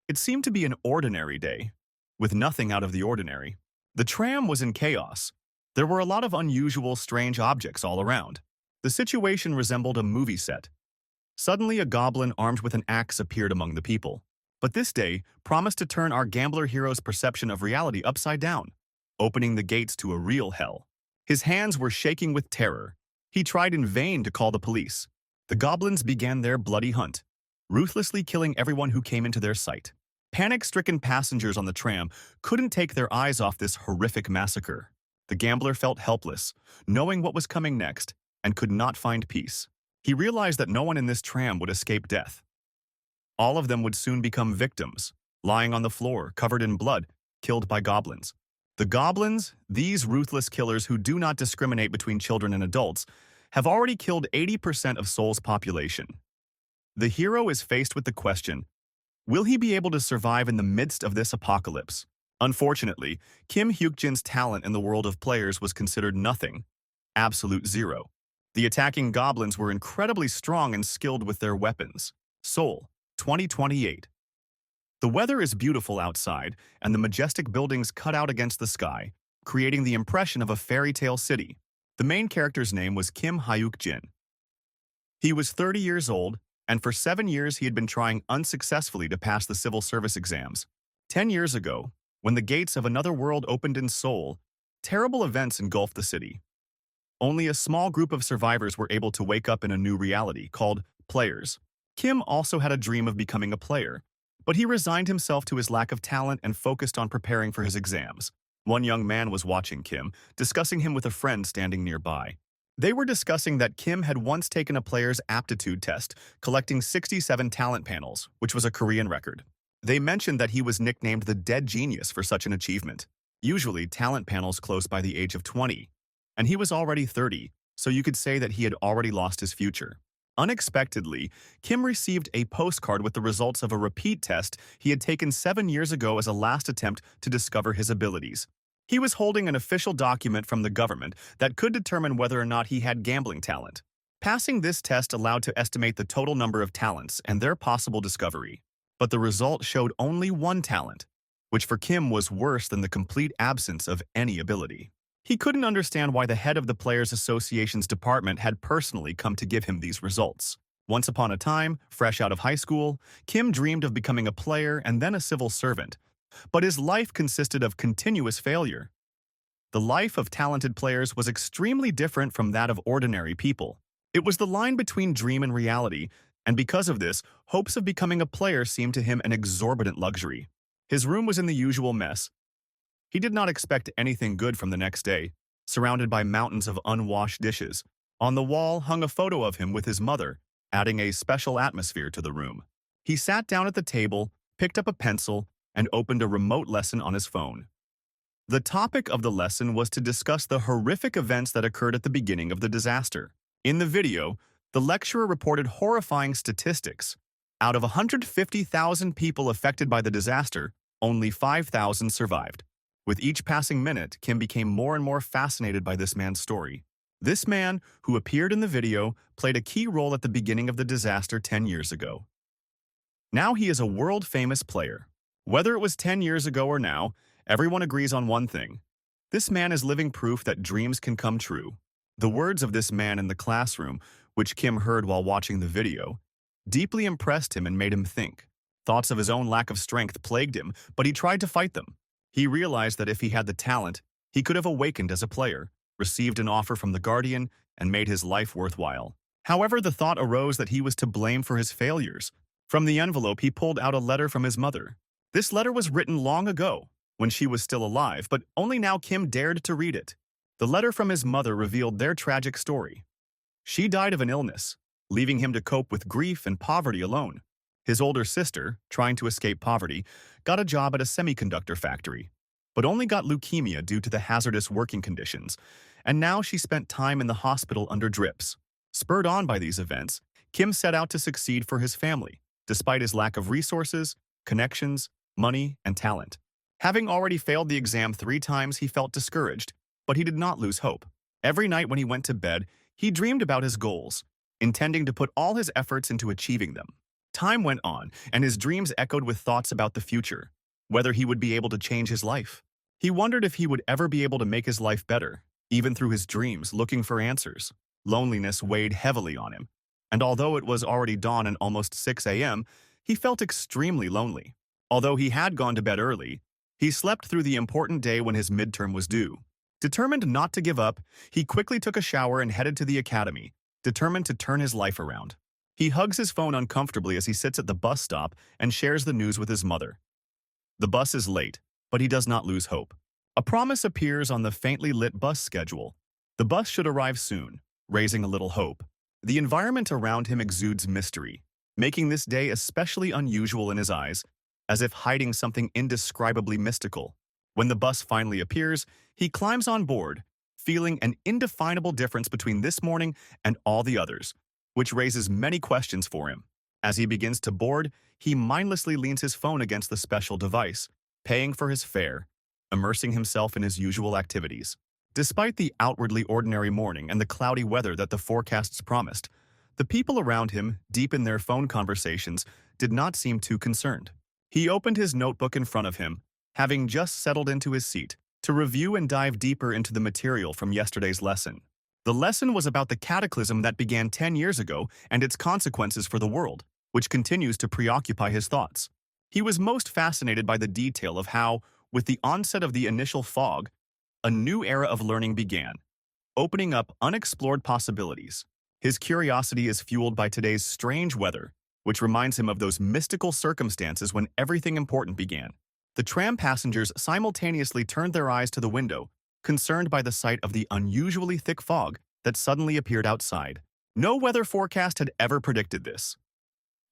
It seemed to be an ordinary day, with nothing out of the ordinary. The tram was in chaos. There were a lot of unusual, strange objects all around. The situation resembled a movie set. Suddenly, a goblin armed with an axe appeared among the people. But this day promised to turn our gambler hero's perception of reality upside down, opening the gates to a real hell. His hands were shaking with terror. He tried in vain to call the police. The goblins began their bloody hunt, ruthlessly killing everyone who came into their sight. Panic-stricken passengers on the tram couldn't take their eyes off this horrific massacre. The gambler felt helpless, knowing what was coming next, and could not find peace. He realized that no one in this tram would escape death. All of them would soon become victims, lying on the floor, covered in blood, killed by goblins. The goblins, these ruthless killers who do not discriminate between children and adults, have already killed 80% of Seoul's population. The hero is faced with the question, will he be able to survive in the midst of this apocalypse? Unfortunately, Kim Hyuk-jin's talent in the world of players was considered nothing, absolute zero. The attacking goblins were incredibly strong and skilled with their weapons. Seoul, 2028. The weather is beautiful outside, and the majestic buildings cut out against the sky, creating the impression of a fairy tale city. The main character's name was Kim Hyuk-jin. He was 30 years old, and for 7 years he had been trying unsuccessfully to pass the civil service exams. 10 years ago, when the gates of another world opened in Seoul, terrible events engulfed the city. Only a small group of survivors were able to wake up in a new reality called players. Kim also had a dream of becoming a player, but he resigned himself to his lack of talent and focused on preparing for his exams. One young man was watching Kim, discussing him with a friend standing nearby. They were discussing that Kim had once taken a player's aptitude test, collecting 67 talent panels, which was a Korean record. They mentioned that he was nicknamed the Dead Genius for such an achievement. Usually, talent panels close by the age of 20, and he was already 30, so you could say that he had already lost his future. Unexpectedly, Kim received a postcard with the results of a repeat test he had taken 7 years ago as a last attempt to discover his abilities. He was holding an official document from the government that could determine whether or not he had gambling talent. Passing this test allowed to estimate the total number of talents and their possible discovery. But the result showed only one talent, which for Kim was worse than the complete absence of any ability. He couldn't understand why the head of the Players Association's department had personally come to give him these results. Once upon a time, fresh out of high school, Kim dreamed of becoming a player and then a civil servant. But his life consisted of continuous failure. The life of talented players was extremely different from that of ordinary people. It was the line between dream and reality, and because of this, hopes of becoming a player seemed to him an exorbitant luxury. His room was in the usual mess. He did not expect anything good from the next day, surrounded by mountains of unwashed dishes. On the wall hung a photo of him with his mother, adding a special atmosphere to the room. He sat down at the table, picked up a pencil, and opened a remote lesson on his phone. The topic of the lesson was to discuss the horrific events that occurred at the beginning of the disaster. In the video, the lecturer reported horrifying statistics. Out of 150,000 people affected by the disaster, only 5,000 survived. With each passing minute, Kim became more and more fascinated by this man's story. This man, who appeared in the video, played a key role at the beginning of the disaster 10 years ago. Now he is a world-famous player. Whether it was 10 years ago or now, everyone agrees on one thing. This man is living proof that dreams can come true. The words of this man in the classroom, which Kim heard while watching the video, deeply impressed him and made him think. Thoughts of his own lack of strength plagued him, but he tried to fight them. He realized that if he had the talent, he could have awakened as a player, received an offer from the Guardian, and made his life worthwhile. However, the thought arose that he was to blame for his failures. From the envelope, he pulled out a letter from his mother. This letter was written long ago, when she was still alive, but only now Kim dared to read it. The letter from his mother revealed their tragic story. She died of an illness, leaving him to cope with grief and poverty alone. His older sister, trying to escape poverty, got a job at a semiconductor factory, but only got leukemia due to the hazardous working conditions, and now she spent time in the hospital under drips. Spurred on by these events, Kim set out to succeed for his family, despite his lack of resources, connections, money, and talent. Having already failed the exam 3 times, he felt discouraged, but he did not lose hope. Every night when he went to bed, he dreamed about his goals, intending to put all his efforts into achieving them. Time went on, and his dreams echoed with thoughts about the future, whether he would be able to change his life. He wondered if he would ever be able to make his life better, even through his dreams, looking for answers. Loneliness weighed heavily on him, and although it was already dawn and almost 6 a.m., he felt extremely lonely. Although he had gone to bed early, he slept through the important day when his midterm was due. Determined not to give up, he quickly took a shower and headed to the academy, determined to turn his life around. He hugs his phone uncomfortably as he sits at the bus stop and shares the news with his mother. The bus is late, but he does not lose hope. A promise appears on the faintly lit bus schedule. The bus should arrive soon, raising a little hope. The environment around him exudes mystery, making this day especially unusual in his eyes, as if hiding something indescribably mystical. When the bus finally appears, he climbs on board, feeling an indefinable difference between this morning and all the others, which raises many questions for him. As he begins to board, he mindlessly leans his phone against the special device, paying for his fare, immersing himself in his usual activities. Despite the outwardly ordinary morning and the cloudy weather that the forecasts promised, the people around him, deep in their phone conversations, did not seem too concerned. He opened his notebook in front of him, having just settled into his seat, to review and dive deeper into the material from yesterday's lesson. The lesson was about the cataclysm that began 10 years ago and its consequences for the world, which continues to preoccupy his thoughts. He was most fascinated by the detail of how, with the onset of the initial fog, a new era of learning began, opening up unexplored possibilities. His curiosity is fueled by today's strange weather, which reminds him of those mystical circumstances when everything important began. The tram passengers simultaneously turned their eyes to the window, concerned by the sight of the unusually thick fog that suddenly appeared outside. No weather forecast had ever predicted this.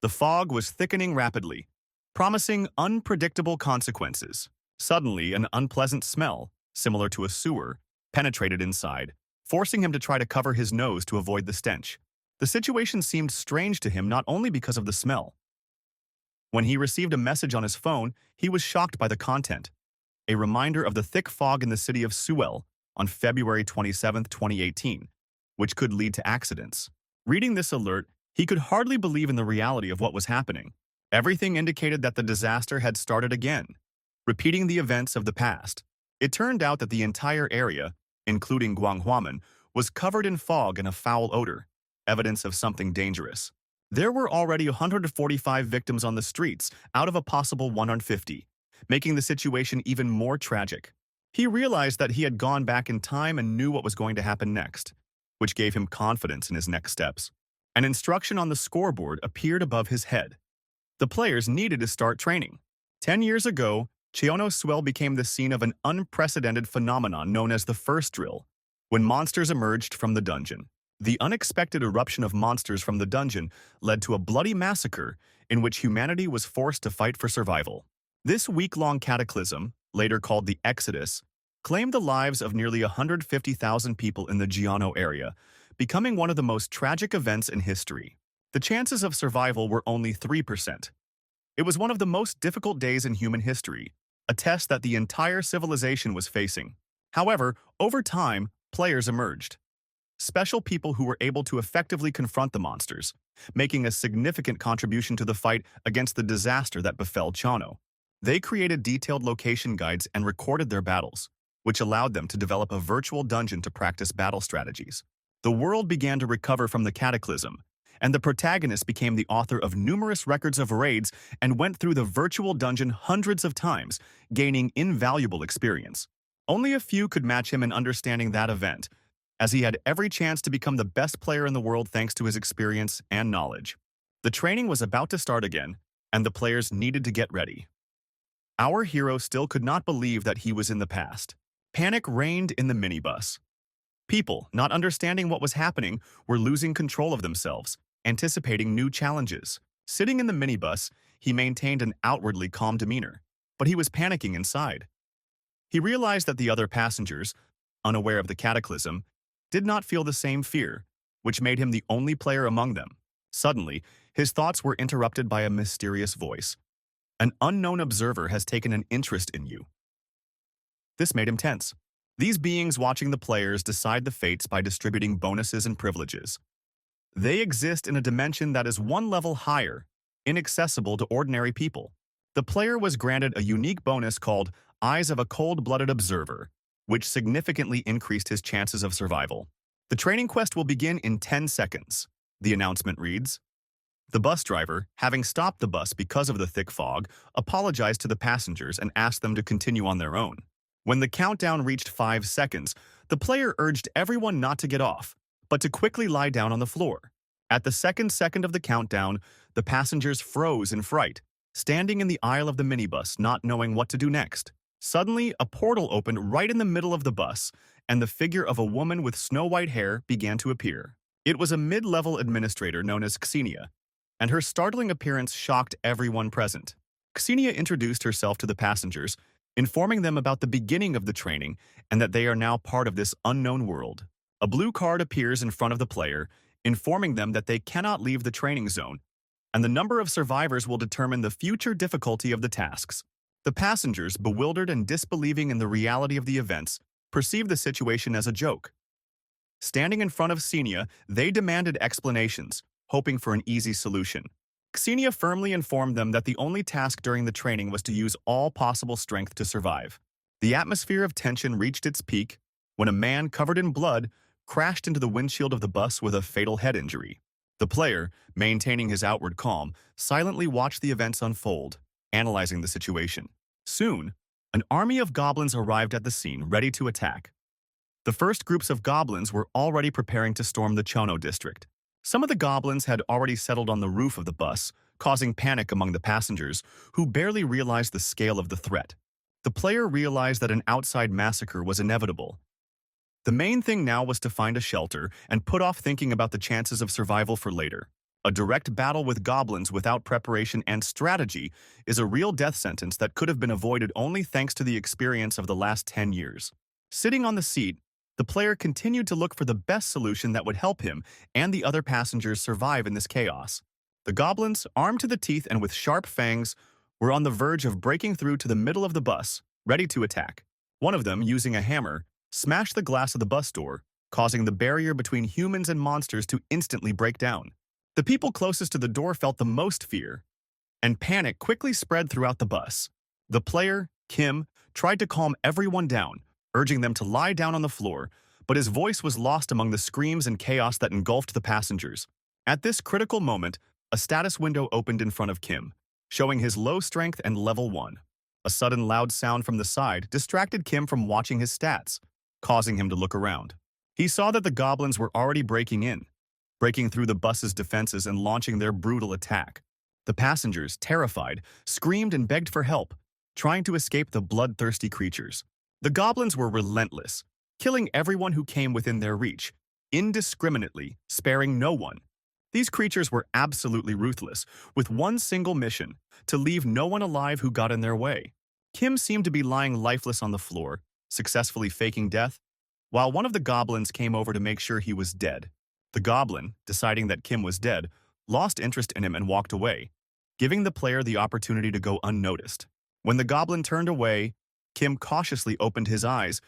The fog was thickening rapidly, promising unpredictable consequences. Suddenly, an unpleasant smell, similar to a sewer, penetrated inside, forcing him to try to cover his nose to avoid the stench. The situation seemed strange to him not only because of the smell. When he received a message on his phone, he was shocked by the content. A reminder of the thick fog in the city of Sewell on February 27, 2018, which could lead to accidents. Reading this alert, he could hardly believe in the reality of what was happening. Everything indicated that the disaster had started again, repeating the events of the past. It turned out that the entire area, including Guanghwaman, was covered in fog and a foul odor, evidence of something dangerous. There were already 145 victims on the streets out of a possible 150, making the situation even more tragic. He realized that he had gone back in time and knew what was going to happen next, which gave him confidence in his next steps. An instruction on the scoreboard appeared above his head. The players needed to start training. 10 years ago, Cheono Swell became the scene of an unprecedented phenomenon known as the First Drill, when monsters emerged from the dungeon. The unexpected eruption of monsters from the dungeon led to a bloody massacre in which humanity was forced to fight for survival. This week-long cataclysm, later called the Exodus, claimed the lives of nearly 150,000 people in the Giano area, becoming one of the most tragic events in history. The chances of survival were only 3%. It was one of the most difficult days in human history, a test that the entire civilization was facing. However, over time, players emerged. Special people who were able to effectively confront the monsters, making a significant contribution to the fight against the disaster that befell Chano. They created detailed location guides and recorded their battles, which allowed them to develop a virtual dungeon to practice battle strategies. The world began to recover from the cataclysm, and the protagonist became the author of numerous records of raids and went through the virtual dungeon hundreds of times, gaining invaluable experience. Only a few could match him in understanding that event, as he had every chance to become the best player in the world thanks to his experience and knowledge. The training was about to start again, and the players needed to get ready. Our hero still could not believe that he was in the past. Panic reigned in the minibus. People, not understanding what was happening, were losing control of themselves, anticipating new challenges. Sitting in the minibus, he maintained an outwardly calm demeanor, but he was panicking inside. He realized that the other passengers, unaware of the cataclysm, did not feel the same fear, which made him the only player among them. Suddenly, his thoughts were interrupted by a mysterious voice. An unknown observer has taken an interest in you. This made him tense. These beings watching the players decide the fates by distributing bonuses and privileges. They exist in a dimension that is one level higher, inaccessible to ordinary people. The player was granted a unique bonus called Eyes of a Cold-Blooded Observer, which significantly increased his chances of survival. The training quest will begin in 10 seconds. The announcement reads, the bus driver, having stopped the bus because of the thick fog, apologized to the passengers and asked them to continue on their own. When the countdown reached 5 seconds, the player urged everyone not to get off, but to quickly lie down on the floor. At the second of the countdown, the passengers froze in fright, standing in the aisle of the minibus not knowing what to do next. Suddenly, a portal opened right in the middle of the bus, and the figure of a woman with snow-white hair began to appear. It was a mid-level administrator known as Xenia, and her startling appearance shocked everyone present. Xenia introduced herself to the passengers, informing them about the beginning of the training and that they are now part of this unknown world. A blue card appears in front of the player, informing them that they cannot leave the training zone, and the number of survivors will determine the future difficulty of the tasks. The passengers, bewildered and disbelieving in the reality of the events, perceived the situation as a joke. Standing in front of Xenia, they demanded explanations, hoping for an easy solution. Xenia firmly informed them that the only task during the training was to use all possible strength to survive. The atmosphere of tension reached its peak when a man covered in blood crashed into the windshield of the bus with a fatal head injury. The player, maintaining his outward calm, silently watched the events unfold, analyzing the situation. Soon, an army of goblins arrived at the scene, ready to attack. The first groups of goblins were already preparing to storm the Chono district. Some of the goblins had already settled on the roof of the bus, causing panic among the passengers, who barely realized the scale of the threat. The player realized that an outside massacre was inevitable. The main thing now was to find a shelter and put off thinking about the chances of survival for later. A direct battle with goblins without preparation and strategy is a real death sentence that could have been avoided only thanks to the experience of the last 10 years. Sitting on the seat, the player continued to look for the best solution that would help him and the other passengers survive in this chaos. The goblins, armed to the teeth and with sharp fangs, were on the verge of breaking through to the middle of the bus, ready to attack. One of them, using a hammer, smashed the glass of the bus door, causing the barrier between humans and monsters to instantly break down. The people closest to the door felt the most fear, and panic quickly spread throughout the bus. The player, Kim, tried to calm everyone down, urging them to lie down on the floor, but his voice was lost among the screams and chaos that engulfed the passengers. At this critical moment, a status window opened in front of Kim, showing his low strength and level 1. A sudden loud sound from the side distracted Kim from watching his stats, causing him to look around. He saw that the goblins were already breaking through the bus's defenses and launching their brutal attack. The passengers, terrified, screamed and begged for help, trying to escape the bloodthirsty creatures. The goblins were relentless, killing everyone who came within their reach, indiscriminately, sparing no one. These creatures were absolutely ruthless, with one single mission: to leave no one alive who got in their way. Kim seemed to be lying lifeless on the floor, successfully faking death, while one of the goblins came over to make sure he was dead. The goblin, deciding that Kim was dead, lost interest in him and walked away, giving the player the opportunity to go unnoticed. When the goblin turned away, Kim cautiously opened his eyes,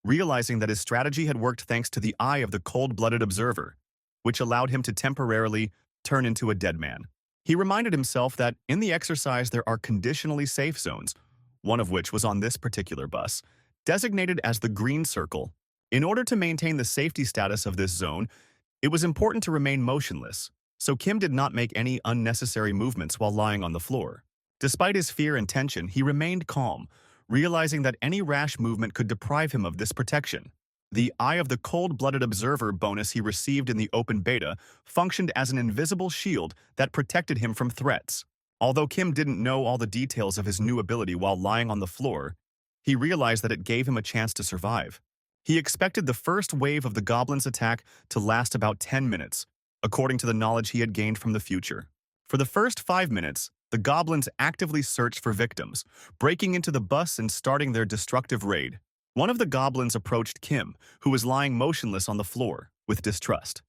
realizing that his strategy had worked thanks to the eye of the cold-blooded observer, which allowed him to temporarily turn into a dead man. He reminded himself that in the exercise there are conditionally safe zones, one of which was on this particular bus, designated as the green circle. In order to maintain the safety status of this zone, it was important to remain motionless, so Kim did not make any unnecessary movements while lying on the floor. Despite his fear and tension, he remained calm, realizing that any rash movement could deprive him of this protection. The Eye of the Cold-Blooded Observer bonus he received in the open beta functioned as an invisible shield that protected him from threats. Although Kim didn't know all the details of his new ability while lying on the floor, he realized that it gave him a chance to survive. He expected the first wave of the goblins' attack to last about 10 minutes, according to the knowledge he had gained from the future. For the first 5 minutes, the goblins actively searched for victims, breaking into the bus and starting their destructive raid. One of the goblins approached Kim, who was lying motionless on the floor, with distrust.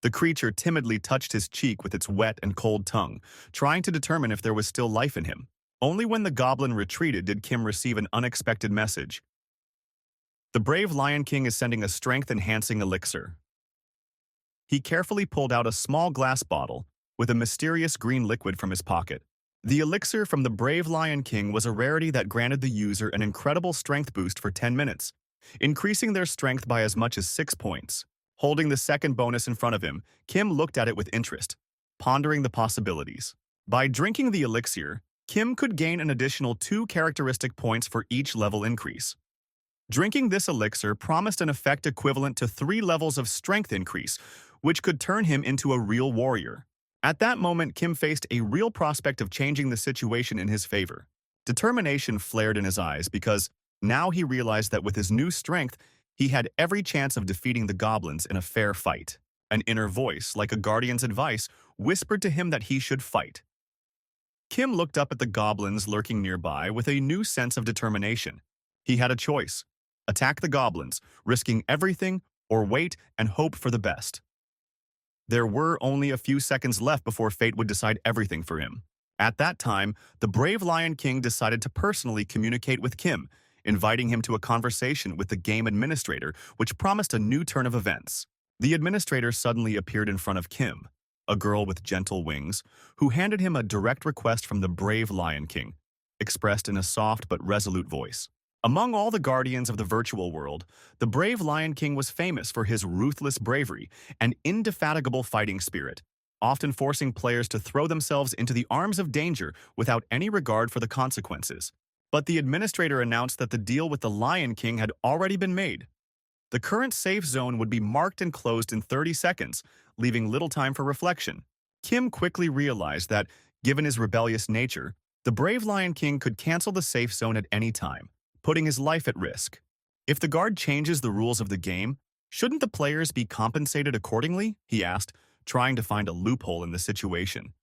The creature timidly touched his cheek with its wet and cold tongue, trying to determine if there was still life in him. Only when the goblin retreated did Kim receive an unexpected message. The brave Lion King is sending a strength-enhancing elixir. He carefully pulled out a small glass bottle, with a mysterious green liquid from his pocket. The elixir from the Brave Lion King was a rarity that granted the user an incredible strength boost for 10 minutes, increasing their strength by as much as 6 points. Holding the second bonus in front of him, Kim looked at it with interest, pondering the possibilities. By drinking the elixir, Kim could gain an additional 2 characteristic points for each level increase. Drinking this elixir promised an effect equivalent to 3 levels of strength increase, which could turn him into a real warrior. At that moment, Kim faced a real prospect of changing the situation in his favor. Determination flared in his eyes because now he realized that with his new strength, he had every chance of defeating the goblins in a fair fight. An inner voice, like a guardian's advice, whispered to him that he should fight. Kim looked up at the goblins lurking nearby with a new sense of determination. He had a choice: attack the goblins, risking everything, or wait and hope for the best. There were only a few seconds left before fate would decide everything for him. At that time, the Brave Lion King decided to personally communicate with Kim, inviting him to a conversation with the game administrator, which promised a new turn of events. The administrator suddenly appeared in front of Kim, a girl with gentle wings, who handed him a direct request from the Brave Lion King, expressed in a soft but resolute voice. Among all the guardians of the virtual world, the Brave Lion King was famous for his ruthless bravery and indefatigable fighting spirit, often forcing players to throw themselves into the arms of danger without any regard for the consequences. But the administrator announced that the deal with the Lion King had already been made. The current safe zone would be marked and closed in 30 seconds, leaving little time for reflection. Kim quickly realized that, given his rebellious nature, the Brave Lion King could cancel the safe zone at any time, putting his life at risk. If the guard changes the rules of the game, shouldn't the players be compensated accordingly? He asked, trying to find a loophole in the situation.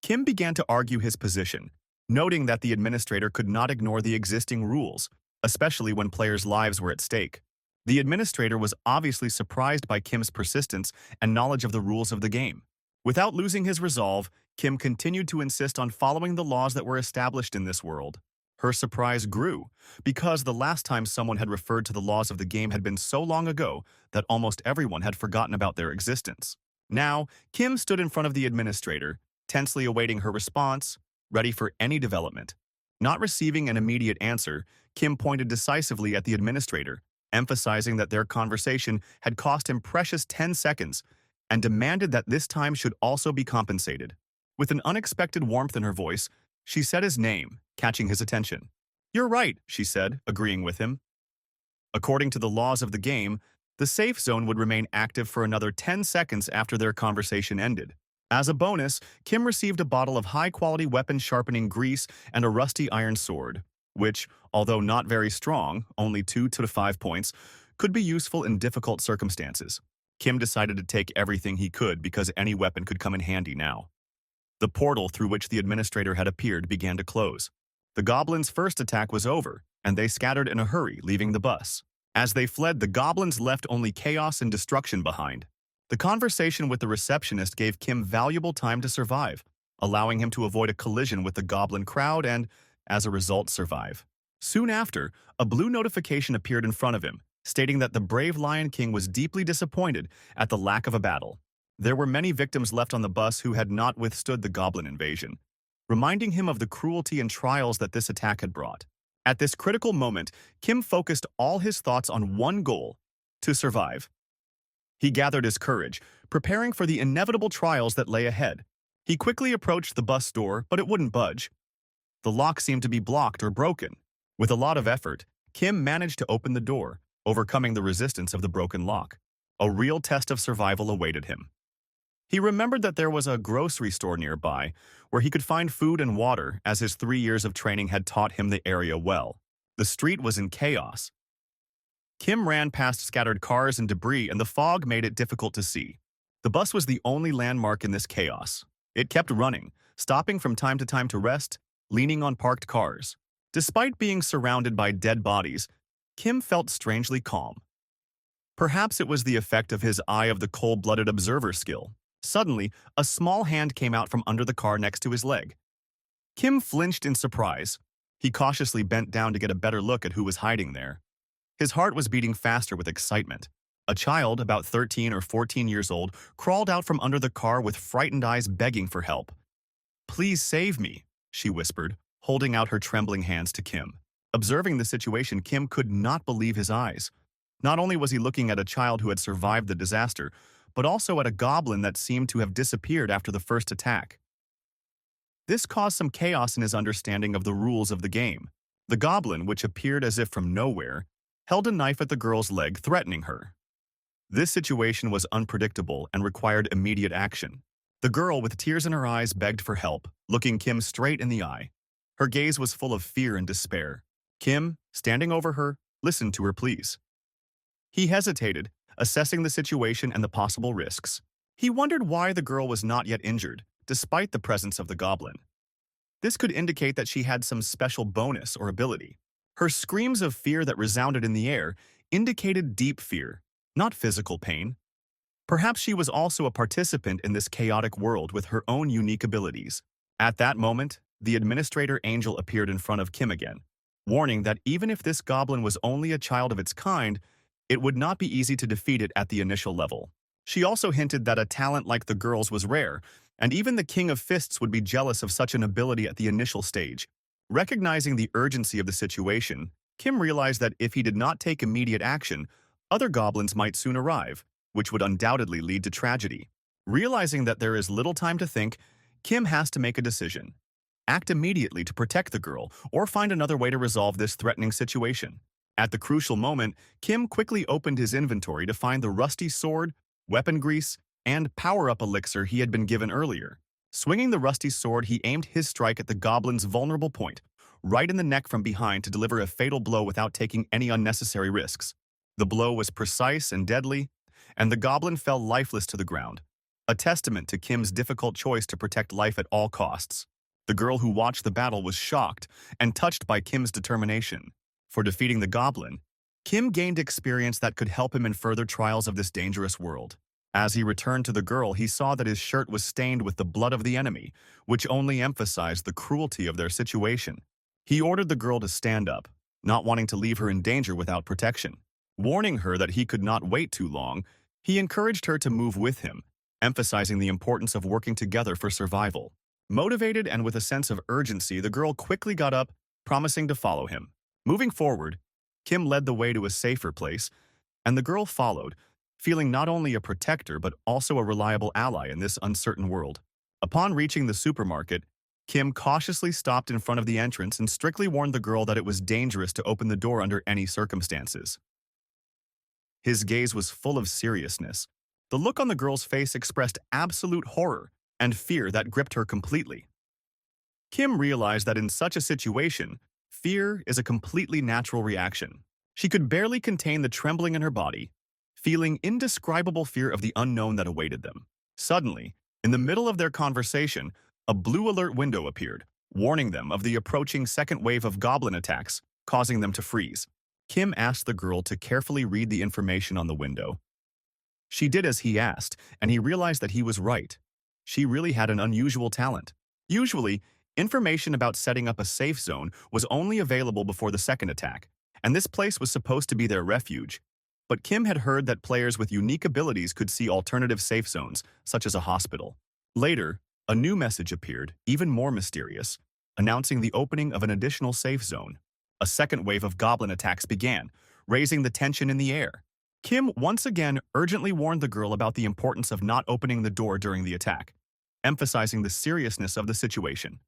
Kim began to argue his position, noting that the administrator could not ignore the existing rules, especially when players' lives were at stake. The administrator was obviously surprised by Kim's persistence and knowledge of the rules of the game. Without losing his resolve, Kim continued to insist on following the laws that were established in this world. Her surprise grew, because the last time someone had referred to the laws of the game had been so long ago that almost everyone had forgotten about their existence. Now, Kim stood in front of the administrator, tensely awaiting her response, ready for any development. Not receiving an immediate answer, Kim pointed decisively at the administrator, emphasizing that their conversation had cost him precious 10 seconds, and demanded that this time should also be compensated. With an unexpected warmth in her voice, she said his name, catching his attention. "You're right," she said, agreeing with him. According to the laws of the game, the safe zone would remain active for another 10 seconds after their conversation ended. As a bonus, Kim received a bottle of high-quality weapon-sharpening grease and a rusty iron sword, which, although not very strong, only 2 to 5 points, could be useful in difficult circumstances. Kim decided to take everything he could because any weapon could come in handy now. The portal through which the administrator had appeared began to close. The goblins' first attack was over, and they scattered in a hurry, leaving the bus. As they fled, the goblins left only chaos and destruction behind. The conversation with the receptionist gave Kim valuable time to survive, allowing him to avoid a collision with the goblin crowd and, as a result, survive. Soon after, a blue notification appeared in front of him, stating that the Brave Lion King was deeply disappointed at the lack of a battle. There were many victims left on the bus who had not withstood the goblin invasion, reminding him of the cruelty and trials that this attack had brought. At this critical moment, Kim focused all his thoughts on one goal: to survive. He gathered his courage, preparing for the inevitable trials that lay ahead. He quickly approached the bus door, but it wouldn't budge. The lock seemed to be blocked or broken. With a lot of effort, Kim managed to open the door, overcoming the resistance of the broken lock. A real test of survival awaited him. He remembered that there was a grocery store nearby where he could find food and water, as his 3 years of training had taught him the area well. The street was in chaos. Kim ran past scattered cars and debris, and the fog made it difficult to see. The bus was the only landmark in this chaos. It kept running, stopping from time to rest, leaning on parked cars. Despite being surrounded by dead bodies, Kim felt strangely calm. Perhaps it was the effect of his eye of the cold-blooded observer skill. Suddenly, a small hand came out from under the car next to his leg. Kim flinched in surprise. He cautiously bent down to get a better look at who was hiding there. His heart was beating faster with excitement. A child, about 13 or 14 years old, crawled out from under the car with frightened eyes begging for help. "Please save me," she whispered, holding out her trembling hands to Kim. Observing the situation, Kim could not believe his eyes. Not only was he looking at a child who had survived the disaster, but also at a goblin that seemed to have disappeared after the first attack. This caused some chaos in his understanding of the rules of the game. The goblin, which appeared as if from nowhere, held a knife at the girl's leg, threatening her. This situation was unpredictable and required immediate action. The girl, with tears in her eyes, begged for help, looking Kim straight in the eye. Her gaze was full of fear and despair. Kim, standing over her, listened to her pleas. He hesitated, assessing the situation and the possible risks. He wondered why the girl was not yet injured, despite the presence of the goblin. This could indicate that she had some special bonus or ability. Her screams of fear that resounded in the air indicated deep fear, not physical pain. Perhaps she was also a participant in this chaotic world with her own unique abilities. At that moment, the administrator angel appeared in front of Kim again, warning that even if this goblin was only a child of its kind, it would not be easy to defeat it at the initial level. She also hinted that a talent like the girl's was rare, and even the King of Fists would be jealous of such an ability at the initial stage. Recognizing the urgency of the situation, Kim realized that if he did not take immediate action, other goblins might soon arrive, which would undoubtedly lead to tragedy. Realizing that there is little time to think, Kim has to make a decision. Act immediately to protect the girl, or find another way to resolve this threatening situation. At the crucial moment, Kim quickly opened his inventory to find the rusty sword, weapon grease, and power-up elixir he had been given earlier. Swinging the rusty sword, he aimed his strike at the goblin's vulnerable point, right in the neck from behind to deliver a fatal blow without taking any unnecessary risks. The blow was precise and deadly, and the goblin fell lifeless to the ground, a testament to Kim's difficult choice to protect life at all costs. The girl who watched the battle was shocked and touched by Kim's determination. For defeating the goblin, Kim gained experience that could help him in further trials of this dangerous world. As he returned to the girl, he saw that his shirt was stained with the blood of the enemy, which only emphasized the cruelty of their situation. He ordered the girl to stand up, not wanting to leave her in danger without protection. Warning her that he could not wait too long, he encouraged her to move with him, emphasizing the importance of working together for survival. Motivated and with a sense of urgency, the girl quickly got up, promising to follow him. Moving forward, Kim led the way to a safer place, and the girl followed, feeling not only a protector but also a reliable ally in this uncertain world. Upon reaching the supermarket, Kim cautiously stopped in front of the entrance and strictly warned the girl that it was dangerous to open the door under any circumstances. His gaze was full of seriousness. The look on the girl's face expressed absolute horror and fear that gripped her completely. Kim realized that in such a situation, fear is a completely natural reaction. She could barely contain the trembling in her body, feeling indescribable fear of the unknown that awaited them. Suddenly, in the middle of their conversation, a blue alert window appeared, warning them of the approaching second wave of goblin attacks, causing them to freeze. Kim asked the girl to carefully read the information on the window. She did as he asked, and he realized that he was right. She really had an unusual talent. Usually, information about setting up a safe zone was only available before the second attack, and this place was supposed to be their refuge. But Kim had heard that players with unique abilities could see alternative safe zones, such as a hospital. Later, a new message appeared, even more mysterious, announcing the opening of an additional safe zone. A second wave of goblin attacks began, raising the tension in the air. Kim once again urgently warned the girl about the importance of not opening the door during the attack, emphasizing the seriousness of the situation.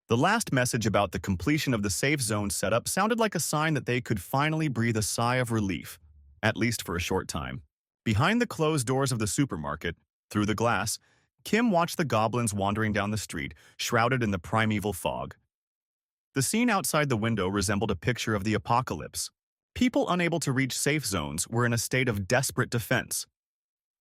The last message about the completion of the safe zone setup sounded like a sign that they could finally breathe a sigh of relief, at least for a short time. Behind the closed doors of the supermarket, through the glass, Kim watched the goblins wandering down the street, shrouded in the primeval fog. The scene outside the window resembled a picture of the apocalypse. People unable to reach safe zones were in a state of desperate defense.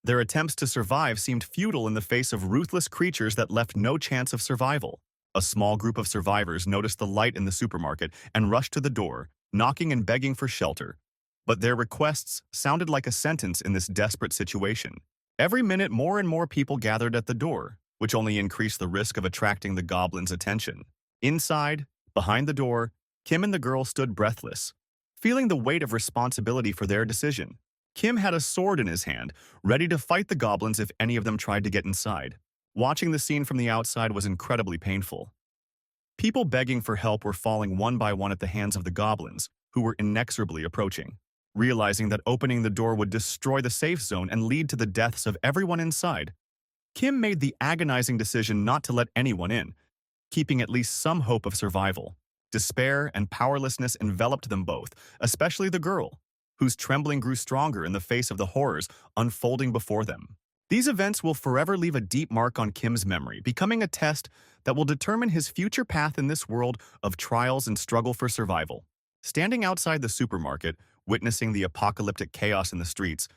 Their attempts to survive seemed futile in the face of ruthless creatures that left no chance of survival. A small group of survivors noticed the light in the supermarket and rushed to the door, knocking and begging for shelter. But their requests sounded like a sentence in this desperate situation. Every minute, more and more people gathered at the door, which only increased the risk of attracting the goblins' attention. Inside, behind the door, Kim and the girl stood breathless, feeling the weight of responsibility for their decision. Kim had a sword in his hand, ready to fight the goblins if any of them tried to get inside. Watching the scene from the outside was incredibly painful. People begging for help were falling one by one at the hands of the goblins, who were inexorably approaching. Realizing that opening the door would destroy the safe zone and lead to the deaths of everyone inside, Kim made the agonizing decision not to let anyone in, keeping at least some hope of survival. Despair and powerlessness enveloped them both, especially the girl, whose trembling grew stronger in the face of the horrors unfolding before them. These events will forever leave a deep mark on Kim's memory, becoming a test that will determine his future path in this world of trials and struggle for survival. Standing outside the supermarket, witnessing the apocalyptic chaos in the streets,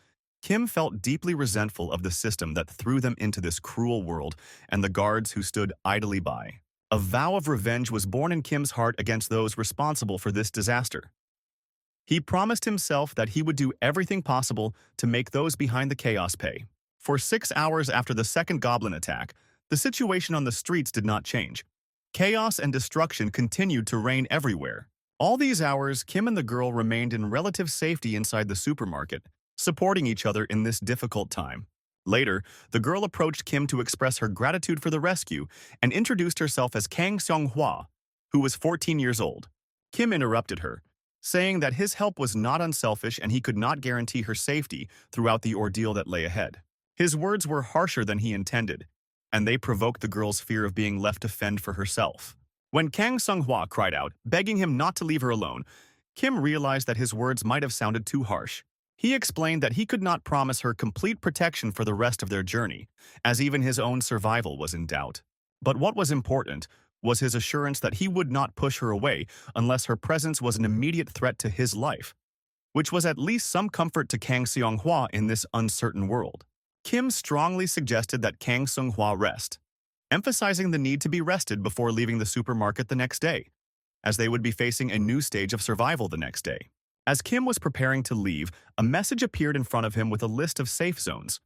Kim felt deeply resentful of the system that threw them into this cruel world and the guards who stood idly by. A vow of revenge was born in Kim's heart against those responsible for this disaster. He promised himself that he would do everything possible to make those behind the chaos pay. For 6 hours after the second goblin attack, the situation on the streets did not change. Chaos and destruction continued to reign everywhere. All these hours, Kim and the girl remained in relative safety inside the supermarket, supporting each other in this difficult time. Later, the girl approached Kim to express her gratitude for the rescue and introduced herself as Kang Seong-hwa, who was 14 years old. Kim interrupted her, saying that his help was not unselfish and he could not guarantee her safety throughout the ordeal that lay ahead. His words were harsher than he intended, and they provoked the girl's fear of being left to fend for herself. When Kang Seong-hwa cried out, begging him not to leave her alone, Kim realized that his words might have sounded too harsh. He explained that he could not promise her complete protection for the rest of their journey, as even his own survival was in doubt. But what was important was his assurance that he would not push her away unless her presence was an immediate threat to his life, which was at least some comfort to Kang Seong-hwa in this uncertain world. Kim strongly suggested that Kang Seong-hwa rest, emphasizing the need to be rested before leaving the supermarket the next day, as they would be facing a new stage of survival the next day. As Kim was preparing to leave, a message appeared in front of him with a list of safe zones: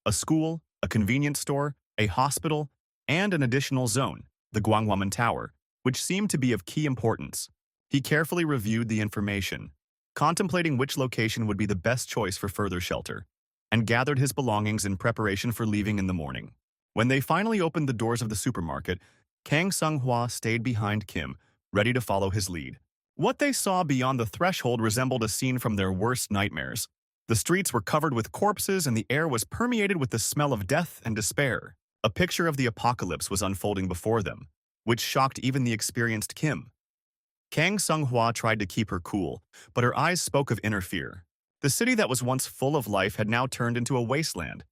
a school, a convenience store, a hospital, and an additional zone, the Gwangwamun Tower, which seemed to be of key importance. He carefully reviewed the information, contemplating which location would be the best choice for further shelter, and gathered his belongings in preparation for leaving in the morning. When they finally opened the doors of the supermarket, Kang Seong-hwa stayed behind Kim, ready to follow his lead. What they saw beyond the threshold resembled a scene from their worst nightmares. The streets were covered with corpses and the air was permeated with the smell of death and despair. A picture of the apocalypse was unfolding before them, which shocked even the experienced Kim. Kang Seong-hwa tried to keep her cool, but her eyes spoke of inner fear. The city that was once full of life had now turned into a wasteland,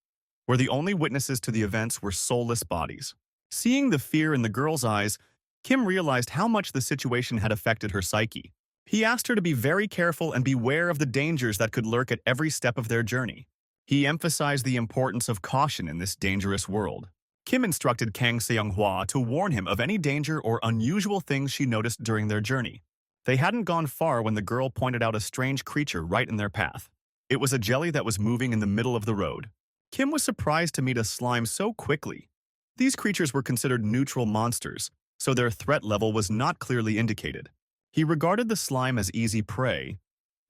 where the only witnesses to the events were soulless bodies. Seeing the fear in the girl's eyes, Kim realized how much the situation had affected her psyche. He asked her to be very careful and beware of the dangers that could lurk at every step of their journey. He emphasized the importance of caution in this dangerous world. Kim instructed Kang Seong-hwa to warn him of any danger or unusual things she noticed during their journey. They hadn't gone far when the girl pointed out a strange creature right in their path. It was a jelly that was moving in the middle of the road. Kim was surprised to meet a slime so quickly. These creatures were considered neutral monsters, so their threat level was not clearly indicated. He regarded the slime as easy prey,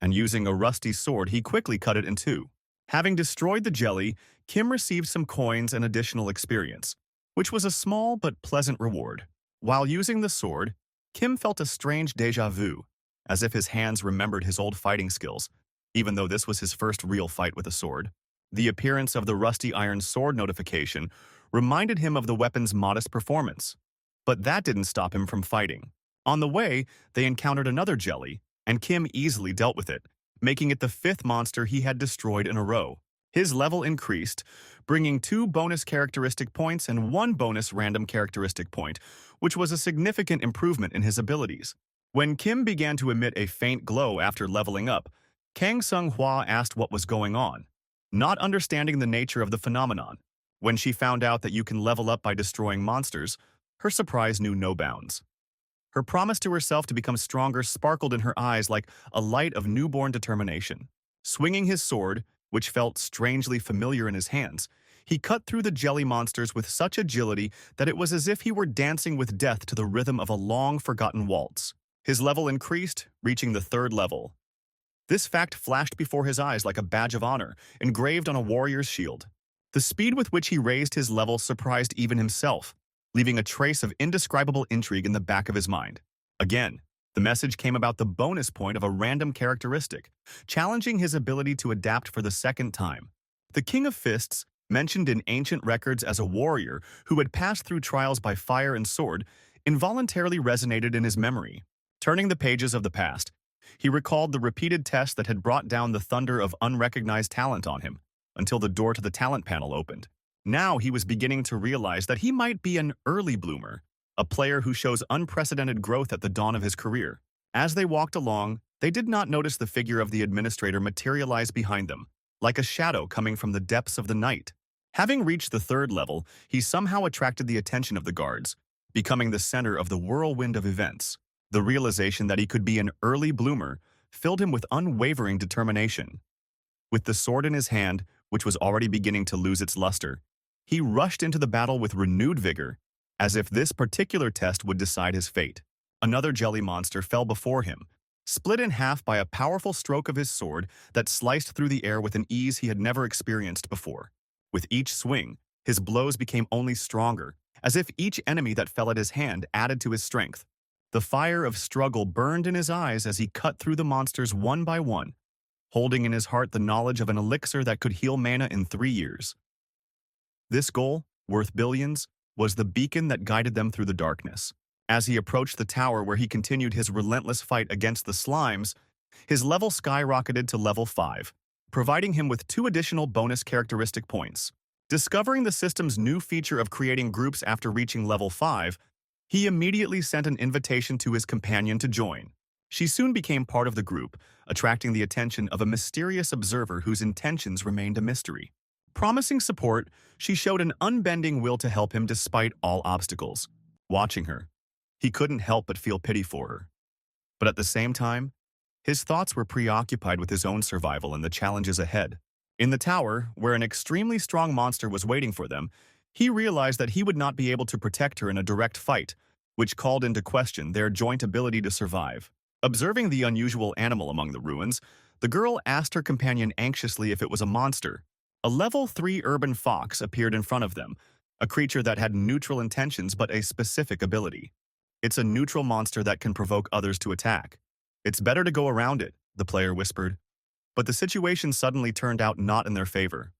and using a rusty sword, he quickly cut it in two. Having destroyed the jelly, Kim received some coins and additional experience, which was a small but pleasant reward. While using the sword, Kim felt a strange déjà vu, as if his hands remembered his old fighting skills, even though this was his first real fight with a sword. The appearance of the rusty iron sword notification reminded him of the weapon's modest performance, but that didn't stop him from fighting. On the way, they encountered another jelly, and Kim easily dealt with it, making it the 5th monster he had destroyed in a row. His level increased, bringing 2 bonus characteristic points and 1 bonus random characteristic point, which was a significant improvement in his abilities. When Kim began to emit a faint glow after leveling up, Kang Seong-hwa asked what was going on, not understanding the nature of the phenomenon. When she found out that you can level up by destroying monsters, her surprise knew no bounds. Her promise to herself to become stronger sparkled in her eyes like a light of newborn determination. Swinging his sword, which felt strangely familiar in his hands, he cut through the jelly monsters with such agility that it was as if he were dancing with death to the rhythm of a long-forgotten waltz. His level increased, reaching the 3rd level. This fact flashed before his eyes like a badge of honor, engraved on a warrior's shield. The speed with which he raised his level surprised even himself, leaving a trace of indescribable intrigue in the back of his mind. Again, the message came about the bonus point of a random characteristic, challenging his ability to adapt for the second time. The King of Fists, mentioned in ancient records as a warrior who had passed through trials by fire and sword, involuntarily resonated in his memory. Turning the pages of the past, he recalled the repeated tests that had brought down the thunder of unrecognized talent on him, until the door to the talent panel opened. Now he was beginning to realize that he might be an early bloomer, a player who shows unprecedented growth at the dawn of his career. As they walked along, they did not notice the figure of the administrator materialize behind them, like a shadow coming from the depths of the night. Having reached the third level, he somehow attracted the attention of the guards, becoming the center of the whirlwind of events. The realization that he could be an early bloomer filled him with unwavering determination. With the sword in his hand, which was already beginning to lose its luster, he rushed into the battle with renewed vigor, as if this particular test would decide his fate. Another jelly monster fell before him, split in half by a powerful stroke of his sword that sliced through the air with an ease he had never experienced before. With each swing, his blows became only stronger, as if each enemy that fell at his hand added to his strength. The fire of struggle burned in his eyes as he cut through the monsters one by one, holding in his heart the knowledge of an elixir that could heal mana in 3 years. This goal, worth billions, was the beacon that guided them through the darkness. As he approached the tower where he continued his relentless fight against the slimes, his level skyrocketed to level 5, providing him with 2 additional bonus characteristic points. Discovering the system's new feature of creating groups after reaching level 5, he immediately sent an invitation to his companion to join. She soon became part of the group, attracting the attention of a mysterious observer whose intentions remained a mystery. Promising support, she showed an unbending will to help him despite all obstacles. Watching her, he couldn't help but feel pity for her. But at the same time, his thoughts were preoccupied with his own survival and the challenges ahead. In the tower, where an extremely strong monster was waiting for them, he realized that he would not be able to protect her in a direct fight, which called into question their joint ability to survive. Observing the unusual animal among the ruins, the girl asked her companion anxiously if it was a monster. A level 3 urban fox appeared in front of them, a creature that had neutral intentions but a specific ability. It's a neutral monster that can provoke others to attack. It's better to go around it, the player whispered. But the situation suddenly turned out not in their favor.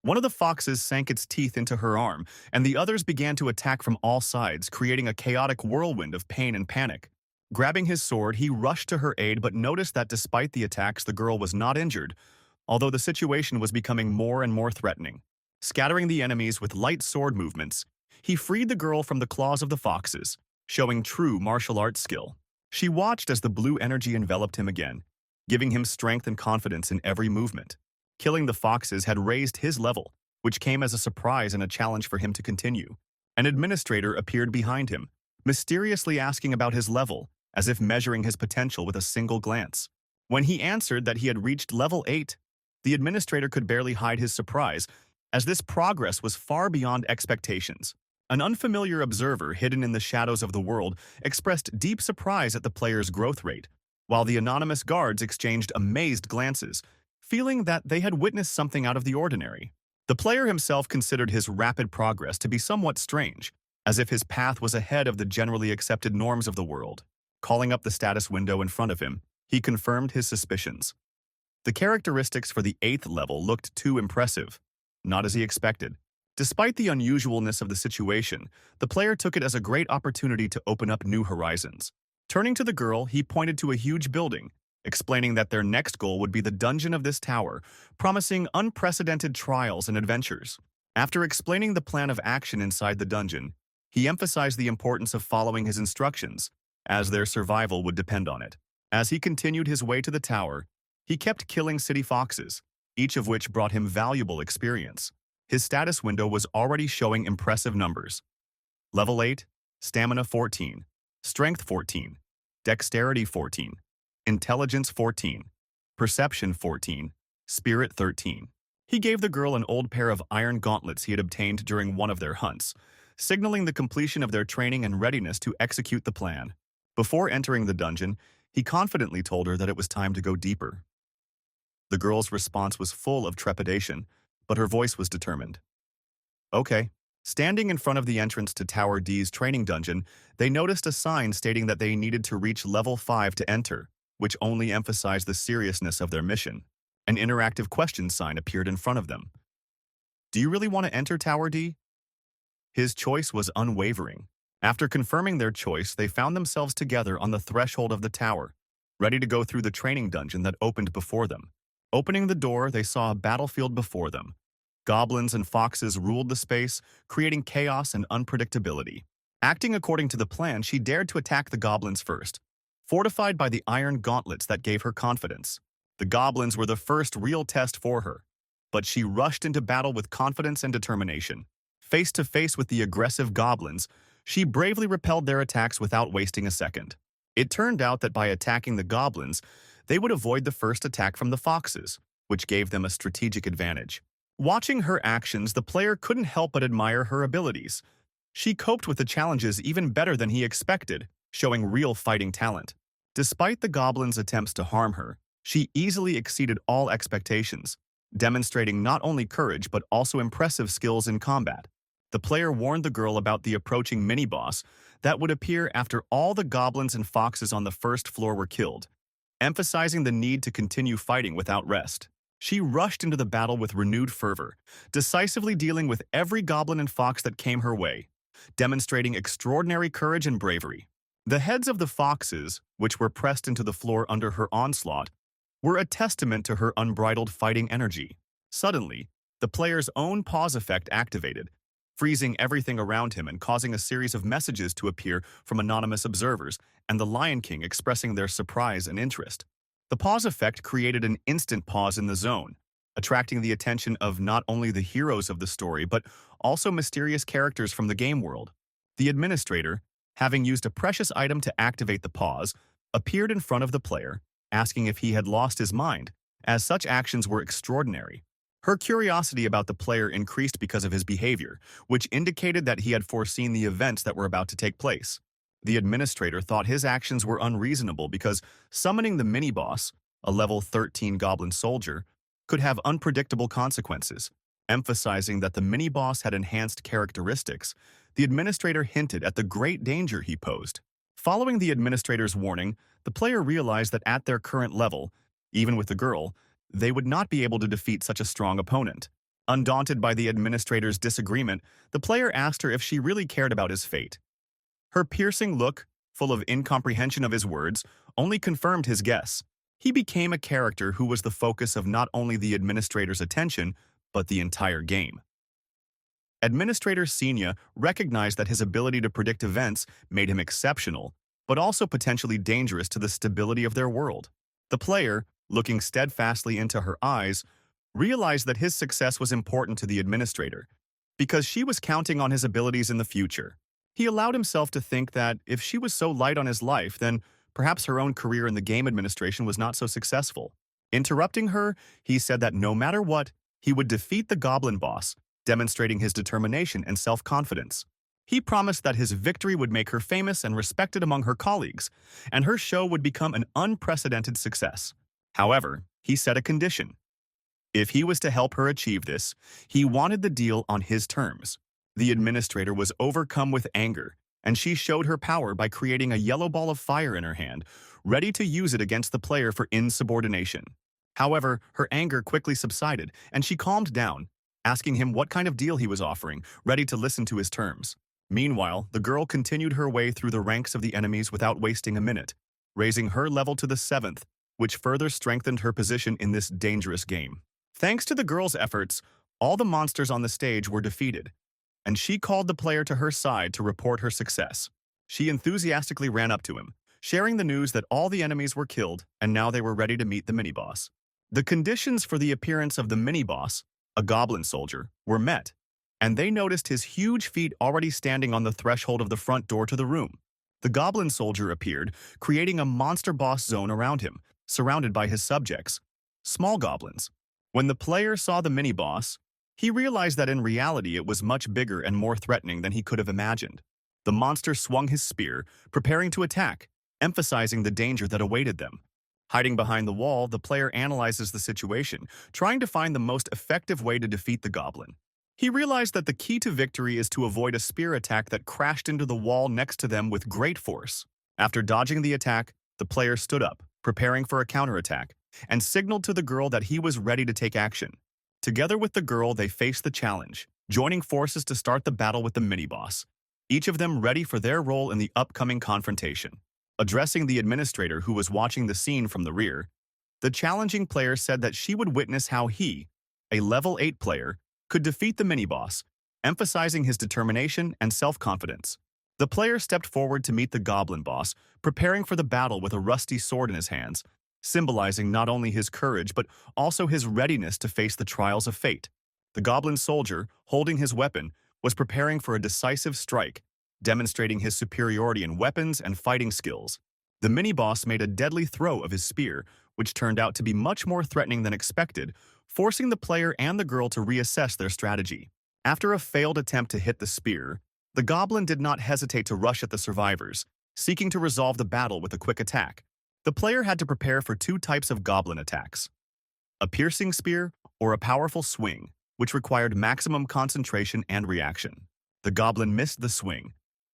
One of the foxes sank its teeth into her arm, and the others began to attack from all sides, creating a chaotic whirlwind of pain and panic. Grabbing his sword, he rushed to her aid but noticed that despite the attacks, the girl was not injured, although the situation was becoming more and more threatening. Scattering the enemies with light sword movements, he freed the girl from the claws of the foxes, showing true martial arts skill. She watched as the blue energy enveloped him again, giving him strength and confidence in every movement. Killing the foxes had raised his level, which came as a surprise and a challenge for him to continue. An administrator appeared behind him, mysteriously asking about his level, as if measuring his potential with a single glance. When he answered that he had reached level 8, the administrator could barely hide his surprise, as this progress was far beyond expectations. An unfamiliar observer hidden in the shadows of the world expressed deep surprise at the player's growth rate, while the anonymous guards exchanged amazed glances, feeling that they had witnessed something out of the ordinary. The player himself considered his rapid progress to be somewhat strange, as if his path was ahead of the generally accepted norms of the world. Calling up the status window in front of him, he confirmed his suspicions. The characteristics for the 8th level looked too impressive, not as he expected. Despite the unusualness of the situation, the player took it as a great opportunity to open up new horizons. Turning to the girl, he pointed to a huge building, explaining that their next goal would be the dungeon of this tower, promising unprecedented trials and adventures. After explaining the plan of action inside the dungeon, he emphasized the importance of following his instructions, as their survival would depend on it. As he continued his way to the tower, he kept killing city foxes, each of which brought him valuable experience. His status window was already showing impressive numbers. Level 8, Stamina 14, Strength 14, Dexterity 14, Intelligence 14, Perception 14, Spirit 13. He gave the girl an old pair of iron gauntlets he had obtained during one of their hunts, signaling the completion of their training and readiness to execute the plan. Before entering the dungeon, He confidently told her that it was time to go deeper. The girl's response was full of trepidation, but her voice was determined. Okay. Standing in front of the entrance to Tower D's training dungeon, they noticed a sign stating that they needed to reach level 5 to enter, which only emphasized the seriousness of their mission. An interactive question sign appeared in front of them. Do you really want to enter Tower D? His choice was unwavering. After confirming their choice, they found themselves together on the threshold of the tower, ready to go through the training dungeon that opened before them. Opening the door, they saw a battlefield before them. Goblins and foxes ruled the space, creating chaos and unpredictability. Acting according to the plan, she dared to attack the goblins first, fortified by the iron gauntlets that gave her confidence. The goblins were the first real test for her, but she rushed into battle with confidence and determination. Face to face with the aggressive goblins, she bravely repelled their attacks without wasting a second. It turned out that by attacking the goblins, they would avoid the first attack from the foxes, which gave them a strategic advantage. Watching her actions, the player couldn't help but admire her abilities. She coped with the challenges even better than he expected, showing real fighting talent. Despite the goblins' attempts to harm her, she easily exceeded all expectations, demonstrating not only courage but also impressive skills in combat. The player warned the girl about the approaching mini-boss that would appear after all the goblins and foxes on the first floor were killed, emphasizing the need to continue fighting without rest. She rushed into the battle with renewed fervor, decisively dealing with every goblin and fox that came her way, demonstrating extraordinary courage and bravery. The heads of the foxes, which were pressed into the floor under her onslaught, were a testament to her unbridled fighting energy. Suddenly, the player's own pause effect activated, freezing everything around him and causing a series of messages to appear from anonymous observers and the Lion King expressing their surprise and interest. The pause effect created an instant pause in the zone, attracting the attention of not only the heroes of the story but also mysterious characters from the game world. The administrator, having used a precious item to activate the pause, appeared in front of the player, asking if he had lost his mind, as such actions were extraordinary. Her curiosity about the player increased because of his behavior, which indicated that he had foreseen the events that were about to take place. The administrator thought his actions were unreasonable because summoning the mini-boss, a level 13 goblin soldier, could have unpredictable consequences. Emphasizing that the mini-boss had enhanced characteristics, the administrator hinted at the great danger he posed. Following the administrator's warning, the player realized that at their current level, even with the girl, they would not be able to defeat such a strong opponent. Undaunted by the administrator's disagreement, the player asked her if she really cared about his fate. Her piercing look, full of incomprehension of his words, only confirmed his guess. He became a character who was the focus of not only the administrator's attention, but the entire game. Administrator Senya recognized that his ability to predict events made him exceptional, but also potentially dangerous to the stability of their world. The player, looking steadfastly into her eyes, realized that his success was important to the administrator, because she was counting on his abilities in the future. He allowed himself to think that if she was so light on his life, then perhaps her own career in the game administration was not so successful. Interrupting her, he said that no matter what, he would defeat the goblin boss, demonstrating his determination and self-confidence. He promised that his victory would make her famous and respected among her colleagues, and her show would become an unprecedented success. However, he set a condition. If he was to help her achieve this, he wanted the deal on his terms. The administrator was overcome with anger, and she showed her power by creating a yellow ball of fire in her hand, ready to use it against the player for insubordination. However, her anger quickly subsided, and she calmed down, asking him what kind of deal he was offering, ready to listen to his terms. Meanwhile, the girl continued her way through the ranks of the enemies without wasting a minute, raising her level to the 7th, which further strengthened her position in this dangerous game. Thanks to the girl's efforts, all the monsters on the stage were defeated, and she called the player to her side to report her success. She enthusiastically ran up to him, sharing the news that all the enemies were killed and now they were ready to meet the mini-boss. The conditions for the appearance of the mini-boss, a goblin soldier, were met, and they noticed his huge feet already standing on the threshold of the front door to the room. The goblin soldier appeared, creating a monster boss zone around him, surrounded by his subjects, small goblins. When the player saw the mini-boss, he realized that in reality it was much bigger and more threatening than he could have imagined. The monster swung his spear, preparing to attack, emphasizing the danger that awaited them. Hiding behind the wall, the player analyzes the situation, trying to find the most effective way to defeat the goblin. He realized that the key to victory is to avoid a spear attack that crashed into the wall next to them with great force. After dodging the attack, the player stood up, preparing for a counterattack, and signaled to the girl that he was ready to take action. Together with the girl, they faced the challenge, joining forces to start the battle with the mini-boss, each of them ready for their role in the upcoming confrontation. Addressing the administrator who was watching the scene from the rear, the challenging player said that she would witness how he, a level 8 player, could defeat the mini-boss, emphasizing his determination and self-confidence. The player stepped forward to meet the goblin boss, preparing for the battle with a rusty sword in his hands, symbolizing not only his courage but also his readiness to face the trials of fate. The goblin soldier, holding his weapon, was preparing for a decisive strike, demonstrating his superiority in weapons and fighting skills. The mini-boss made a deadly throw of his spear, which turned out to be much more threatening than expected, forcing the player and the girl to reassess their strategy. After a failed attempt to hit the spear, the goblin did not hesitate to rush at the survivors, seeking to resolve the battle with a quick attack. The player had to prepare for two types of goblin attacks: a piercing spear or a powerful swing, which required maximum concentration and reaction. The goblin missed the swing,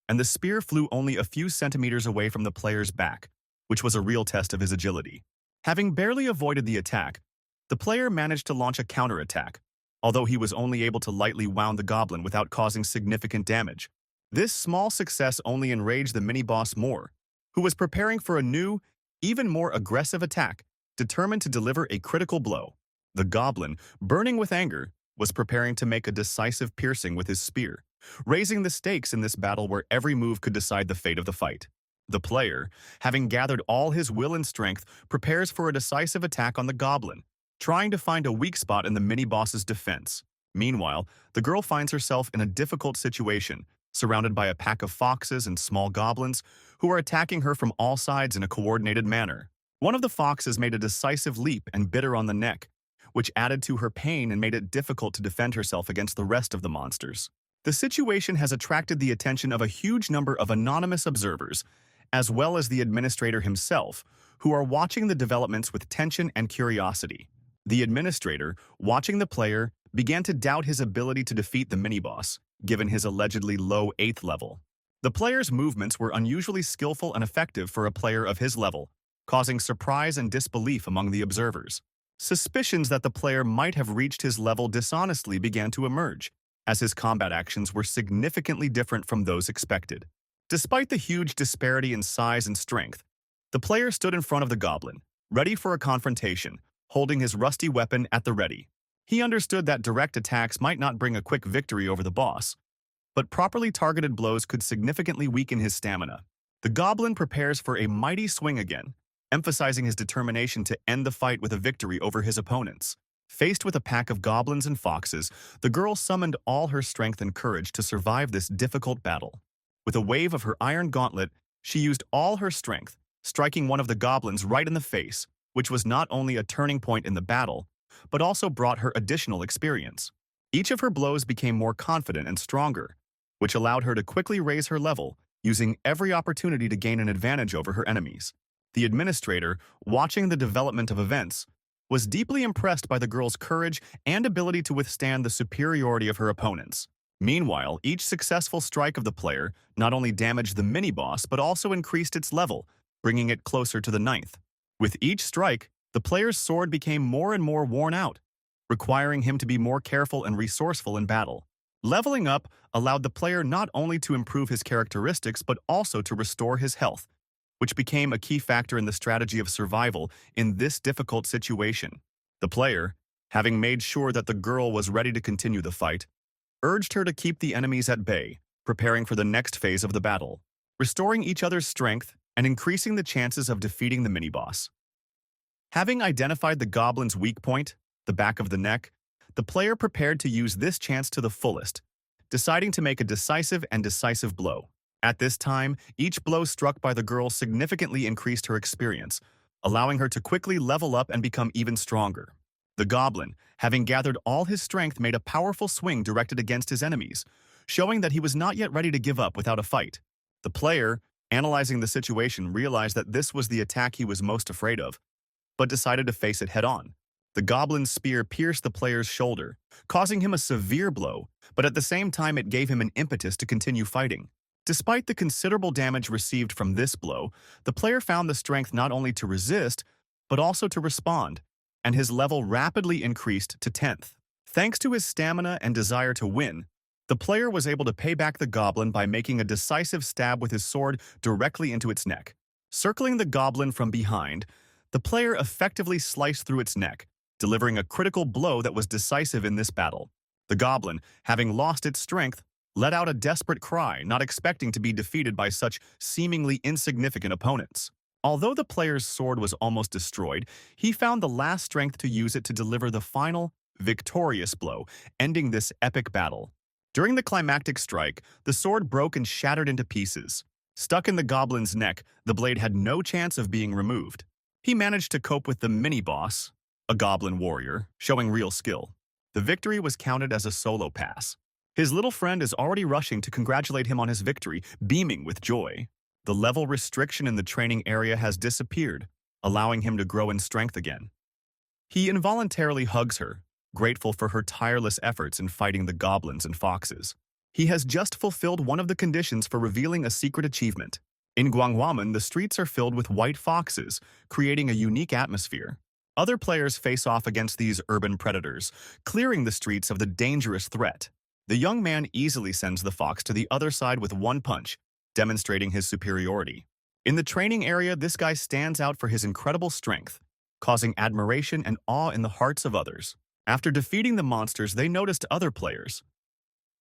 and the spear flew only a few centimeters away from the player's back, which was a real test of his agility. Having barely avoided the attack, the player managed to launch a counterattack, although he was only able to lightly wound the goblin without causing significant damage. This small success only enraged the mini-boss more, who was preparing for a new, even more aggressive attack, determined to deliver a critical blow. The goblin, burning with anger, was preparing to make a decisive piercing with his spear, raising the stakes in this battle where every move could decide the fate of the fight. The player, having gathered all his will and strength, prepares for a decisive attack on the goblin, trying to find a weak spot in the mini-boss's defense. Meanwhile, the girl finds herself in a difficult situation, surrounded by a pack of foxes and small goblins who are attacking her from all sides in a coordinated manner. One of the foxes made a decisive leap and bit her on the neck, which added to her pain and made it difficult to defend herself against the rest of the monsters. The situation has attracted the attention of a huge number of anonymous observers, as well as the administrator himself, who are watching the developments with tension and curiosity. The administrator, watching the player, began to doubt his ability to defeat the mini-boss, given his allegedly low 8th level. The player's movements were unusually skillful and effective for a player of his level, causing surprise and disbelief among the observers. Suspicions that the player might have reached his level dishonestly began to emerge, as his combat actions were significantly different from those expected. Despite the huge disparity in size and strength, the player stood in front of the goblin, ready for a confrontation, holding his rusty weapon at the ready. He understood that direct attacks might not bring a quick victory over the boss, but properly targeted blows could significantly weaken his stamina. The goblin prepares for a mighty swing again, emphasizing his determination to end the fight with a victory over his opponents. Faced with a pack of goblins and foxes, the girl summoned all her strength and courage to survive this difficult battle. With a wave of her iron gauntlet, she used all her strength, striking one of the goblins right in the face, which was not only a turning point in the battle, but also brought her additional experience. Each of her blows became more confident and stronger, which allowed her to quickly raise her level, using every opportunity to gain an advantage over her enemies. The administrator, watching the development of events, was deeply impressed by the girl's courage and ability to withstand the superiority of her opponents. Meanwhile, each successful strike of the player not only damaged the mini-boss but also increased its level, bringing it closer to the 9th. With each strike, the player's sword became more and more worn out, requiring him to be more careful and resourceful in battle. Leveling up allowed the player not only to improve his characteristics but also to restore his health, which became a key factor in the strategy of survival in this difficult situation. The player, having made sure that the girl was ready to continue the fight, urged her to keep the enemies at bay, preparing for the next phase of the battle, restoring each other's strength and increasing the chances of defeating the mini-boss. Having identified the goblin's weak point, the back of the neck, the player prepared to use this chance to the fullest, deciding to make a decisive blow. At this time, each blow struck by the girl significantly increased her experience, allowing her to quickly level up and become even stronger. The goblin, having gathered all his strength, made a powerful swing directed against his enemies, showing that he was not yet ready to give up without a fight. The player, Analyzing the situation, realized that this was the attack he was most afraid of, but decided to face it head-on. The goblin's spear pierced the player's shoulder, causing him a severe blow, but at the same time it gave him an impetus to continue fighting. Despite the considerable damage received from this blow, the player found the strength not only to resist, but also to respond, and his level rapidly increased to 10th. Thanks to his stamina and desire to win, the player was able to pay back the goblin by making a decisive stab with his sword directly into its neck. Circling the goblin from behind, the player effectively sliced through its neck, delivering a critical blow that was decisive in this battle. The goblin, having lost its strength, let out a desperate cry, not expecting to be defeated by such seemingly insignificant opponents. Although the player's sword was almost destroyed, he found the last strength to use it to deliver the final, victorious blow, ending this epic battle. During the climactic strike, the sword broke and shattered into pieces. Stuck in the goblin's neck, the blade had no chance of being removed. He managed to cope with the mini-boss, a goblin warrior, showing real skill. The victory was counted as a solo pass. His little friend is already rushing to congratulate him on his victory, beaming with joy. The level restriction in the training area has disappeared, allowing him to grow in strength again. He involuntarily hugs her, grateful for her tireless efforts in fighting the goblins and foxes. He has just fulfilled one of the conditions for revealing a secret achievement. In Guangwaman, the streets are filled with white foxes, creating a unique atmosphere. Other players face off against these urban predators, clearing the streets of the dangerous threat. The young man easily sends the fox to the other side with one punch, demonstrating his superiority. In the training area, this guy stands out for his incredible strength, causing admiration and awe in the hearts of others. After defeating the monsters, they noticed other players.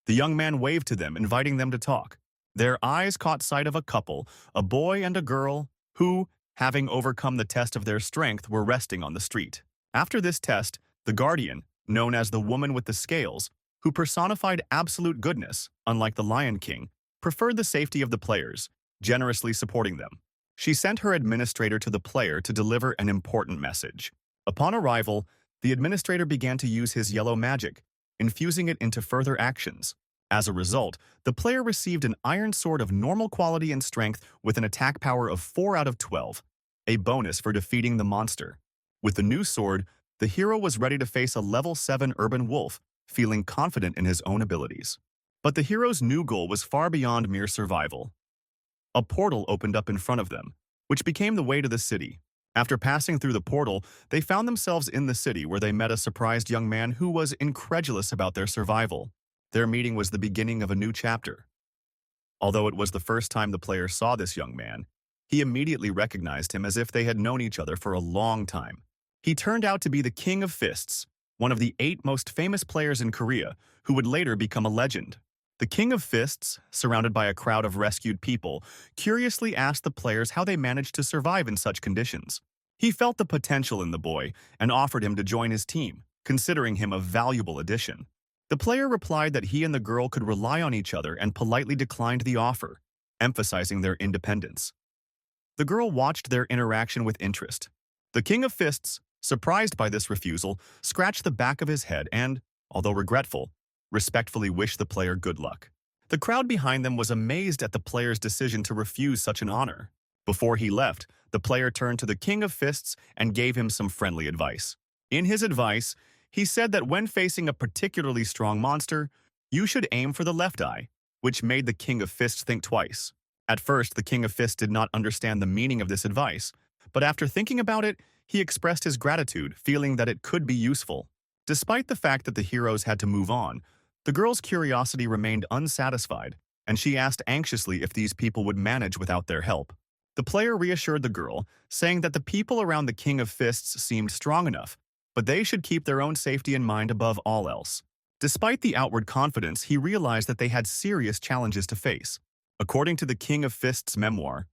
The young man waved to them, inviting them to talk. Their eyes caught sight of a couple, a boy and a girl, who, having overcome the test of their strength, were resting on the street. After this test, the guardian, known as the woman with the scales, who personified absolute goodness, unlike the Lion King, preferred the safety of the players, generously supporting them. She sent her administrator to the player to deliver an important message. Upon arrival, the administrator began to use his yellow magic, infusing it into further actions. As a result, the player received an iron sword of normal quality and strength with an attack power of 4 out of 12, a bonus for defeating the monster. With the new sword, the hero was ready to face a level 7 urban wolf, feeling confident in his own abilities. But the hero's new goal was far beyond mere survival. A portal opened up in front of them, which became the way to the city. After passing through the portal, they found themselves in the city where they met a surprised young man who was incredulous about their survival. Their meeting was the beginning of a new chapter. Although it was the first time the player saw this young man, he immediately recognized him as if they had known each other for a long time. He turned out to be the King of Fists, one of the 8 most famous players in Korea, who would later become a legend. The King of Fists, surrounded by a crowd of rescued people, curiously asked the players how they managed to survive in such conditions. He felt the potential in the boy and offered him to join his team, considering him a valuable addition. The player replied that he and the girl could rely on each other and politely declined the offer, emphasizing their independence. The girl watched their interaction with interest. The King of Fists, surprised by this refusal, scratched the back of his head and, although regretful, respectfully wished the player good luck. The crowd behind them was amazed at the player's decision to refuse such an honor. Before he left, the player turned to the King of Fists and gave him some friendly advice. In his advice, he said that when facing a particularly strong monster, you should aim for the left eye, which made the King of Fists think twice. At first, the King of Fists did not understand the meaning of this advice, but after thinking about it, he expressed his gratitude, feeling that it could be useful. Despite the fact that the heroes had to move on, the girl's curiosity remained unsatisfied, and she asked anxiously if these people would manage without their help. The player reassured the girl, saying that the people around the King of Fists seemed strong enough, but they should keep their own safety in mind above all else. Despite the outward confidence, he realized that they had serious challenges to face. According to the King of Fists memoir,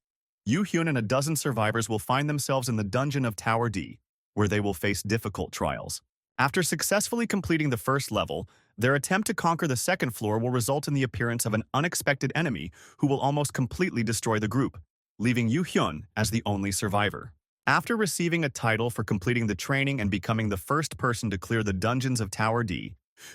Yu Hyun and a dozen survivors will find themselves in the dungeon of Tower D, where they will face difficult trials. After successfully completing the first level, their attempt to conquer the second floor will result in the appearance of an unexpected enemy who will almost completely destroy the group, leaving Yu Hyun as the only survivor. After receiving a title for completing the training and becoming the first person to clear the dungeons of Tower D,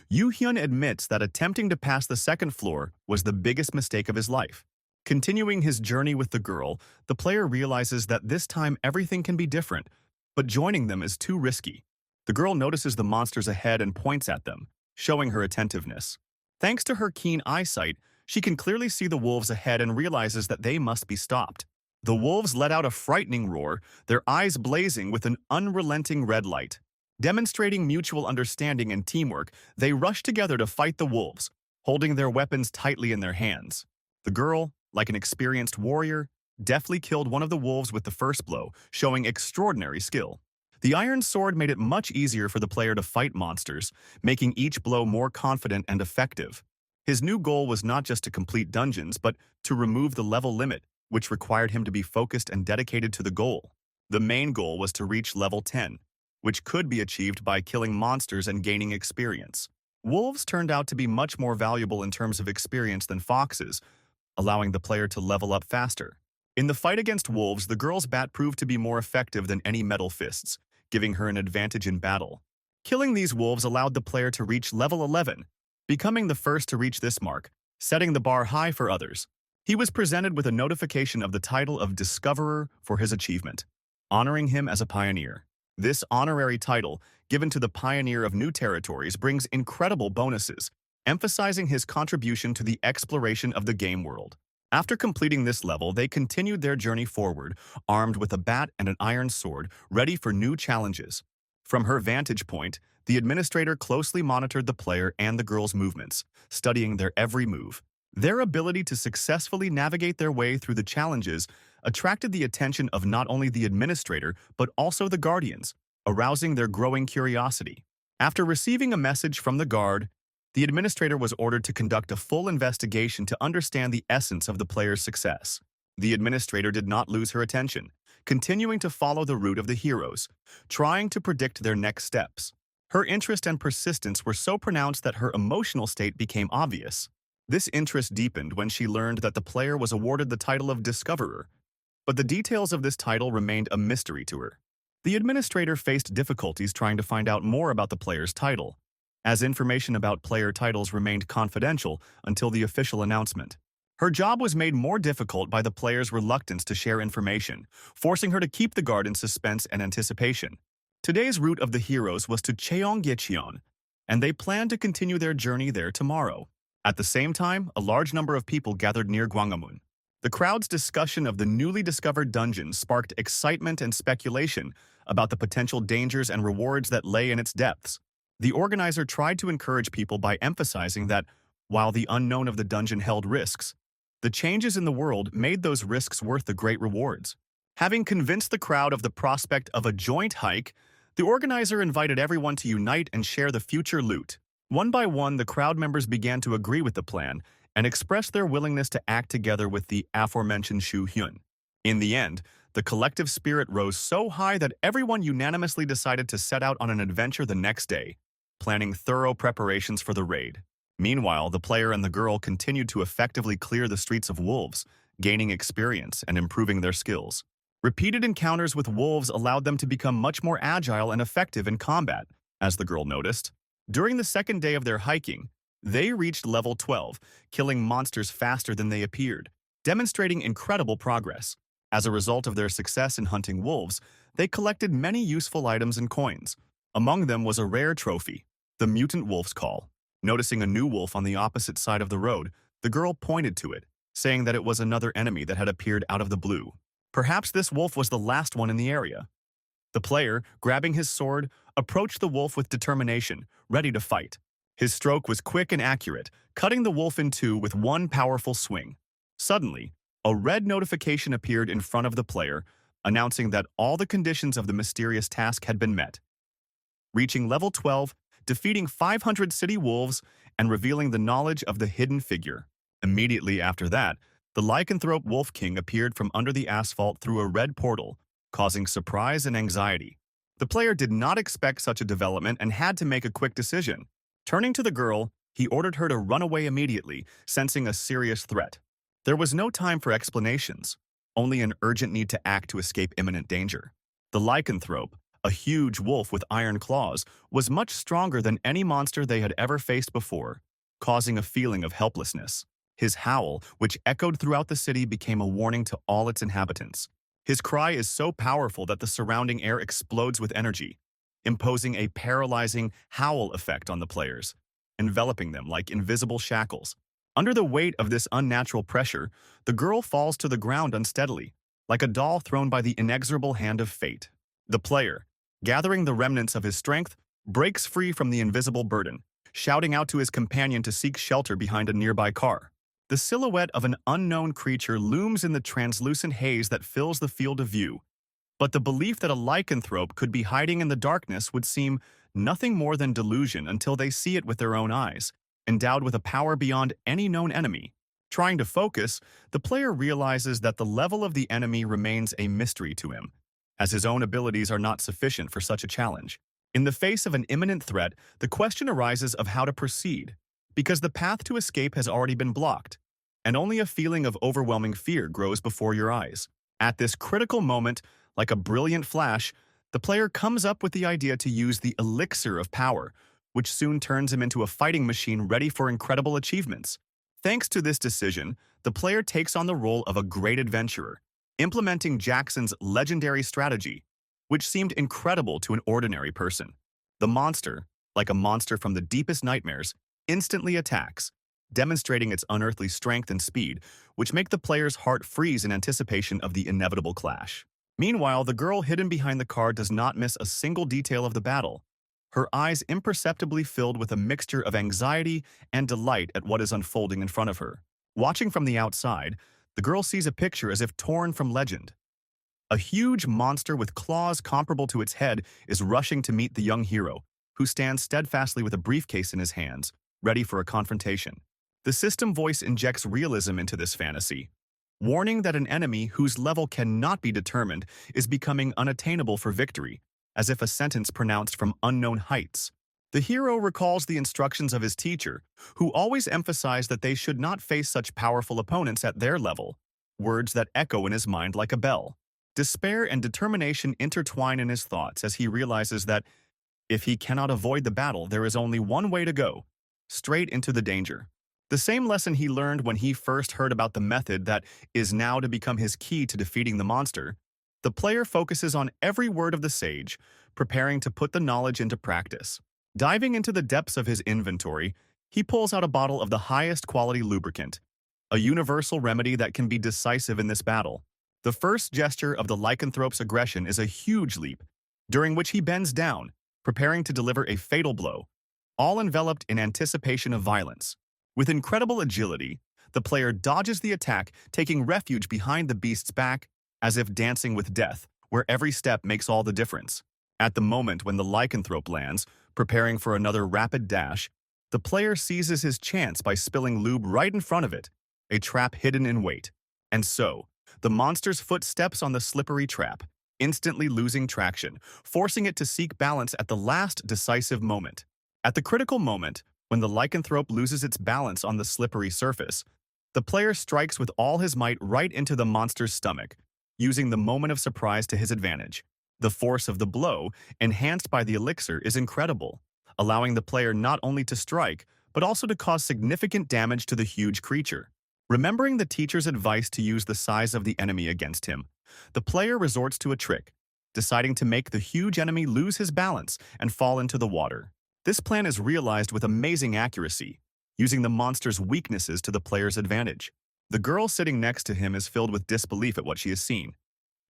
Yu Hyun admits that attempting to pass the second floor was the biggest mistake of his life. Continuing his journey with the girl, the player realizes that this time everything can be different, but joining them is too risky. The girl notices the monsters ahead and points at them, showing her attentiveness. Thanks to her keen eyesight, she can clearly see the wolves ahead and realizes that they must be stopped. The wolves let out a frightening roar, their eyes blazing with an unrelenting red light. Demonstrating mutual understanding and teamwork, they rush together to fight the wolves, holding their weapons tightly in their hands. The girl, like an experienced warrior, deftly killed one of the wolves with the first blow, showing extraordinary skill. The iron sword made it much easier for the player to fight monsters, making each blow more confident and effective. His new goal was not just to complete dungeons, but to remove the level limit, which required him to be focused and dedicated to the goal. The main goal was to reach level 10, which could be achieved by killing monsters and gaining experience. Wolves turned out to be much more valuable in terms of experience than foxes, allowing the player to level up faster. In the fight against wolves, the girl's bat proved to be more effective than any metal fists, giving her an advantage in battle. Killing these wolves allowed the player to reach level 11, becoming the first to reach this mark, setting the bar high for others. He was presented with a notification of the title of Discoverer for his achievement, honoring him as a pioneer. This honorary title, given to the pioneer of new territories, brings incredible bonuses, emphasizing his contribution to the exploration of the game world. After completing this level, they continued their journey forward, armed with a bat and an iron sword, ready for new challenges. From her vantage point, the administrator closely monitored the player and the girl's movements, studying their every move. Their ability to successfully navigate their way through the challenges attracted the attention of not only the administrator, but also the guardians, arousing their growing curiosity. After receiving a message from the guard, the administrator was ordered to conduct a full investigation to understand the essence of the player's success. The administrator did not lose her attention, continuing to follow the route of the heroes, trying to predict their next steps. Her interest and persistence were so pronounced that her emotional state became obvious. This interest deepened when she learned that the player was awarded the title of Discoverer, but the details of this title remained a mystery to her. The administrator faced difficulties trying to find out more about the player's title, as information about player titles remained confidential until the official announcement. Her job was made more difficult by the player's reluctance to share information, forcing her to keep the guard in suspense and anticipation. Today's route of the heroes was to Cheonggyecheon, and they planned to continue their journey there tomorrow. At the same time, a large number of people gathered near Gwangamun. The crowd's discussion of the newly discovered dungeon sparked excitement and speculation about the potential dangers and rewards that lay in its depths. The organizer tried to encourage people by emphasizing that, while the unknown of the dungeon held risks, the changes in the world made those risks worth the great rewards. Having convinced the crowd of the prospect of a joint hike, the organizer invited everyone to unite and share the future loot. One by one, the crowd members began to agree with the plan and expressed their willingness to act together with the aforementioned Shu Hyun. In the end, the collective spirit rose so high that everyone unanimously decided to set out on an adventure the next day, planning thorough preparations for the raid. Meanwhile, the player and the girl continued to effectively clear the streets of wolves, gaining experience and improving their skills. Repeated encounters with wolves allowed them to become much more agile and effective in combat, as the girl noticed. During the second day of their hiking, they reached level 12, killing monsters faster than they appeared, demonstrating incredible progress. As a result of their success in hunting wolves, they collected many useful items and coins. Among them was a rare trophy, the mutant wolf's call. Noticing a new wolf on the opposite side of the road, the girl pointed to it, saying that it was another enemy that had appeared out of the blue. Perhaps this wolf was the last one in the area. The player, grabbing his sword, approached the wolf with determination, ready to fight. His stroke was quick and accurate, cutting the wolf in two with one powerful swing. Suddenly, a red notification appeared in front of the player, announcing that all the conditions of the mysterious task had been met. Reaching level 12, defeating 500 city wolves, and revealing the knowledge of the hidden figure. Immediately after that, the lycanthrope Wolf King appeared from under the asphalt through a red portal, causing surprise and anxiety. The player did not expect such a development and had to make a quick decision. Turning to the girl, he ordered her to run away immediately, sensing a serious threat. There was no time for explanations, only an urgent need to act to escape imminent danger. The lycanthrope, a huge wolf with iron claws, was much stronger than any monster they had ever faced before, causing a feeling of helplessness. His howl, which echoed throughout the city, became a warning to all its inhabitants. His cry is so powerful that the surrounding air explodes with energy, imposing a paralyzing howl effect on the players, enveloping them like invisible shackles. Under the weight of this unnatural pressure, the girl falls to the ground unsteadily, like a doll thrown by the inexorable hand of fate. The player, gathering the remnants of his strength, breaks free from the invisible burden, shouting out to his companion to seek shelter behind a nearby car. The silhouette of an unknown creature looms in the translucent haze that fills the field of view, but the belief that a lycanthrope could be hiding in the darkness would seem nothing more than delusion until they see it with their own eyes, endowed with a power beyond any known enemy. Trying to focus, the player realizes that the level of the enemy remains a mystery to him, as his own abilities are not sufficient for such a challenge. In the face of an imminent threat, the question arises of how to proceed, because the path to escape has already been blocked, and only a feeling of overwhelming fear grows before your eyes. At this critical moment, like a brilliant flash, the player comes up with the idea to use the elixir of power, which soon turns him into a fighting machine ready for incredible achievements. Thanks to this decision, the player takes on the role of a great adventurer, implementing Jackson's legendary strategy, which seemed incredible to an ordinary person. The monster, like a monster from the deepest nightmares, instantly attacks, demonstrating its unearthly strength and speed, which make the player's heart freeze in anticipation of the inevitable clash. Meanwhile, the girl hidden behind the car does not miss a single detail of the battle, her eyes imperceptibly filled with a mixture of anxiety and delight at what is unfolding in front of her. Watching from the outside, the girl sees a picture as if torn from legend. A huge monster with claws comparable to its head is rushing to meet the young hero, who stands steadfastly with a briefcase in his hands, ready for a confrontation. The system voice injects realism into this fantasy, warning that an enemy whose level cannot be determined is becoming unattainable for victory, as if a sentence pronounced from unknown heights. The hero recalls the instructions of his teacher, who always emphasized that they should not face such powerful opponents at their level, words that echo in his mind like a bell. Despair and determination intertwine in his thoughts as he realizes that if he cannot avoid the battle, there is only one way to go, straight into the danger. The same lesson he learned when he first heard about the method that is now to become his key to defeating the monster, the player focuses on every word of the sage, preparing to put the knowledge into practice. Diving into the depths of his inventory, he pulls out a bottle of the highest quality lubricant, a universal remedy that can be decisive in this battle. The first gesture of the lycanthrope's aggression is a huge leap, during which he bends down, preparing to deliver a fatal blow, all enveloped in anticipation of violence. With incredible agility, the player dodges the attack, taking refuge behind the beast's back, as if dancing with death, where every step makes all the difference. At the moment when the lycanthrope lands, preparing for another rapid dash, the player seizes his chance by spilling lube right in front of it, a trap hidden in wait. And so, the monster's foot steps on the slippery trap, instantly losing traction, forcing it to seek balance at the last decisive moment. At the critical moment, when the lycanthrope loses its balance on the slippery surface, the player strikes with all his might right into the monster's stomach, using the moment of surprise to his advantage. The force of the blow, enhanced by the elixir, is incredible, allowing the player not only to strike, but also to cause significant damage to the huge creature. Remembering the teacher's advice to use the size of the enemy against him, the player resorts to a trick, deciding to make the huge enemy lose his balance and fall into the water. This plan is realized with amazing accuracy, using the monster's weaknesses to the player's advantage. The girl sitting next to him is filled with disbelief at what she has seen,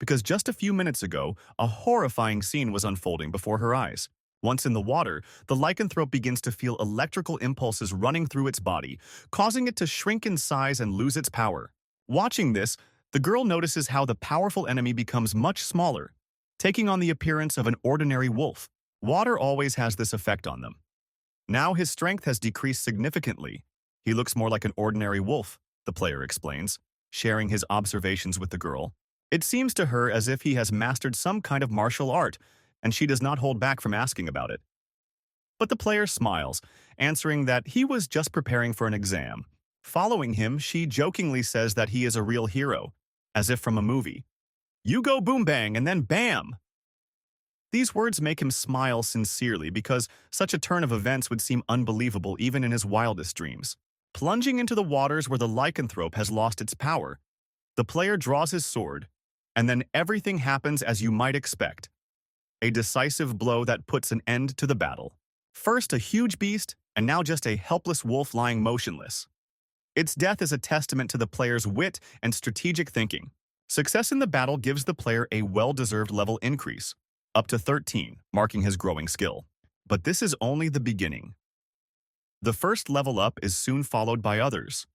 because just a few minutes ago, a horrifying scene was unfolding before her eyes. Once in the water, the lycanthrope begins to feel electrical impulses running through its body, causing it to shrink in size and lose its power. Watching this, the girl notices how the powerful enemy becomes much smaller, taking on the appearance of an ordinary wolf. Water always has this effect on them. Now his strength has decreased significantly. He looks more like an ordinary wolf, the player explains, sharing his observations with the girl. It seems to her as if he has mastered some kind of martial art, and she does not hold back from asking about it. But the player smiles, answering that he was just preparing for an exam. Following him, she jokingly says that he is a real hero, as if from a movie. You go boom bang and then bam! These words make him smile sincerely because such a turn of events would seem unbelievable even in his wildest dreams. Plunging into the waters where the lycanthrope has lost its power, the player draws his sword, and then everything happens as you might expect. A decisive blow that puts an end to the battle. First a huge beast, and now just a helpless wolf lying motionless. Its death is a testament to the player's wit and strategic thinking. Success in the battle gives the player a well-deserved level increase, up to 13, marking his growing skill. But this is only the beginning. The first level up is soon followed by others.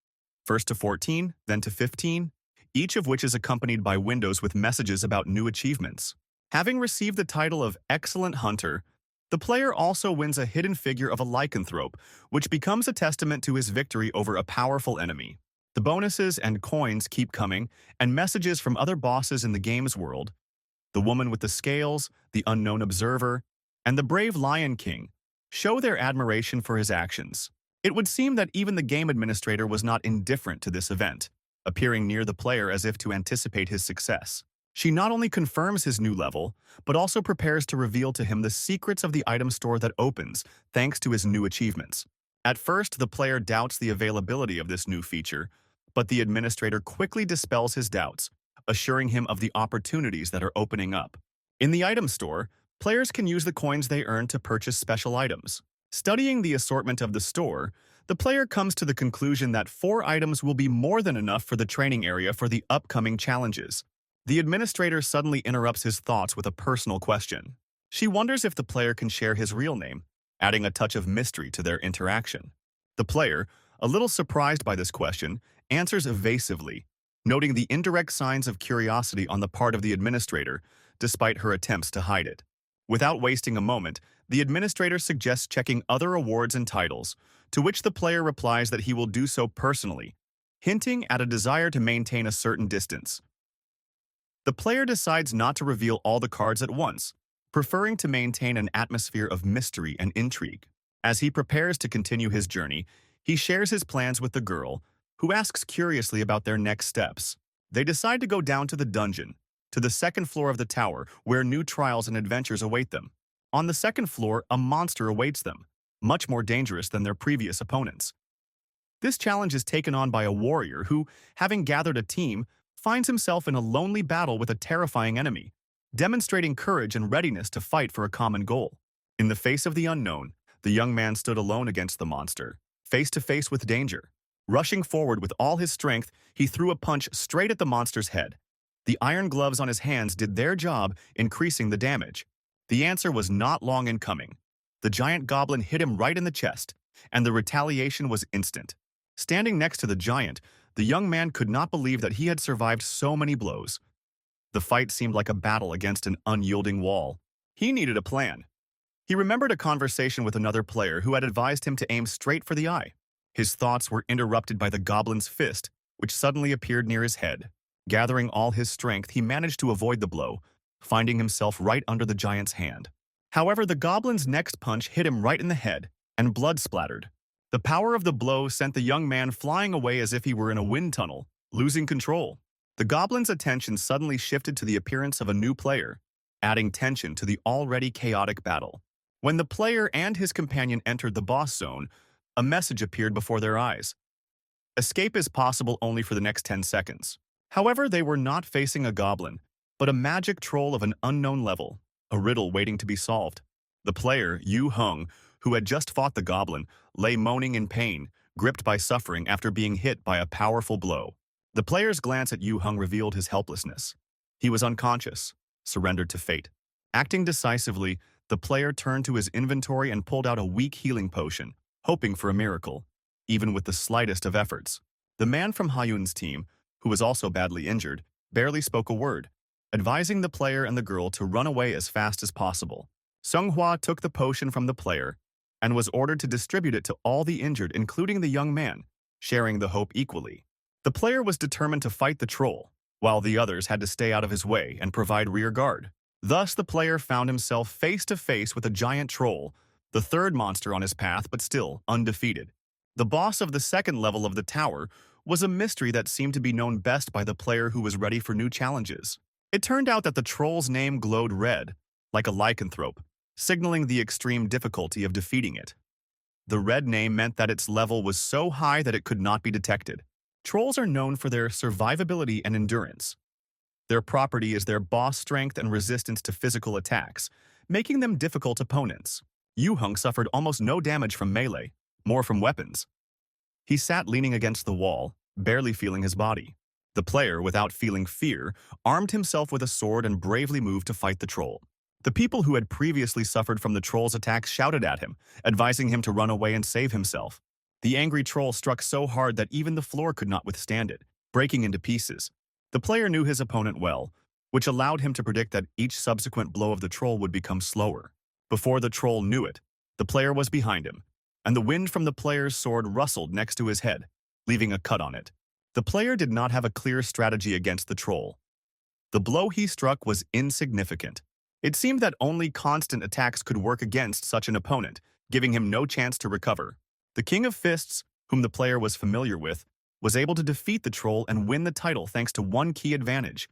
First to 14, then to 15, each of which is accompanied by windows with messages about new achievements. Having received the title of Excellent Hunter, the player also wins a hidden figure of a lycanthrope, which becomes a testament to his victory over a powerful enemy. The bonuses and coins keep coming, and messages from other bosses in the game's world, the woman with the scales, the unknown observer, and the brave Lion King, show their admiration for his actions. It would seem that even the game administrator was not indifferent to this event, appearing near the player as if to anticipate his success. She not only confirms his new level, but also prepares to reveal to him the secrets of the item store that opens, thanks to his new achievements. At first, the player doubts the availability of this new feature, but the administrator quickly dispels his doubts, assuring him of the opportunities that are opening up. In the item store, players can use the coins they earn to purchase special items. Studying the assortment of the store, the player comes to the conclusion that 4 items will be more than enough for the training area for the upcoming challenges. The administrator suddenly interrupts his thoughts with a personal question. She wonders if the player can share his real name, adding a touch of mystery to their interaction. The player, a little surprised by this question, answers evasively, noting the indirect signs of curiosity on the part of the administrator, despite her attempts to hide it. Without wasting a moment, the administrator suggests checking other awards and titles, to which the player replies that he will do so personally, hinting at a desire to maintain a certain distance. The player decides not to reveal all the cards at once, preferring to maintain an atmosphere of mystery and intrigue. As he prepares to continue his journey, he shares his plans with the girl, who asks curiously about their next steps. They decide to go down to the dungeon, to the second floor of the tower, where new trials and adventures await them. On the second floor, a monster awaits them, much more dangerous than their previous opponents. This challenge is taken on by a warrior who, having gathered a team, finds himself in a lonely battle with a terrifying enemy, demonstrating courage and readiness to fight for a common goal. In the face of the unknown, the young man stood alone against the monster, face to face with danger. Rushing forward with all his strength, he threw a punch straight at the monster's head. The iron gloves on his hands did their job, increasing the damage. The answer was not long in coming. The giant goblin hit him right in the chest, and the retaliation was instant. Standing next to the giant, the young man could not believe that he had survived so many blows. The fight seemed like a battle against an unyielding wall. He needed a plan. He remembered a conversation with another player who had advised him to aim straight for the eye. His thoughts were interrupted by the goblin's fist, which suddenly appeared near his head. Gathering all his strength, he managed to avoid the blow, finding himself right under the giant's hand. However, the goblin's next punch hit him right in the head, and blood splattered. The power of the blow sent the young man flying away as if he were in a wind tunnel, losing control. The goblin's attention suddenly shifted to the appearance of a new player, adding tension to the already chaotic battle. When the player and his companion entered the boss zone, a message appeared before their eyes. Escape is possible only for the next 10 seconds. However, they were not facing a goblin, but a magic troll of an unknown level, a riddle waiting to be solved. The player, Yu Hung, who had just fought the goblin, lay moaning in pain, gripped by suffering after being hit by a powerful blow. The player's glance at Yu Hung revealed his helplessness. He was unconscious, surrendered to fate. Acting decisively, the player turned to his inventory and pulled out a weak healing potion, hoping for a miracle, even with the slightest of efforts. The man from Hayun's team, who was also badly injured, barely spoke a word, advising the player and the girl to run away as fast as possible. Seonghwa took the potion from the player and was ordered to distribute it to all the injured, including the young man, sharing the hope equally. The player was determined to fight the troll, while the others had to stay out of his way and provide rear guard. Thus, the player found himself face to face with a giant troll, the third monster on his path, but still undefeated. The boss of the second level of the tower was a mystery that seemed to be known best by the player who was ready for new challenges. It turned out that the troll's name glowed red, like a lycanthrope, signaling the extreme difficulty of defeating it. The red name meant that its level was so high that it could not be detected. Trolls are known for their survivability and endurance. Their property is their boss strength and resistance to physical attacks, making them difficult opponents. Yu Hung suffered almost no damage from melee, more from weapons. He sat leaning against the wall, barely feeling his body. The player, without feeling fear, armed himself with a sword and bravely moved to fight the troll. The people who had previously suffered from the troll's attacks shouted at him, advising him to run away and save himself. The angry troll struck so hard that even the floor could not withstand it, breaking into pieces. The player knew his opponent well, which allowed him to predict that each subsequent blow of the troll would become slower. Before the troll knew it, the player was behind him, and the wind from the player's sword rustled next to his head, leaving a cut on it. The player did not have a clear strategy against the troll. The blow he struck was insignificant. It seemed that only constant attacks could work against such an opponent, giving him no chance to recover. The King of Fists, whom the player was familiar with, was able to defeat the troll and win the title thanks to one key advantage.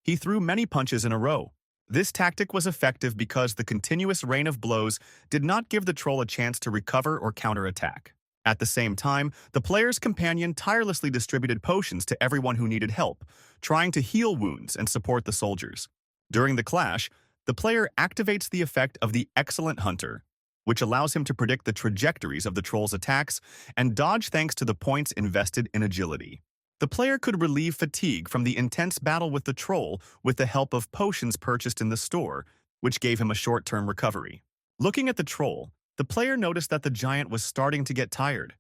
He threw many punches in a row. This tactic was effective because the continuous rain of blows did not give the troll a chance to recover or counterattack. At the same time, the player's companion tirelessly distributed potions to everyone who needed help, trying to heal wounds and support the soldiers. During the clash, the player activates the effect of the Excellent Hunter, which allows him to predict the trajectories of the troll's attacks and dodge thanks to the points invested in agility. The player could relieve fatigue from the intense battle with the troll with the help of potions purchased in the store, which gave him a short-term recovery. Looking at the troll, the player noticed that the giant was starting to get tired.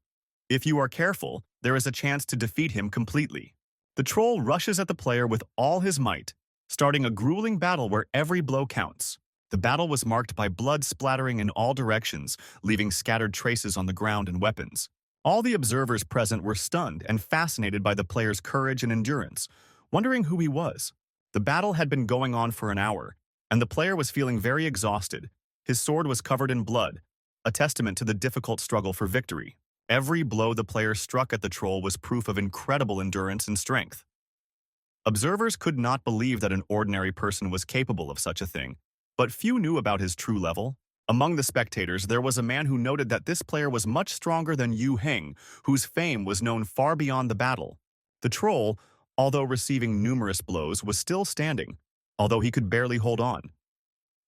If you are careful, there is a chance to defeat him completely. The troll rushes at the player with all his might, starting a grueling battle where every blow counts. The battle was marked by blood splattering in all directions, leaving scattered traces on the ground and weapons. All the observers present were stunned and fascinated by the player's courage and endurance, wondering who he was. The battle had been going on for an hour, and the player was feeling very exhausted. His sword was covered in blood, a testament to the difficult struggle for victory. Every blow the player struck at the troll was proof of incredible endurance and strength. Observers could not believe that an ordinary person was capable of such a thing, but few knew about his true level. Among the spectators, there was a man who noted that this player was much stronger than Yu Heng, whose fame was known far beyond the battle. The troll, although receiving numerous blows, was still standing, although he could barely hold on.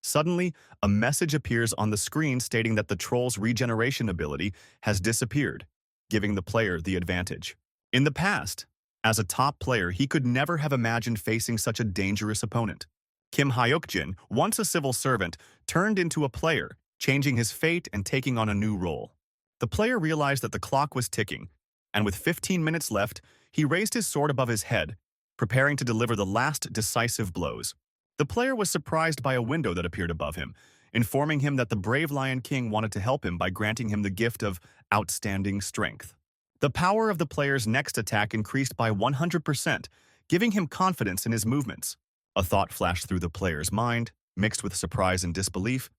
Suddenly, a message appears on the screen stating that the troll's regeneration ability has disappeared, giving the player the advantage. In the past, as a top player, he could never have imagined facing such a dangerous opponent. Kim Hyukjin, once a civil servant, turned into a player, changing his fate and taking on a new role. The player realized that the clock was ticking, and with 15 minutes left, he raised his sword above his head, preparing to deliver the last decisive blows. The player was surprised by a window that appeared above him, informing him that the brave Lion King wanted to help him by granting him the gift of outstanding strength. The power of the player's next attack increased by 100%, giving him confidence in his movements. A thought flashed through the player's mind, mixed with surprise and disbelief.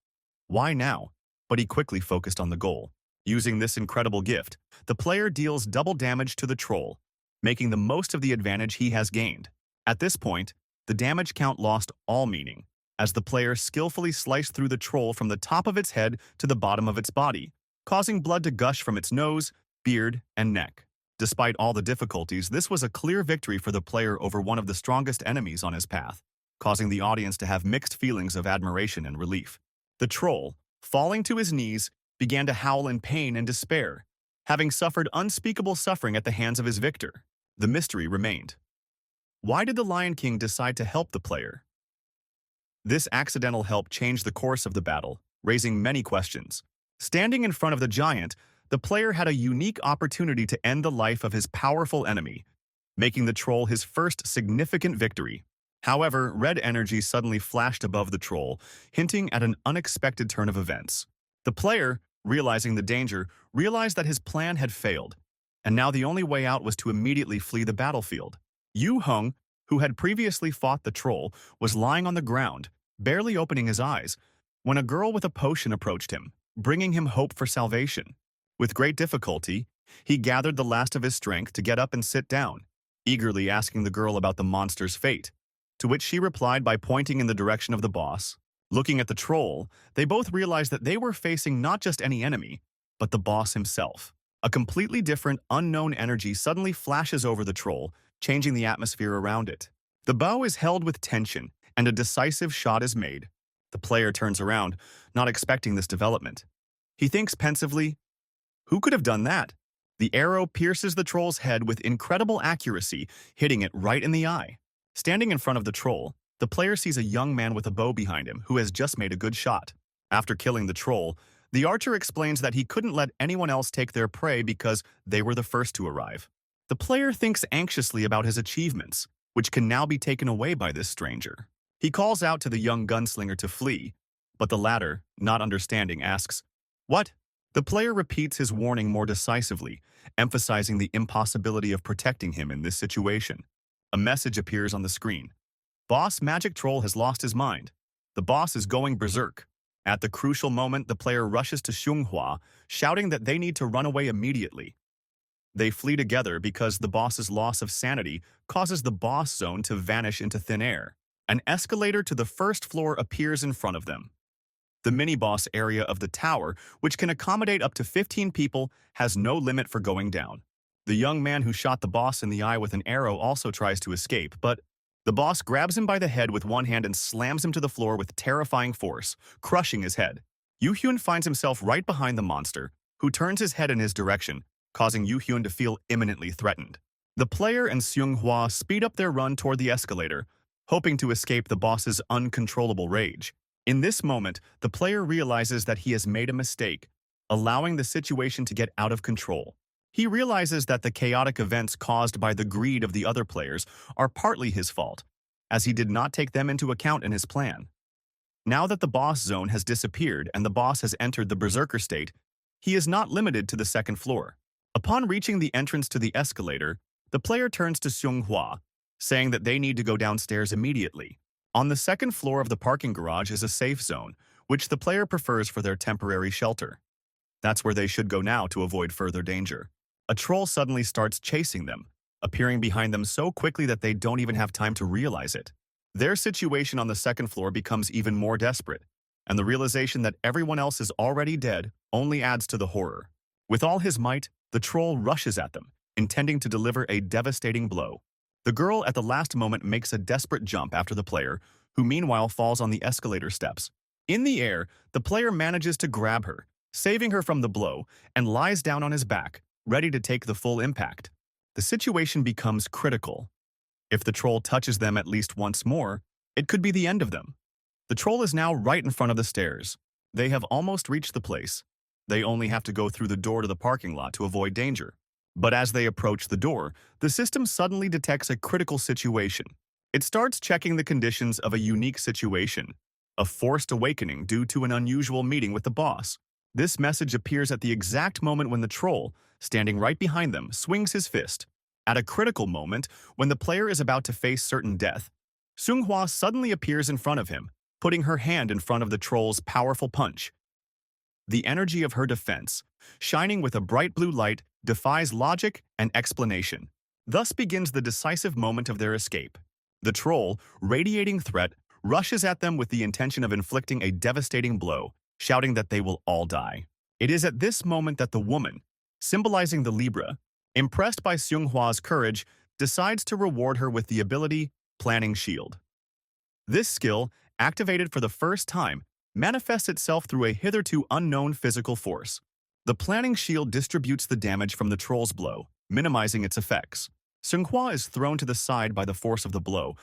Why now? But he quickly focused on the goal. Using this incredible gift, the player deals double damage to the troll, making the most of the advantage he has gained. At this point, the damage count lost all meaning, as the player skillfully sliced through the troll from the top of its head to the bottom of its body, causing blood to gush from its nose, beard, and neck. Despite all the difficulties, this was a clear victory for the player over one of the strongest enemies on his path, causing the audience to have mixed feelings of admiration and relief. The troll, falling to his knees, began to howl in pain and despair, having suffered unspeakable suffering at the hands of his victor. The mystery remained. Why did the Lion King decide to help the player? This accidental help changed the course of the battle, raising many questions. Standing in front of the giant, the player had a unique opportunity to end the life of his powerful enemy, making the troll his first significant victory. However, red energy suddenly flashed above the troll, hinting at an unexpected turn of events. The player, realizing the danger, realized that his plan had failed, and now the only way out was to immediately flee the battlefield. Yu Heng, who had previously fought the troll, was lying on the ground, barely opening his eyes, when a girl with a potion approached him, bringing him hope for salvation. With great difficulty, he gathered the last of his strength to get up and sit down, eagerly asking the girl about the monster's fate, to which she replied by pointing in the direction of the boss. Looking at the troll, they both realized that they were facing not just any enemy, but the boss himself. A completely different, unknown energy suddenly flashes over the troll, changing the atmosphere around it. The bow is held with tension, and a decisive shot is made. The player turns around, not expecting this development. He thinks pensively, who could have done that? The arrow pierces the troll's head with incredible accuracy, hitting it right in the eye. Standing in front of the troll, the player sees a young man with a bow behind him who has just made a good shot. After killing the troll, the archer explains that he couldn't let anyone else take their prey because they were the first to arrive. The player thinks anxiously about his achievements, which can now be taken away by this stranger. He calls out to the young gunslinger to flee, but the latter, not understanding, asks, "What?" The player repeats his warning more decisively, emphasizing the impossibility of protecting him in this situation. A message appears on the screen. Boss Magic Troll has lost his mind. The boss is going berserk. At the crucial moment, the player rushes to Xionghua, shouting that they need to run away immediately. They flee together because the boss's loss of sanity causes the boss zone to vanish into thin air. An escalator to the first floor appears in front of them. The mini-boss area of the tower, which can accommodate up to 15 people, has no limit for going down. The young man who shot the boss in the eye with an arrow also tries to escape, but the boss grabs him by the head with one hand and slams him to the floor with terrifying force, crushing his head. Yu-Hyun finds himself right behind the monster, who turns his head in his direction, causing Yu-Hyun to feel imminently threatened. The player and Xionghua speed up their run toward the escalator, hoping to escape the boss's uncontrollable rage. In this moment, the player realizes that he has made a mistake, allowing the situation to get out of control. He realizes that the chaotic events caused by the greed of the other players are partly his fault, as he did not take them into account in his plan. Now that the boss zone has disappeared and the boss has entered the berserker state, he is not limited to the second floor. Upon reaching the entrance to the escalator, the player turns to Xionghua, saying that they need to go downstairs immediately. On the second floor of the parking garage is a safe zone, which the player prefers for their temporary shelter. That's where they should go now to avoid further danger. A troll suddenly starts chasing them, appearing behind them so quickly that they don't even have time to realize it. Their situation on the second floor becomes even more desperate, and the realization that everyone else is already dead only adds to the horror. With all his might, the troll rushes at them, intending to deliver a devastating blow. The girl at the last moment makes a desperate jump after the player, who meanwhile falls on the escalator steps. In the air, the player manages to grab her, saving her from the blow, and lies down on his back, ready to take the full impact. The situation becomes critical. If the troll touches them at least once more, it could be the end of them. The troll is now right in front of the stairs. They have almost reached the place. They only have to go through the door to the parking lot to avoid danger. But as they approach the door, the system suddenly detects a critical situation. It starts checking the conditions of a unique situation, a forced awakening due to an unusual meeting with the boss. This message appears at the exact moment when the troll, standing right behind them, swings his fist. At a critical moment, when the player is about to face certain death, Xionghua suddenly appears in front of him, putting her hand in front of the troll's powerful punch. The energy of her defense, shining with a bright blue light, defies logic and explanation. Thus begins the decisive moment of their escape. The troll, radiating threat, rushes at them with the intention of inflicting a devastating blow, shouting that they will all die. It is at this moment that the woman, symbolizing the Libra, impressed by Xionghwa's courage, decides to reward her with the ability Planning Shield. This skill, activated for the first time, manifests itself through a hitherto unknown physical force. The Planning Shield distributes the damage from the troll's blow, minimizing its effects. Xionghua is thrown to the side by the force of the blow,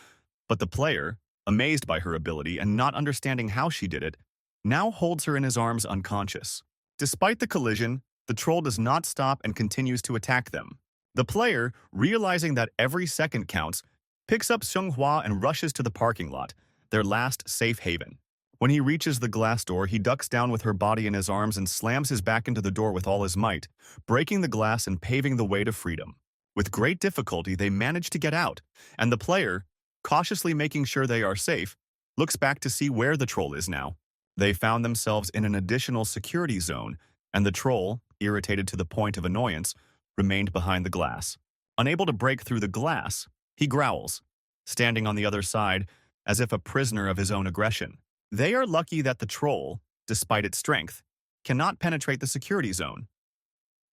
but the player, amazed by her ability and not understanding how she did it, now holds her in his arms unconscious. Despite the collision, the troll does not stop and continues to attack them. The player, realizing that every second counts, picks up Xionghua and rushes to the parking lot, their last safe haven. When he reaches the glass door, he ducks down with her body in his arms and slams his back into the door with all his might, breaking the glass and paving the way to freedom. With great difficulty, they manage to get out, and the player, cautiously making sure they are safe, looks back to see where the troll is now. They found themselves in an additional security zone, and the troll, irritated to the point of annoyance, remained behind the glass. Unable to break through the glass, he growls, standing on the other side as if a prisoner of his own aggression. They are lucky that the troll, despite its strength, cannot penetrate the security zone.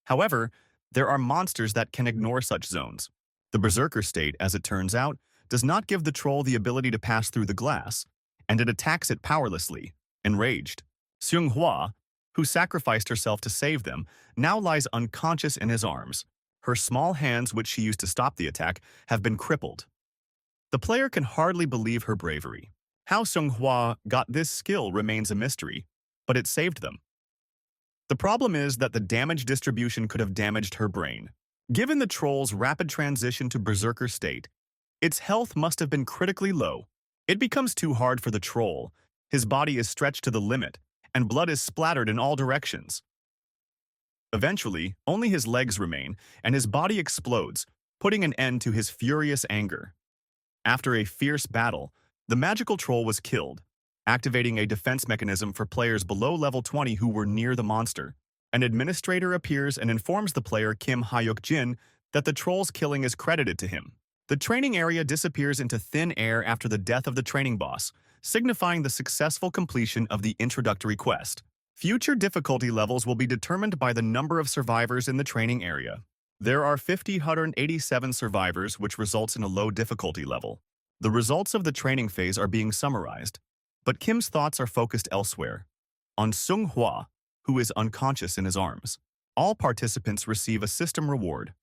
However, there are monsters that can ignore such zones. The Berserker state, as it turns out, does not give the troll the ability to pass through the glass, and it attacks it powerlessly. Enraged, Seung-hwa, who sacrificed herself to save them, now lies unconscious in his arms. Her small hands, which she used to stop the attack, have been crippled. The player can hardly believe her bravery. How Seung-hwa got this skill remains a mystery, but it saved them. The problem is that the damage distribution could have damaged her brain. Given the troll's rapid transition to Berserker state, its health must have been critically low. It becomes too hard for the troll. His body is stretched to the limit, and blood is splattered in all directions. Eventually, only his legs remain, and his body explodes, putting an end to his furious anger. After a fierce battle, the magical troll was killed, activating a defense mechanism for players below level 20 who were near the monster. An administrator appears and informs the player Kim Hyuk-jin that the troll's killing is credited to him. The training area disappears into thin air after the death of the training boss, signifying the successful completion of the introductory quest. Future difficulty levels will be determined by the number of survivors in the training area. There are 187 survivors, which results in a low difficulty level. The results of the training phase are being summarized, but Kim's thoughts are focused elsewhere. On Seung-hwa, who is unconscious in his arms. All participants receive a system reward,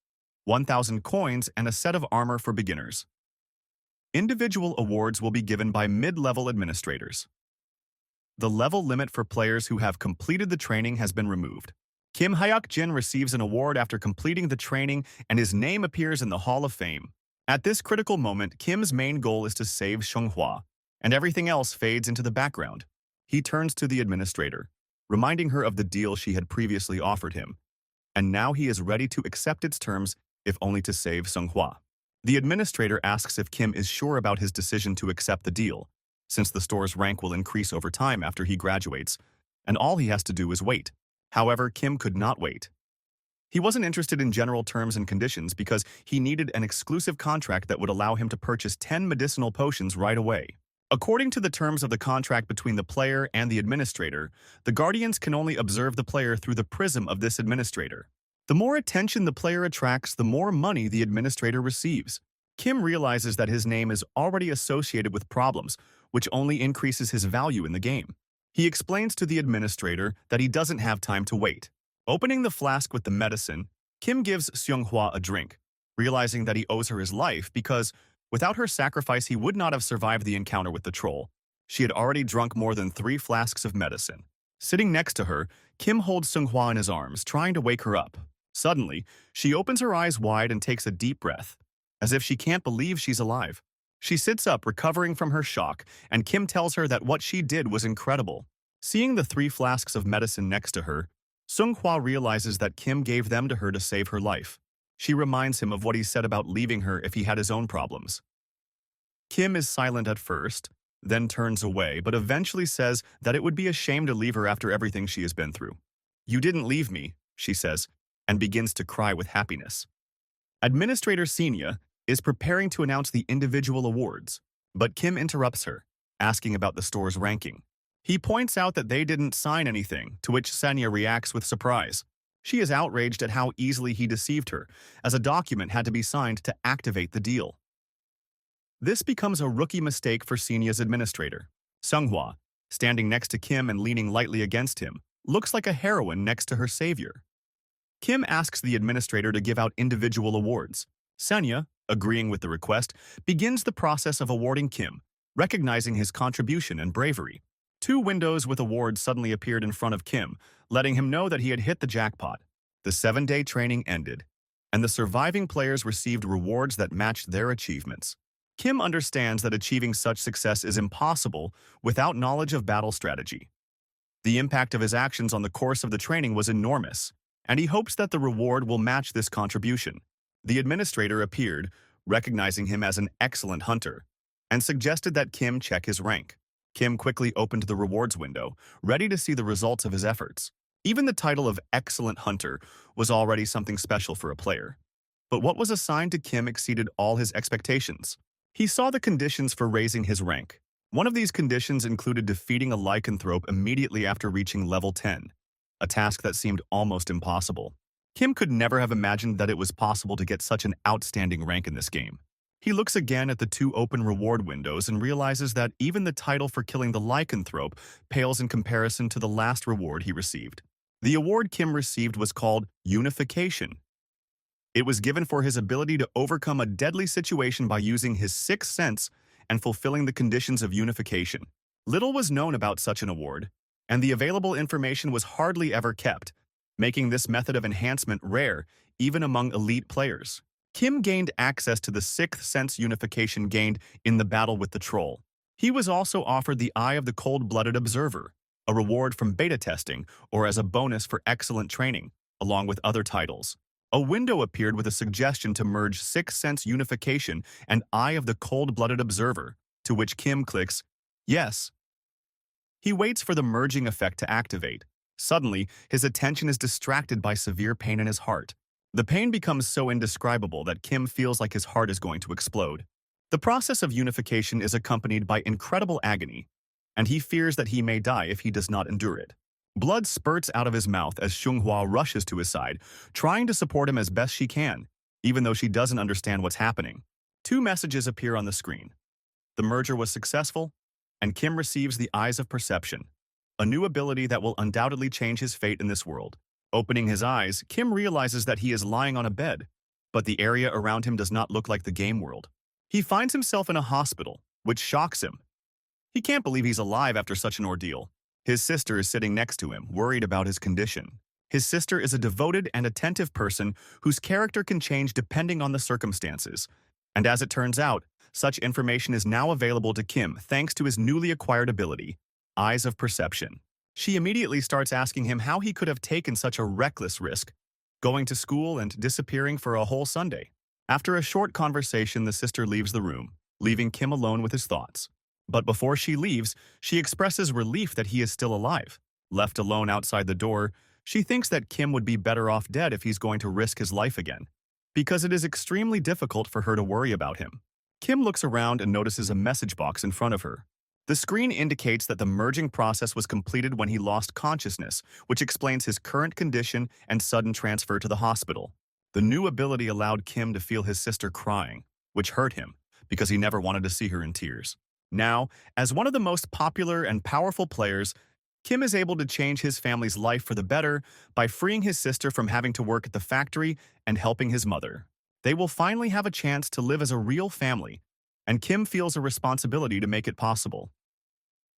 1,000 coins and a set of armor for beginners. Individual awards will be given by mid-level administrators. The level limit for players who have completed the training has been removed. Kim Hyuk-jin receives an award after completing the training, and his name appears in the Hall of Fame. At this critical moment, Kim's main goal is to save Seung-hwa, and everything else fades into the background. He turns to the administrator, reminding her of the deal she had previously offered him, and now he is ready to accept its terms, if only to save Seung-hwa. The administrator asks if Kim is sure about his decision to accept the deal, since the store's rank will increase over time after he graduates, and all he has to do is wait. However, Kim could not wait. He wasn't interested in general terms and conditions because he needed an exclusive contract that would allow him to purchase 10 medicinal potions right away. According to the terms of the contract between the player and the administrator, the Guardians can only observe the player through the prism of this administrator. The more attention the player attracts, the more money the administrator receives. Kim realizes that his name is already associated with problems, which only increases his value in the game. He explains to the administrator that he doesn't have time to wait. Opening the flask with the medicine, Kim gives Seung-hwa a drink, realizing that he owes her his life because, without her sacrifice, he would not have survived the encounter with the troll. She had already drunk more than 3 flasks of medicine. Sitting next to her, Kim holds Seung-hwa in his arms, trying to wake her up. Suddenly, she opens her eyes wide and takes a deep breath, as if she can't believe she's alive. She sits up, recovering from her shock, and Kim tells her that what she did was incredible. Seeing the 3 flasks of medicine next to her, Seung-hwa realizes that Kim gave them to her to save her life. She reminds him of what he said about leaving her if he had his own problems. Kim is silent at first, then turns away, but eventually says that it would be a shame to leave her after everything she has been through. "You didn't leave me," she says, and begins to cry with happiness. Administrator Senya is preparing to announce the individual awards, but Kim interrupts her, asking about the store's ranking. He points out that they didn't sign anything, to which Senya reacts with surprise. She is outraged at how easily he deceived her, as a document had to be signed to activate the deal. This becomes a rookie mistake for Senya's administrator. Seung-hwa, standing next to Kim and leaning lightly against him, looks like a heroine next to her savior. Kim asks the administrator to give out individual awards. Senya, agreeing with the request, begins the process of awarding Kim, recognizing his contribution and bravery. 2 windows with awards suddenly appeared in front of Kim, letting him know that he had hit the jackpot. The 7-day training ended, and the surviving players received rewards that matched their achievements. Kim understands that achieving such success is impossible without knowledge of battle strategy. The impact of his actions on the course of the training was enormous, and he hopes that the reward will match this contribution. The administrator appeared, recognizing him as an excellent hunter, and suggested that Kim check his rank. Kim quickly opened the rewards window, ready to see the results of his efforts. Even the title of Excellent Hunter was already something special for a player. But what was assigned to Kim exceeded all his expectations. He saw the conditions for raising his rank. One of these conditions included defeating a lycanthrope immediately after reaching level 10. a task that seemed almost impossible. Kim could never have imagined that it was possible to get such an outstanding rank in this game. He looks again at the two open reward windows and realizes that even the title for killing the lycanthrope pales in comparison to the last reward he received. The award Kim received was called Unification. It was given for his ability to overcome a deadly situation by using his sixth sense and fulfilling the conditions of unification. Little was known about such an award, and the available information was hardly ever kept, making this method of enhancement rare even among elite players. Kim gained access to the sixth sense unification gained in the battle with the troll. He was also offered the Eye of the Cold-Blooded Observer, a reward from beta testing or as a bonus for excellent training, along with other titles. A window appeared with a suggestion to merge Sixth Sense Unification and Eye of the Cold-Blooded Observer, to which Kim clicks yes. He waits for the merging effect to activate. Suddenly, his attention is distracted by severe pain in his heart. The pain becomes so indescribable that Kim feels like his heart is going to explode. The process of unification is accompanied by incredible agony, and he fears that he may die if he does not endure it. Blood spurts out of his mouth as Xionghua rushes to his side, trying to support him as best she can, even though she doesn't understand what's happening. Two messages appear on the screen. The merger was successful, and Kim receives the Eyes of Perception, a new ability that will undoubtedly change his fate in this world. Opening his eyes, Kim realizes that he is lying on a bed, but the area around him does not look like the game world. He finds himself in a hospital, which shocks him. He can't believe he's alive after such an ordeal. His sister is sitting next to him, worried about his condition. His sister is a devoted and attentive person whose character can change depending on the circumstances. And as it turns out, such information is now available to Kim thanks to his newly acquired ability, Eyes of Perception. She immediately starts asking him how he could have taken such a reckless risk, going to school and disappearing for a whole Sunday. After a short conversation, the sister leaves the room, leaving Kim alone with his thoughts. But before she leaves, she expresses relief that he is still alive. Left alone outside the door, she thinks that Kim would be better off dead if he's going to risk his life again, because it is extremely difficult for her to worry about him. Kim looks around and notices a message box in front of her. The screen indicates that the merging process was completed when he lost consciousness, which explains his current condition and sudden transfer to the hospital. The new ability allowed Kim to feel his sister crying, which hurt him, because he never wanted to see her in tears. Now, as one of the most popular and powerful players, Kim is able to change his family's life for the better by freeing his sister from having to work at the factory and helping his mother. They will finally have a chance to live as a real family, and Kim feels a responsibility to make it possible.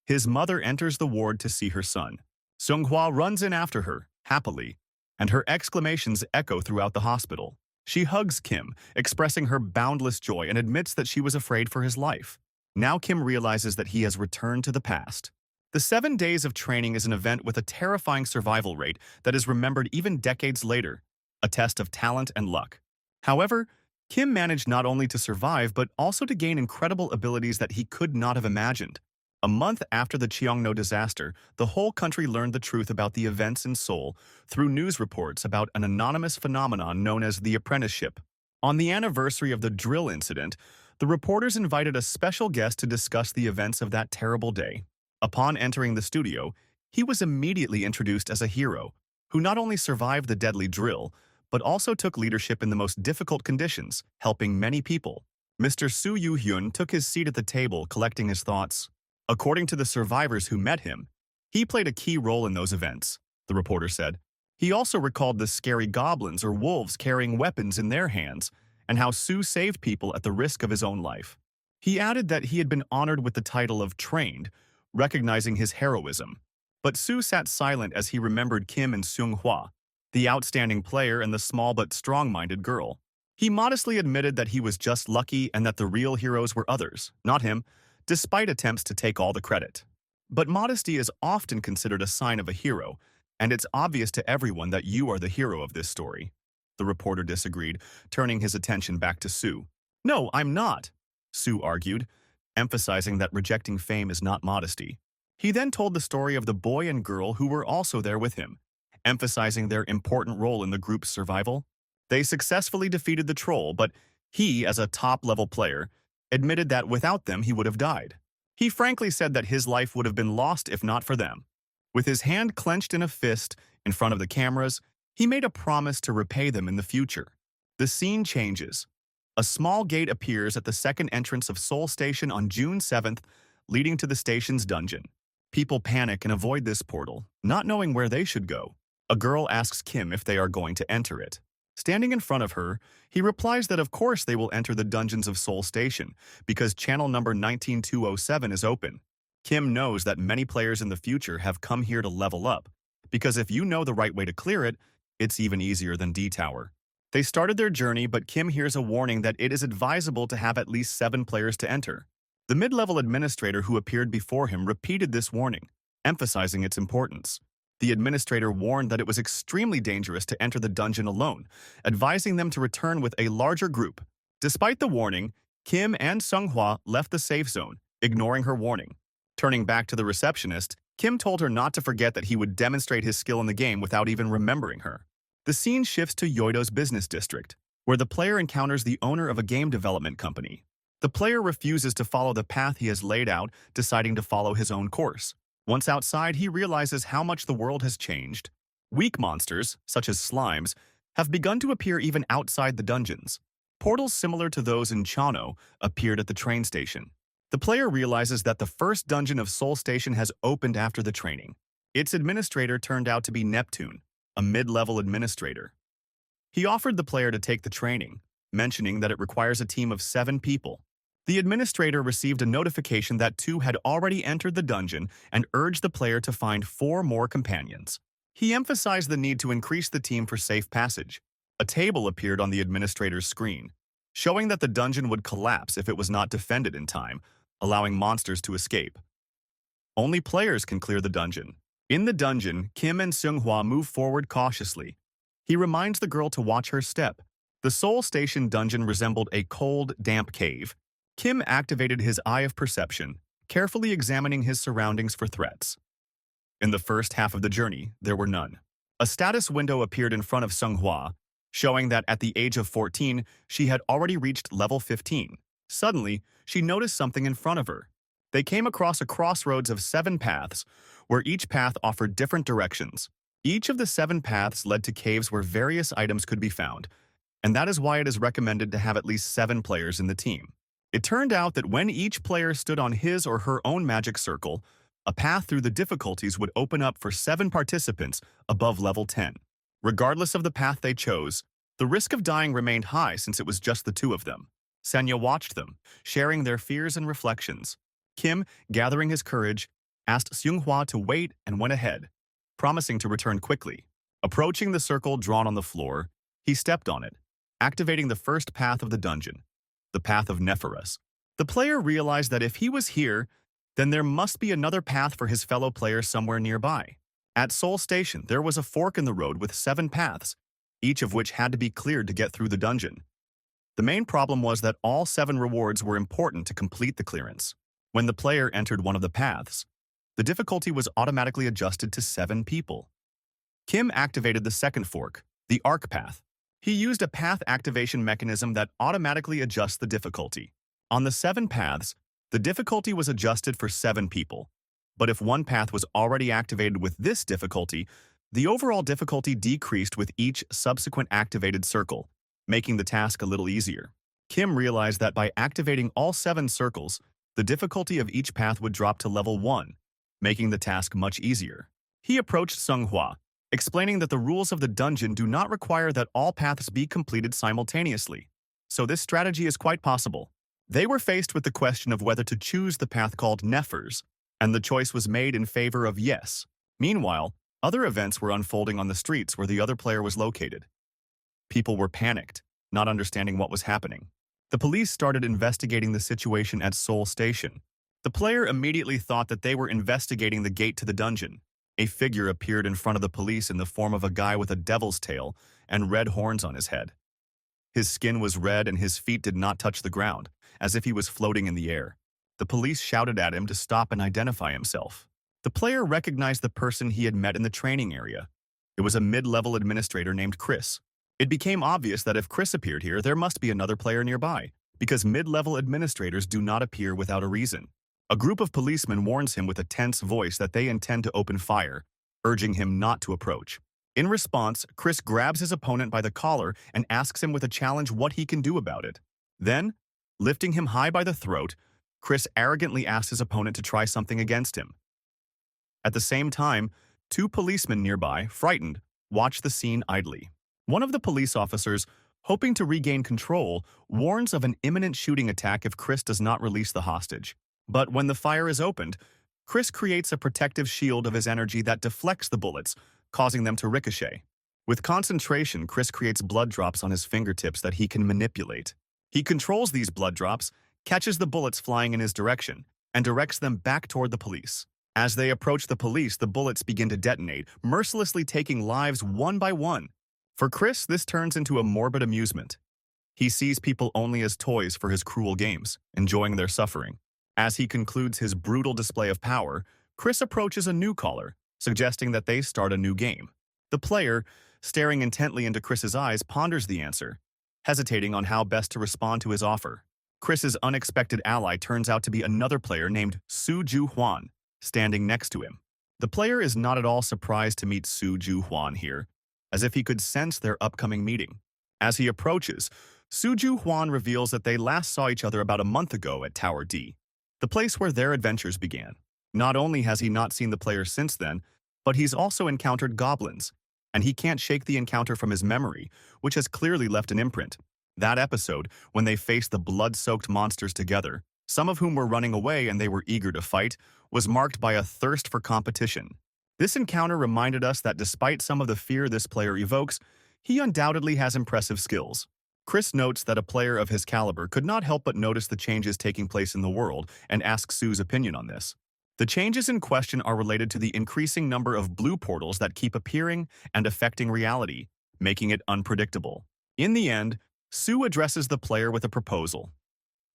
His mother enters the ward to see her son. Xionghua runs in after her, happily, and her exclamations echo throughout the hospital. She hugs Kim, expressing her boundless joy and admits that she was afraid for his life. Now Kim realizes that he has returned to the past. The 7 days of training is an event with a terrifying survival rate that is remembered even decades later, a test of talent and luck. However, Kim managed not only to survive but also to gain incredible abilities that he could not have imagined. A month after the Cheongno disaster, the whole country learned the truth about the events in Seoul through news reports about an anonymous phenomenon known as the apprenticeship. On the anniversary of the drill incident, the reporters invited a special guest to discuss the events of that terrible day. Upon entering the studio, he was immediately introduced as a hero, who not only survived the deadly drill, but also took leadership in the most difficult conditions, helping many people. Mr. Su Yu-hyun took his seat at the table, collecting his thoughts. According to the survivors who met him, he played a key role in those events, the reporter said. He also recalled the scary goblins or wolves carrying weapons in their hands, and how Su saved people at the risk of his own life. He added that he had been honored with the title of Trained, recognizing his heroism. But Su sat silent as he remembered Kim and Xionghua, the outstanding player and the small but strong-minded girl. He modestly admitted that he was just lucky and that the real heroes were others, not him, despite attempts to take all the credit. But modesty is often considered a sign of a hero, and it's obvious to everyone that you are the hero of this story. The reporter disagreed, turning his attention back to Su. "No, I'm not," Su argued, emphasizing that rejecting fame is not modesty. He then told the story of the boy and girl who were also there with him, emphasizing their important role in the group's survival. They successfully defeated the troll, but he, as a top-level player, admitted that without them he would have died. He frankly said that his life would have been lost if not for them. With his hand clenched in a fist in front of the cameras, he made a promise to repay them in the future. The scene changes. A small gate appears at the second entrance of Seoul Station on June 7th, leading to the station's dungeon. People panic and avoid this portal, not knowing where they should go. A girl asks Kim if they are going to enter it. Standing in front of her, he replies that of course they will enter the dungeons of Seoul Station because channel number 19207 is open. Kim knows that many players in the future have come here to level up, because if you know the right way to clear it, it's even easier than D-Tower. They started their journey, but Kim hears a warning that it is advisable to have at least 7 players to enter. The mid-level administrator who appeared before him repeated this warning, emphasizing its importance. The administrator warned that it was extremely dangerous to enter the dungeon alone, advising them to return with a larger group. Despite the warning, Kim and Seonghwa left the safe zone, ignoring her warning. Turning back to the receptionist, Kim told her not to forget that he would demonstrate his skill in the game without even remembering her. The scene shifts to Yoido's business district, where the player encounters the owner of a game development company. The player refuses to follow the path he has laid out, deciding to follow his own course. Once outside, he realizes how much the world has changed. Weak monsters, such as slimes, have begun to appear even outside the dungeons. Portals similar to those in Chano appeared at the train station. The player realizes that the first dungeon of Seoul Station has opened after the training. Its administrator turned out to be Neptune, a mid-level administrator. He offered the player to take the training, mentioning that it requires a team of 7 people. The administrator received a notification that 2 had already entered the dungeon and urged the player to find 4 more companions. He emphasized the need to increase the team for safe passage. A table appeared on the administrator's screen, showing that the dungeon would collapse if it was not defended in time, allowing monsters to escape. Only players can clear the dungeon. In the dungeon, Kim and Seonghwa move forward cautiously. He reminds the girl to watch her step. The Seoul Station dungeon resembled a cold, damp cave. Kim activated his eye of perception, carefully examining his surroundings for threats. In the first half of the journey, there were none. A status window appeared in front of Seonghwa, showing that at the age of 14, she had already reached level 15. Suddenly, she noticed something in front of her. They came across a crossroads of 7 paths, where each path offered different directions. Each of the 7 paths led to caves where various items could be found, and that is why it is recommended to have at least 7 players in the team. It turned out that when each player stood on his or her own magic circle, a path through the difficulties would open up for 7 participants above level 10. Regardless of the path they chose, the risk of dying remained high since it was just the 2 of them. Senya watched them, sharing their fears and reflections. Kim, gathering his courage, asked Seonghwa to wait and went ahead, promising to return quickly. Approaching the circle drawn on the floor, he stepped on it, activating the first path of the dungeon, the path of Nephiras. The player realized that if he was here, then there must be another path for his fellow players somewhere nearby. At Seoul Station, there was a fork in the road with 7 paths, each of which had to be cleared to get through the dungeon. The main problem was that all 7 rewards were important to complete the clearance. When the player entered one of the paths, the difficulty was automatically adjusted to 7 people. Kim activated the second fork, the arc path. He used a path activation mechanism that automatically adjusts the difficulty. On the 7 paths, the difficulty was adjusted for 7 people. But if one path was already activated with this difficulty, the overall difficulty decreased with each subsequent activated circle, making the task a little easier. Kim realized that by activating all 7 circles, the difficulty of each path would drop to level 1, making the task much easier. He approached Seonghwa, explaining that the rules of the dungeon do not require that all paths be completed simultaneously, so this strategy is quite possible. They were faced with the question of whether to choose the path called Nephers, and the choice was made in favor of yes. Meanwhile, other events were unfolding on the streets where the other player was located. People were panicked, not understanding what was happening. The police started investigating the situation at Seoul Station. The player immediately thought that they were investigating the gate to the dungeon. A figure appeared in front of the police in the form of a guy with a devil's tail and red horns on his head. His skin was red and his feet did not touch the ground, as if he was floating in the air. The police shouted at him to stop and identify himself. The player recognized the person he had met in the training area. It was a mid-level administrator named Chris. It became obvious that if Chris appeared here, there must be another player nearby, because mid-level administrators do not appear without a reason. A group of policemen warns him with a tense voice that they intend to open fire, urging him not to approach. In response, Chris grabs his opponent by the collar and asks him with a challenge what he can do about it. Then, lifting him high by the throat, Chris arrogantly asks his opponent to try something against him. At the same time, two policemen nearby, frightened, watch the scene idly. One of the police officers, hoping to regain control, warns of an imminent shooting attack if Chris does not release the hostage. But when the fire is opened, Chris creates a protective shield of his energy that deflects the bullets, causing them to ricochet. With concentration, Chris creates blood drops on his fingertips that he can manipulate. He controls these blood drops, catches the bullets flying in his direction, and directs them back toward the police. As they approach the police, the bullets begin to detonate, mercilessly taking lives one by one. For Chris, this turns into a morbid amusement. He sees people only as toys for his cruel games, enjoying their suffering. As he concludes his brutal display of power, Chris approaches a new caller, suggesting that they start a new game. The player, staring intently into Chris's eyes, ponders the answer, hesitating on how best to respond to his offer. Chris's unexpected ally turns out to be another player named Su-Ju Hwan, standing next to him. The player is not at all surprised to meet Su-Ju Hwan here, as if he could sense their upcoming meeting. As he approaches, Su-Ju Hwan reveals that they last saw each other about a month ago at Tower D, the place where their adventures began. Not only has he not seen the player since then, but he's also encountered goblins, and he can't shake the encounter from his memory, which has clearly left an imprint. That episode, when they faced the blood-soaked monsters together, some of whom were running away and they were eager to fight, was marked by a thirst for competition. This encounter reminded us that despite some of the fear this player evokes, he undoubtedly has impressive skills. Chris notes that a player of his caliber could not help but notice the changes taking place in the world and asks Su's opinion on this. The changes in question are related to the increasing number of blue portals that keep appearing and affecting reality, making it unpredictable. In the end, Su addresses the player with a proposal.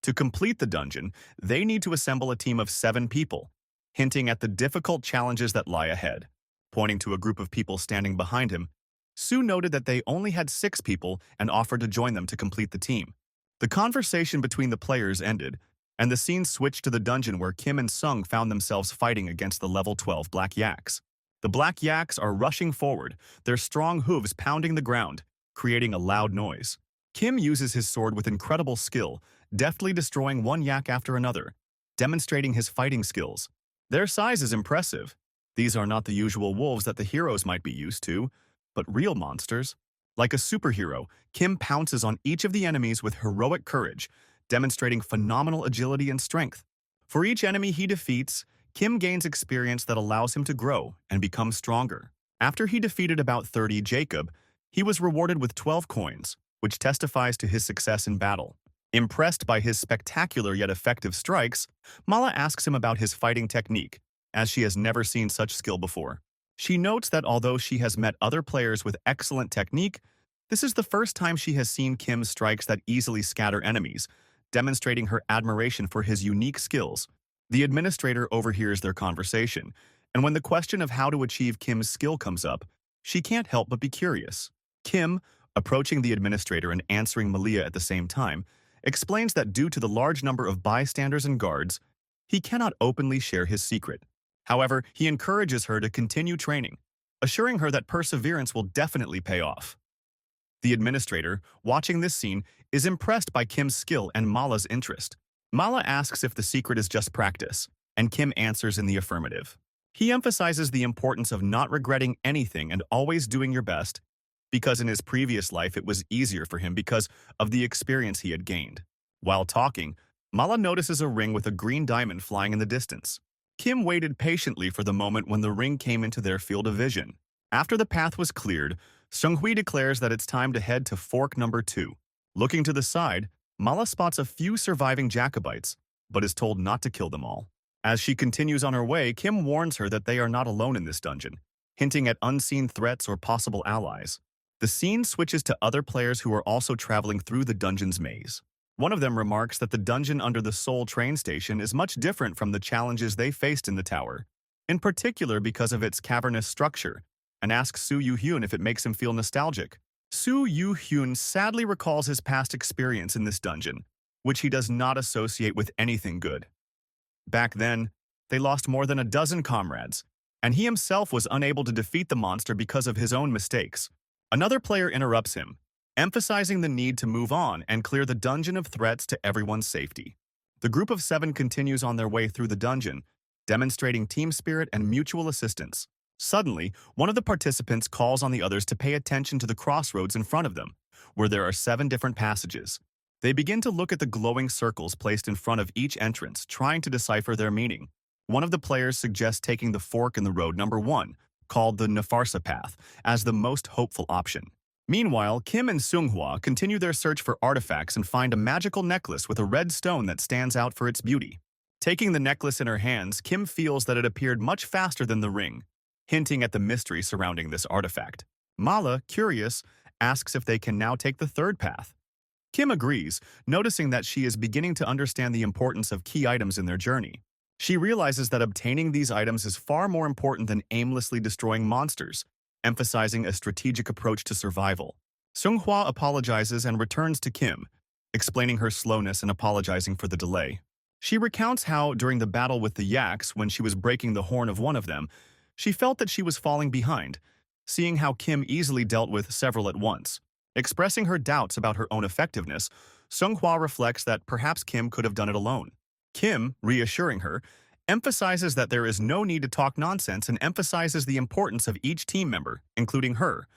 To complete the dungeon, they need to assemble a team of 7 people, hinting at the difficult challenges that lie ahead. Pointing to a group of people standing behind him, Su noted that they only had 6 people and offered to join them to complete the team. The conversation between the players ended, and the scene switched to the dungeon where Kim and Sung found themselves fighting against the level 12 Black Yaks. The Black Yaks are rushing forward, their strong hooves pounding the ground, creating a loud noise. Kim uses his sword with incredible skill, deftly destroying one yak after another, demonstrating his fighting skills. Their size is impressive. These are not the usual wolves that the heroes might be used to, but real monsters. Like a superhero, Kim pounces on each of the enemies with heroic courage, demonstrating phenomenal agility and strength. For each enemy he defeats, Kim gains experience that allows him to grow and become stronger. After he defeated about 30 Jacob, he was rewarded with 12 coins, which testifies to his success in battle. Impressed by his spectacular yet effective strikes, Mala asks him about his fighting technique, as she has never seen such skill before. She notes that although she has met other players with excellent technique, this is the first time she has seen Kim's strikes that easily scatter enemies, demonstrating her admiration for his unique skills. The administrator overhears their conversation, and when the question of how to achieve Kim's skill comes up, she can't help but be curious. Kim, approaching the administrator and answering Malia at the same time, explains that due to the large number of bystanders and guards, he cannot openly share his secret. However, he encourages her to continue training, assuring her that perseverance will definitely pay off. The administrator, watching this scene, is impressed by Kim's skill and Mala's interest. Mala asks if the secret is just practice, and Kim answers in the affirmative. He emphasizes the importance of not regretting anything and always doing your best, because in his previous life it was easier for him because of the experience he had gained. While talking, Mala notices a ring with a green diamond flying in the distance. Kim waited patiently for the moment when the ring came into their field of vision. After the path was cleared, Seunghui declares that it's time to head to fork number 2. Looking to the side, Mala spots a few surviving Jacobites, but is told not to kill them all. As she continues on her way, Kim warns her that they are not alone in this dungeon, hinting at unseen threats or possible allies. The scene switches to other players who are also traveling through the dungeon's maze. One of them remarks that the dungeon under the Seoul train station is much different from the challenges they faced in the tower, in particular because of its cavernous structure, and asks Su Yu-hyun if it makes him feel nostalgic. Su Yu-hyun sadly recalls his past experience in this dungeon, which he does not associate with anything good. Back then, they lost more than a dozen comrades, and he himself was unable to defeat the monster because of his own mistakes. Another player interrupts him, emphasizing the need to move on and clear the dungeon of threats to everyone's safety. The group of 7 continues on their way through the dungeon, demonstrating team spirit and mutual assistance. Suddenly, one of the participants calls on the others to pay attention to the crossroads in front of them, where there are 7 different passages. They begin to look at the glowing circles placed in front of each entrance, trying to decipher their meaning. One of the players suggests taking the fork in the road number 1, called the Nafarsa path, as the most hopeful option. Meanwhile, Kim and Seunghwa continue their search for artifacts and find a magical necklace with a red stone that stands out for its beauty. Taking the necklace in her hands, Kim feels that it appeared much faster than the ring, hinting at the mystery surrounding this artifact. Mala, curious, asks if they can now take the third path. Kim agrees, noticing that she is beginning to understand the importance of key items in their journey. She realizes that obtaining these items is far more important than aimlessly destroying monsters, emphasizing a strategic approach to survival. Seunghwa apologizes and returns to Kim, explaining her slowness and apologizing for the delay. She recounts how, during the battle with the yaks, when she was breaking the horn of one of them, she felt that she was falling behind, seeing how Kim easily dealt with several at once. Expressing her doubts about her own effectiveness, Seunghwa reflects that perhaps Kim could have done it alone. Kim, reassuring her, emphasizes that there is no need to talk nonsense and emphasizes the importance of each team member, including her,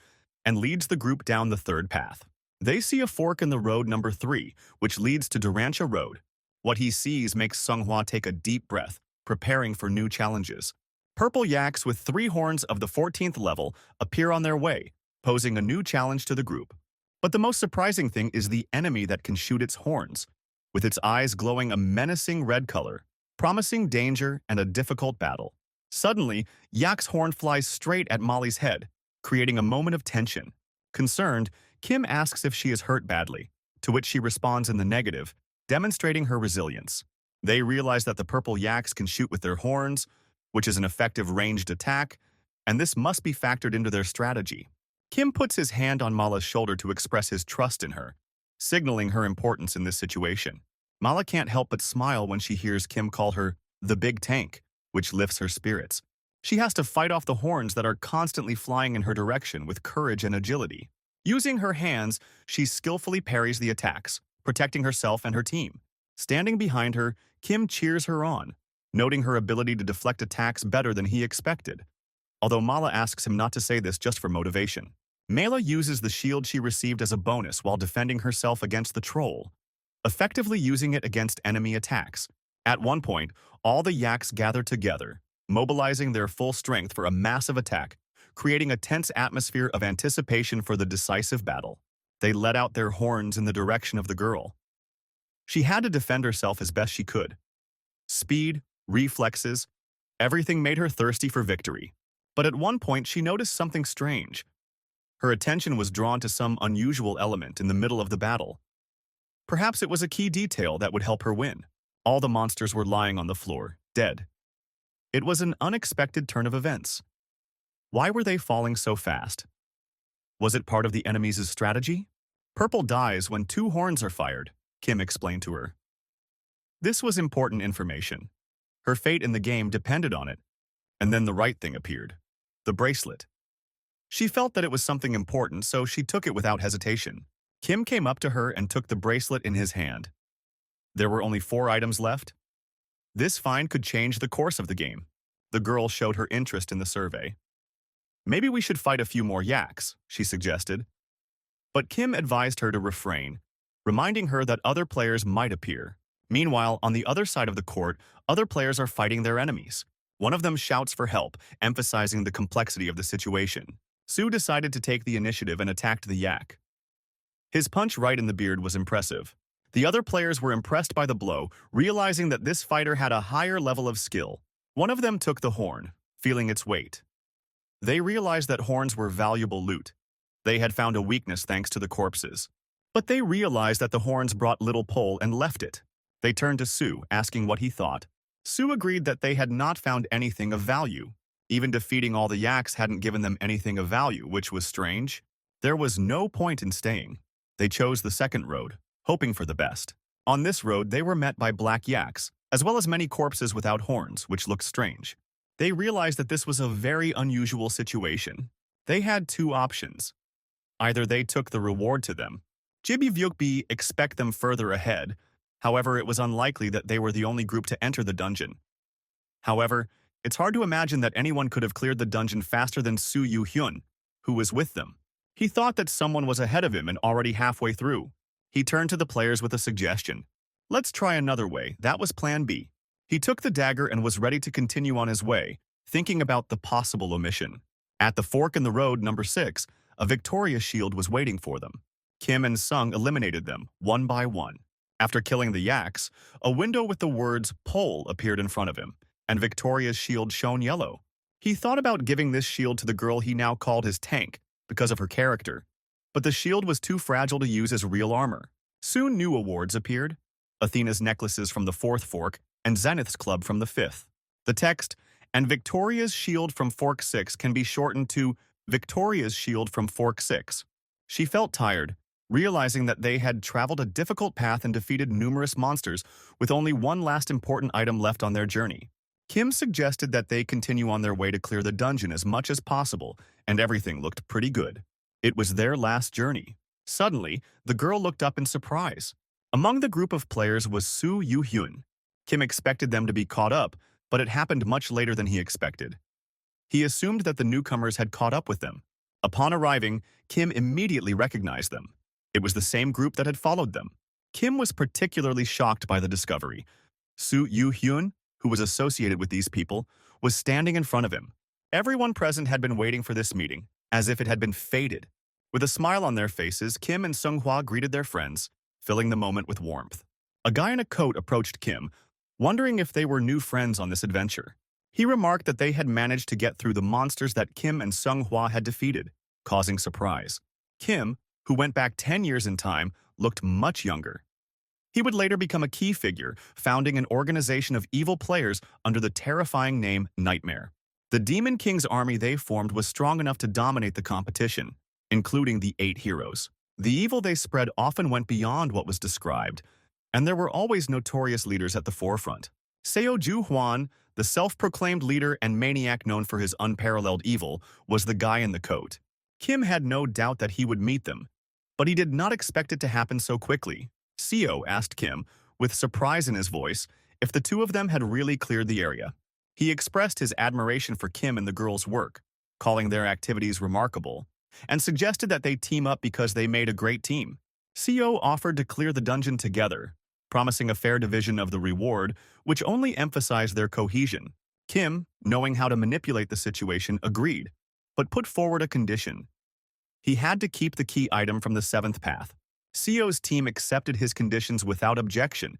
and leads the group down the third path. They see a fork in the road number 3, which leads to Durantia Road. What he sees makes Seunghwa take a deep breath, preparing for new challenges. Purple yaks with 3 horns of the 14th level appear on their way, posing a new challenge to the group. But the most surprising thing is the enemy that can shoot its horns, with its eyes glowing a menacing red color, promising danger and a difficult battle. Suddenly, Yak's horn flies straight at Molly's head, creating a moment of tension. Concerned, Kim asks if she is hurt badly, to which she responds in the negative, demonstrating her resilience. They realize that the purple yaks can shoot with their horns, which is an effective ranged attack, and this must be factored into their strategy. Kim puts his hand on Mala's shoulder to express his trust in her, signaling her importance in this situation. Mala can't help but smile when she hears Kim call her the big tank, which lifts her spirits. She has to fight off the horns that are constantly flying in her direction with courage and agility. Using her hands, she skillfully parries the attacks, protecting herself and her team. Standing behind her, Kim cheers her on, noting her ability to deflect attacks better than he expected, although Mala asks him not to say this just for motivation. Mela uses the shield she received as a bonus while defending herself against the troll, effectively using it against enemy attacks. At one point, all the yaks gather together, mobilizing their full strength for a massive attack, creating a tense atmosphere of anticipation for the decisive battle. They let out their horns in the direction of the girl. She had to defend herself as best she could. Speed, reflexes, everything made her thirsty for victory. But at one point, she noticed something strange. Her attention was drawn to some unusual element in the middle of the battle. Perhaps it was a key detail that would help her win. All the monsters were lying on the floor, dead. It was an unexpected turn of events. Why were they falling so fast? Was it part of the enemy's strategy? Purple dies when 2 horns are fired, Kim explained to her. This was important information. Her fate in the game depended on it. And then the right thing appeared. The bracelet. She felt that it was something important, so she took it without hesitation. Kim came up to her and took the bracelet in his hand. There were only 4 items left. This find could change the course of the game. The girl showed her interest in the survey. Maybe we should fight a few more yaks, she suggested. But Kim advised her to refrain, reminding her that other players might appear. Meanwhile, on the other side of the court, other players are fighting their enemies. One of them shouts for help, emphasizing the complexity of the situation. Sue decided to take the initiative and attacked the yak. His punch right in the beard was impressive. The other players were impressed by the blow, realizing that this fighter had a higher level of skill. One of them took the horn, feeling its weight. They realized that horns were valuable loot. They had found a weakness thanks to the corpses. But they realized that the horns brought little pull and left it. They turned to Sue, asking what he thought. Sue agreed that they had not found anything of value. Even defeating all the yaks hadn't given them anything of value, which was strange. There was no point in staying. They chose the second road, hoping for the best. On this road, they were met by black yaks, as well as many corpses without horns, which looked strange. They realized that this was a very unusual situation. They had two options. Either they took the reward to them. Jibi expect them further ahead. However, it was unlikely that they were the only group to enter the dungeon. However, it's hard to imagine that anyone could have cleared the dungeon faster than Su Yu-hyun, who was with them. He thought that someone was ahead of him and already halfway through. He turned to the players with a suggestion. Let's try another way. That was plan B. He took the dagger and was ready to continue on his way, thinking about the possible omission. At the fork in the road, number 6, a Victoria shield was waiting for them. Kim and Sung eliminated them, one by one. After killing the yaks, a window with the words "Pole" appeared in front of him, and Victoria's shield shone yellow. He thought about giving this shield to the girl he now called his tank because of her character, but the shield was too fragile to use as real armor. Soon new awards appeared: Athena's necklaces from the 4th fork and Zenith's club from the 5th. The text, "and Victoria's shield from fork 6" can be shortened to "Victoria's shield from fork 6." She felt tired, realizing that they had traveled a difficult path and defeated numerous monsters with only one last important item left on their journey. Kim suggested that they continue on their way to clear the dungeon as much as possible, and everything looked pretty good. It was their last journey. Suddenly, the girl looked up in surprise. Among the group of players was Su Yu-hyun. Kim expected them to be caught up, but it happened much later than he expected. He assumed that the newcomers had caught up with them. Upon arriving, Kim immediately recognized them. It was the same group that had followed them. Kim was particularly shocked by the discovery. Su Yu-hyun, who was associated with these people, was standing in front of him. Everyone present had been waiting for this meeting, as if it had been fated. With a smile on their faces, Kim and Seonghwa greeted their friends, filling the moment with warmth. A guy in a coat approached Kim, wondering if they were new friends on this adventure. He remarked that they had managed to get through the monsters that Kim and Seonghwa had defeated, causing surprise. Kim, who went back 10 years in time, looked much younger. He would later become a key figure, founding an organization of evil players under the terrifying name Nightmare. The Demon King's army they formed was strong enough to dominate the competition, including the 8 heroes. The evil they spread often went beyond what was described, and there were always notorious leaders at the forefront. Seo Ju-hwan, the self-proclaimed leader and maniac known for his unparalleled evil, was the guy in the coat. Kim had no doubt that he would meet them, but he did not expect it to happen so quickly. Seo asked Kim, with surprise in his voice, if the two of them had really cleared the area. He expressed his admiration for Kim and the girls' work, calling their activities remarkable, and suggested that they team up because they made a great team. Seo offered to clear the dungeon together, promising a fair division of the reward, which only emphasized their cohesion. Kim, knowing how to manipulate the situation, agreed, but put forward a condition. He had to keep the key item from the 7th path. Seo's team accepted his conditions without objection,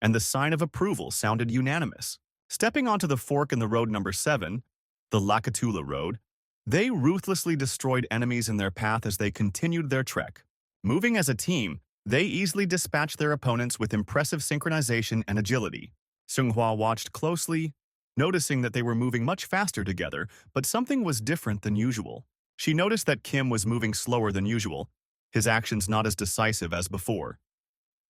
and the sign of approval sounded unanimous. Stepping onto the fork in the road number 7, the Lakatula Road, they ruthlessly destroyed enemies in their path as they continued their trek. Moving as a team, they easily dispatched their opponents with impressive synchronization and agility. Seonghwa watched closely, noticing that they were moving much faster together, but something was different than usual. She noticed that Kim was moving slower than usual, his actions not as decisive as before.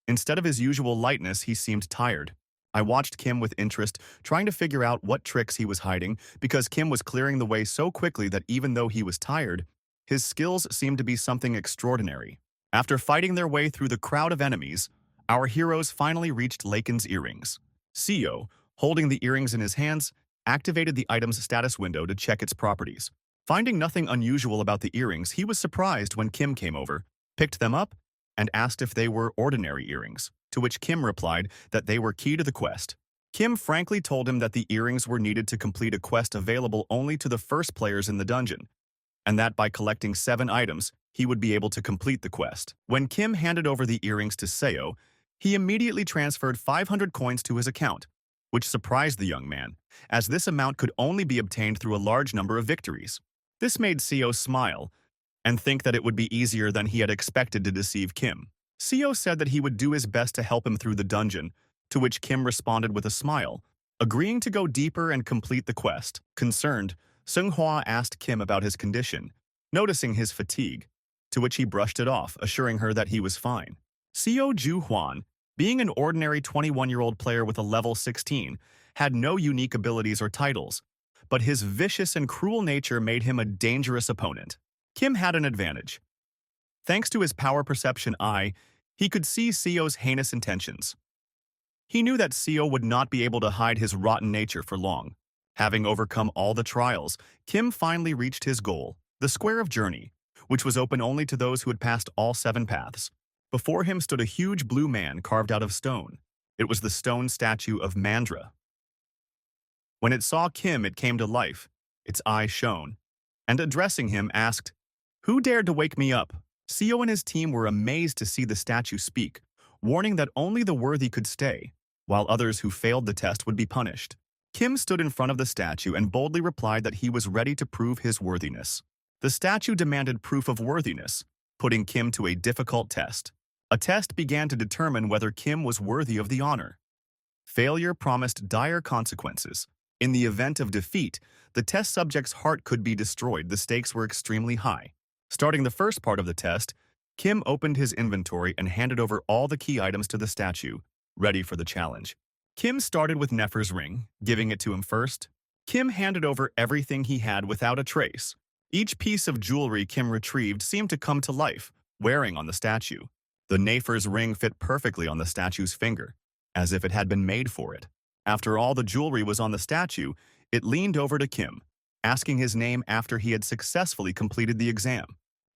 Instead of his usual lightness, he seemed tired. I watched Kim with interest, trying to figure out what tricks he was hiding, because Kim was clearing the way so quickly that even though he was tired, his skills seemed to be something extraordinary. After fighting their way through the crowd of enemies, our heroes finally reached Laken's earrings. Seo, holding the earrings in his hands, activated the item's status window to check its properties. Finding nothing unusual about the earrings, he was surprised when Kim came over, picked them up, and asked if they were ordinary earrings, to which Kim replied that they were key to the quest. Kim frankly told him that the earrings were needed to complete a quest available only to the first players in the dungeon, and that by collecting 7 items, he would be able to complete the quest. When Kim handed over the earrings to Seo, he immediately transferred 500 coins to his account, which surprised the young man, as this amount could only be obtained through a large number of victories. This made Seo smile and think that it would be easier than he had expected to deceive Kim. Seo said that he would do his best to help him through the dungeon, to which Kim responded with a smile, agreeing to go deeper and complete the quest. Concerned, Seonghwa asked Kim about his condition, noticing his fatigue, to which he brushed it off, assuring her that he was fine. Seo Ju-hwan, Being an ordinary 21-year-old player with a level 16 had no unique abilities or titles, but his vicious and cruel nature made him a dangerous opponent. Kim had an advantage. Thanks to his power perception eye, he could see Seo's heinous intentions. He knew that Seo would not be able to hide his rotten nature for long. Having overcome all the trials, Kim finally reached his goal, the Square of Journey, which was open only to those who had passed all 7 paths. Before him stood a huge blue man carved out of stone. It was the stone statue of Mandra. When it saw Kim, it came to life. Its eyes shone, and addressing him, asked, "Who dared to wake me up?" Seo and his team were amazed to see the statue speak, warning that only the worthy could stay, while others who failed the test would be punished. Kim stood in front of the statue and boldly replied that he was ready to prove his worthiness. The statue demanded proof of worthiness, putting Kim to a difficult test. A test began to determine whether Kim was worthy of the honor. Failure promised dire consequences. In the event of defeat, the test subject's heart could be destroyed. The stakes were extremely high. Starting the first part of the test, Kim opened his inventory and handed over all the key items to the statue, ready for the challenge. Kim started with Nefer's ring, giving it to him first. Kim handed over everything he had without a trace. Each piece of jewelry Kim retrieved seemed to come to life, wearing on the statue. The Nefer's ring fit perfectly on the statue's finger, as if it had been made for it. After all the jewelry was on the statue, it leaned over to Kim, asking his name after he had successfully completed the exam.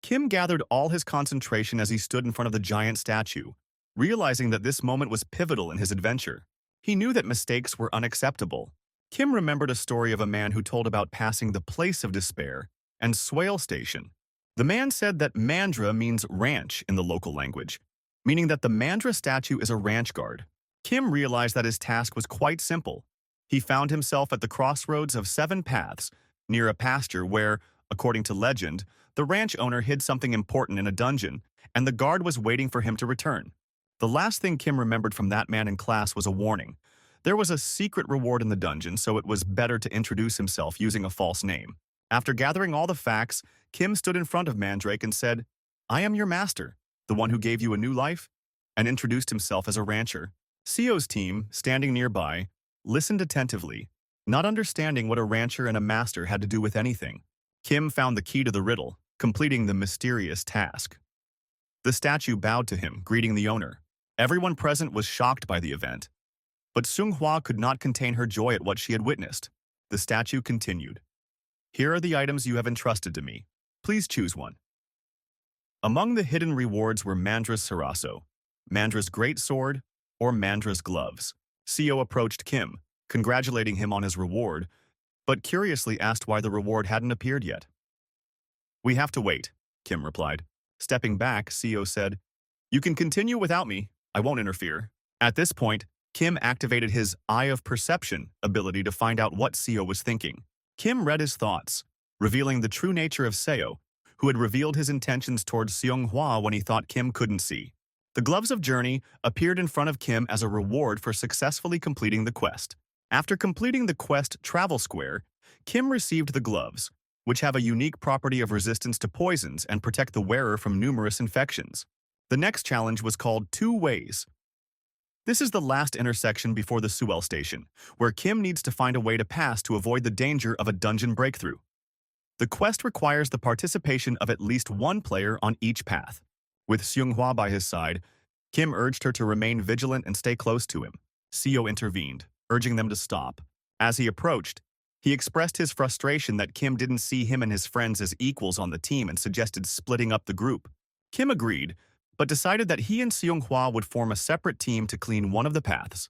Kim gathered all his concentration as he stood in front of the giant statue, realizing that this moment was pivotal in his adventure. He knew that mistakes were unacceptable. Kim remembered a story of a man who told about passing the Place of Despair and Swale Station. The man said that Mandra means ranch in the local language, meaning that the Mandra statue is a ranch guard. Kim realized that his task was quite simple. He found himself at the crossroads of 7 paths, near a pasture where, according to legend, the ranch owner hid something important in a dungeon, and the guard was waiting for him to return. The last thing Kim remembered from that man in class was a warning. There was a secret reward in the dungeon, so it was better to introduce himself using a false name. After gathering all the facts, Kim stood in front of Mandrake and said, "I am your master, the one who gave you a new life," and introduced himself as a rancher. Seo's team, standing nearby, listened attentively, not understanding what a rancher and a master had to do with anything. Kim found the key to the riddle, completing the mysterious task. The statue bowed to him, greeting the owner. Everyone present was shocked by the event, but Seonghwa could not contain her joy at what she had witnessed. The statue continued, "Here are the items you have entrusted to me. Please choose one." Among the hidden rewards were Mandra's Saraso, Mandra's great sword, or Mandra's gloves. Seo approached Kim, congratulating him on his reward, but curiously asked why the reward hadn't appeared yet. "We have to wait," Kim replied. Stepping back, Seo said, "You can continue without me. I won't interfere." At this point, Kim activated his Eye of Perception ability to find out what Seo was thinking. Kim read his thoughts, revealing the true nature of Seo, who had revealed his intentions towards Seonghwa when he thought Kim couldn't see. The Gloves of Journey appeared in front of Kim as a reward for successfully completing the quest. After completing the quest Travel Square, Kim received the gloves, which have a unique property of resistance to poisons and protect the wearer from numerous infections. The next challenge was called 2 Ways. This is the last intersection before the Swale Station, where Kim needs to find a way to pass to avoid the danger of a dungeon breakthrough. The quest requires the participation of at least one player on each path. With Seonghwa by his side, Kim urged her to remain vigilant and stay close to him. Seo intervened, urging them to stop. As he approached, he expressed his frustration that Kim didn't see him and his friends as equals on the team and suggested splitting up the group. Kim agreed, but decided that he and Seonghwa would form a separate team to clean one of the paths.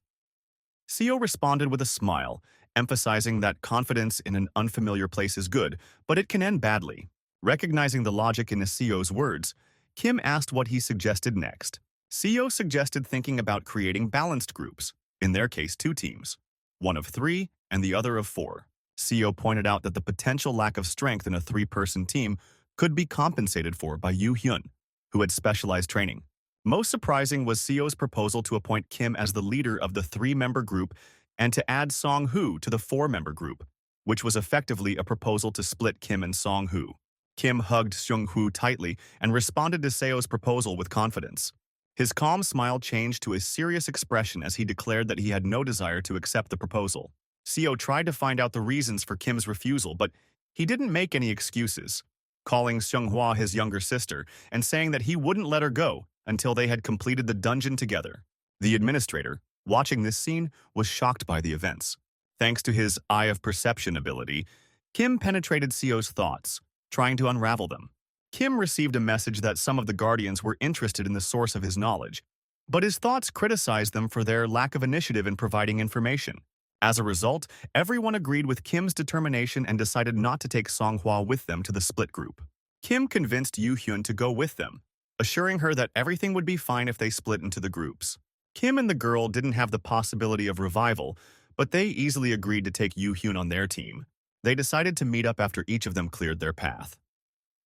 Seo responded with a smile, emphasizing that confidence in an unfamiliar place is good, but it can end badly. Recognizing the logic in Seo's words, Kim asked what he suggested next. Seo suggested thinking about creating balanced groups, in their case 2 teams, one of 3 and the other of 4. Seo pointed out that the potential lack of strength in a 3-person team could be compensated for by Yoo Hyun, who had specialized training. Most surprising was Seo's proposal to appoint Kim as the leader of the 3-member group and to add Song-hoo to the 4-member group, which was effectively a proposal to split Kim and Song-hoo. Kim hugged Seong-hoo tightly and responded to Seo's proposal with confidence. His calm smile changed to a serious expression as he declared that he had no desire to accept the proposal. Seo tried to find out the reasons for Kim's refusal, but he didn't make any excuses, calling Seonghwa his younger sister and saying that he wouldn't let her go until they had completed the dungeon together. The administrator, watching this scene, was shocked by the events. Thanks to his eye of perception ability, Kim penetrated Seo's thoughts, trying to unravel them. Kim received a message that some of the Guardians were interested in the source of his knowledge, but his thoughts criticized them for their lack of initiative in providing information. As a result, everyone agreed with Kim's determination and decided not to take Songhwa with them to the split group. Kim convinced Yoo-hyun to go with them, assuring her that everything would be fine if they split into the groups. Kim and the girl didn't have the possibility of revival, but they easily agreed to take Yoo-hyun on their team. They decided to meet up after each of them cleared their path.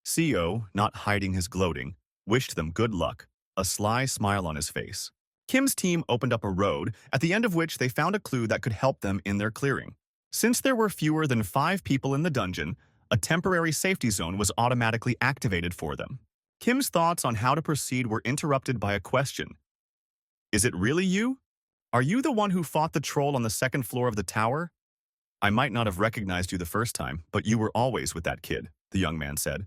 Seo, not hiding his gloating, wished them good luck, a sly smile on his face. Kim's team opened up a road, at the end of which they found a clue that could help them in their clearing. Since there were fewer than 5 people in the dungeon, a temporary safety zone was automatically activated for them. Kim's thoughts on how to proceed were interrupted by a question. "Is it really you? Are you the one who fought the troll on the 2nd floor of the tower? I might not have recognized you the first time, but you were always with that kid," the young man said.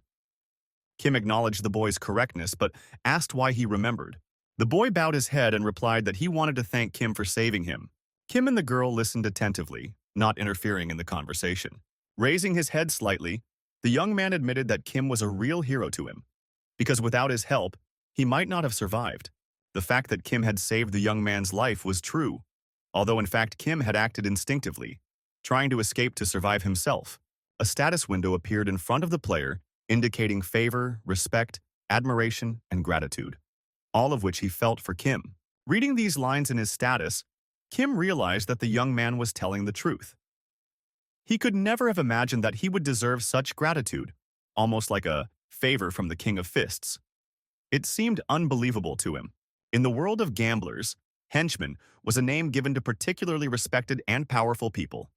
Kim acknowledged the boy's correctness, but asked why he remembered. The boy bowed his head and replied that he wanted to thank Kim for saving him. Kim and the girl listened attentively, not interfering in the conversation. Raising his head slightly, the young man admitted that Kim was a real hero to him, because without his help, he might not have survived. The fact that Kim had saved the young man's life was true, although in fact Kim had acted instinctively, trying to escape to survive himself. A status window appeared in front of the player, indicating favor, respect, admiration, and gratitude, all of which he felt for Kim. Reading these lines in his status, Kim realized that the young man was telling the truth. He could never have imagined that he would deserve such gratitude, almost like a favor from the King of Fists. It seemed unbelievable to him. In the world of gamblers, henchman was a name given to particularly respected and powerful people.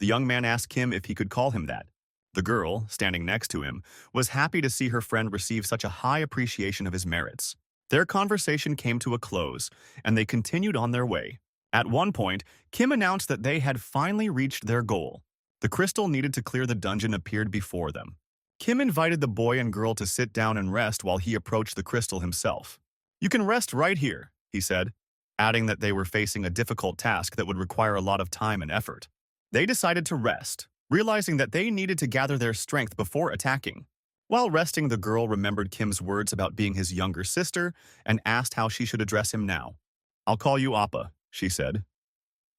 The young man asked Kim if he could call him that. The girl, standing next to him, was happy to see her friend receive such a high appreciation of his merits. Their conversation came to a close, and they continued on their way. At one point, Kim announced that they had finally reached their goal. The crystal needed to clear the dungeon appeared before them. Kim invited the boy and girl to sit down and rest while he approached the crystal himself. "You can rest right here," he said, adding that they were facing a difficult task that would require a lot of time and effort. They decided to rest, realizing that they needed to gather their strength before attacking. While resting, the girl remembered Kim's words about being his younger sister and asked how she should address him now. "I'll call you Appa," she said.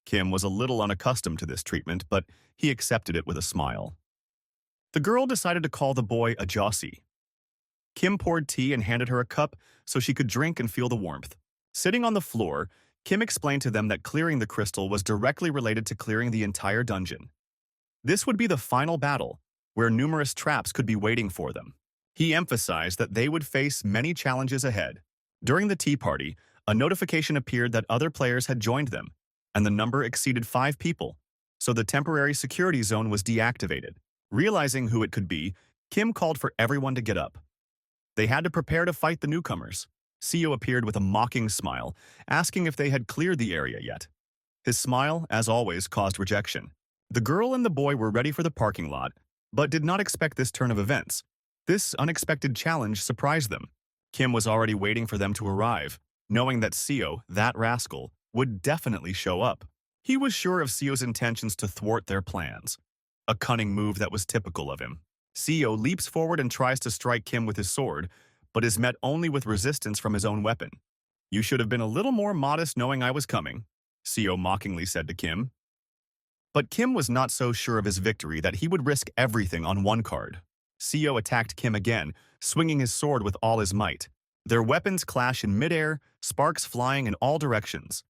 Kim was a little unaccustomed to this treatment, but he accepted it with a smile. The girl decided to call the boy a Jossie. Kim poured tea and handed her a cup so she could drink and feel the warmth. Sitting on the floor, Kim explained to them that clearing the crystal was directly related to clearing the entire dungeon. This would be the final battle, where numerous traps could be waiting for them. He emphasized that they would face many challenges ahead. During the tea party, a notification appeared that other players had joined them, and the number exceeded 5 people, so the temporary security zone was deactivated. Realizing who it could be, Kim called for everyone to get up. They had to prepare to fight the newcomers. Seo appeared with a mocking smile, asking if they had cleared the area yet. His smile, as always, caused rejection. The girl and the boy were ready for the parking lot, but did not expect this turn of events. This unexpected challenge surprised them. Kim was already waiting for them to arrive, knowing that Seo, that rascal, would definitely show up. He was sure of Seo's intentions to thwart their plans, a cunning move that was typical of him. Seo leaps forward and tries to strike Kim with his sword, but is met only with resistance from his own weapon. "You should have been a little more modest knowing I was coming," Seo mockingly said to Kim. But Kim was not so sure of his victory that he would risk everything on one card. Seo attacked Kim again, swinging his sword with all his might. Their weapons clash in midair, sparks flying in all directions.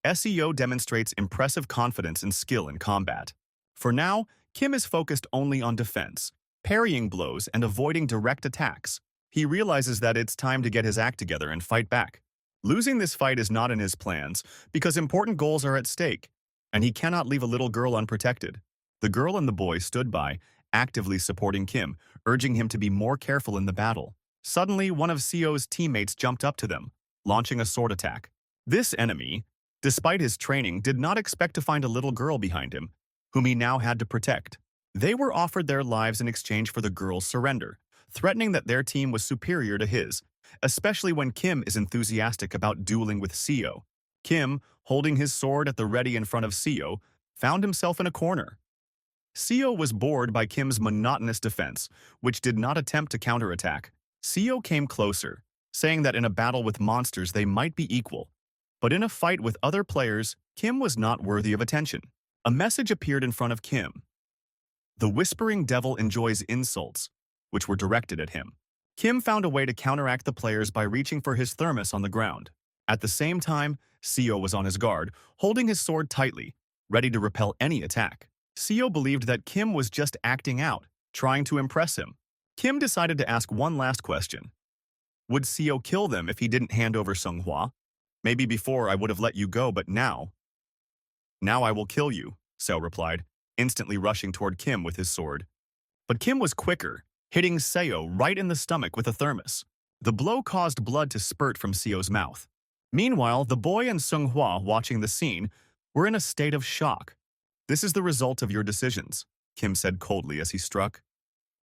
Seo demonstrates impressive confidence and skill in combat. For now, Kim is focused only on defense, parrying blows and avoiding direct attacks. He realizes that it's time to get his act together and fight back. Losing this fight is not in his plans because important goals are at stake, and he cannot leave a little girl unprotected. The girl and the boy stood by, actively supporting Kim, urging him to be more careful in the battle. Suddenly, one of Seo's teammates jumped up to them. launching a sword attack. This enemy, despite his training, did not expect to find a little girl behind him, whom he now had to protect. They were offered their lives in exchange for the girl's surrender, threatening that their team was superior to his, especially when Kim is enthusiastic about dueling with Seo. Kim, holding his sword at the ready in front of Seo, found himself in a corner. Seo was bored by Kim's monotonous defense, which did not attempt to counterattack. Seo came closer, saying that in a battle with monsters they might be equal, but in a fight with other players, Kim was not worthy of attention. A message appeared in front of Kim. The Whispering Devil enjoys insults, which were directed at him. Kim found a way to counteract the players by reaching for his thermos on the ground. At the same time, Seo was on his guard, holding his sword tightly, ready to repel any attack. Seo believed that Kim was just acting out, trying to impress him. Kim decided to ask one last question. Would Seo kill them if he didn't hand over Manhwa? Maybe before I would have let you go, but now I will kill you, Seo replied, instantly rushing toward Kim with his sword. But Kim was quicker, hitting Seo right in the stomach with a thermos. The blow caused blood to spurt from Seo's mouth. Meanwhile, the boy and Manhwa, watching the scene, were in a state of shock. This is the result of your decisions, Kim said coldly as he struck.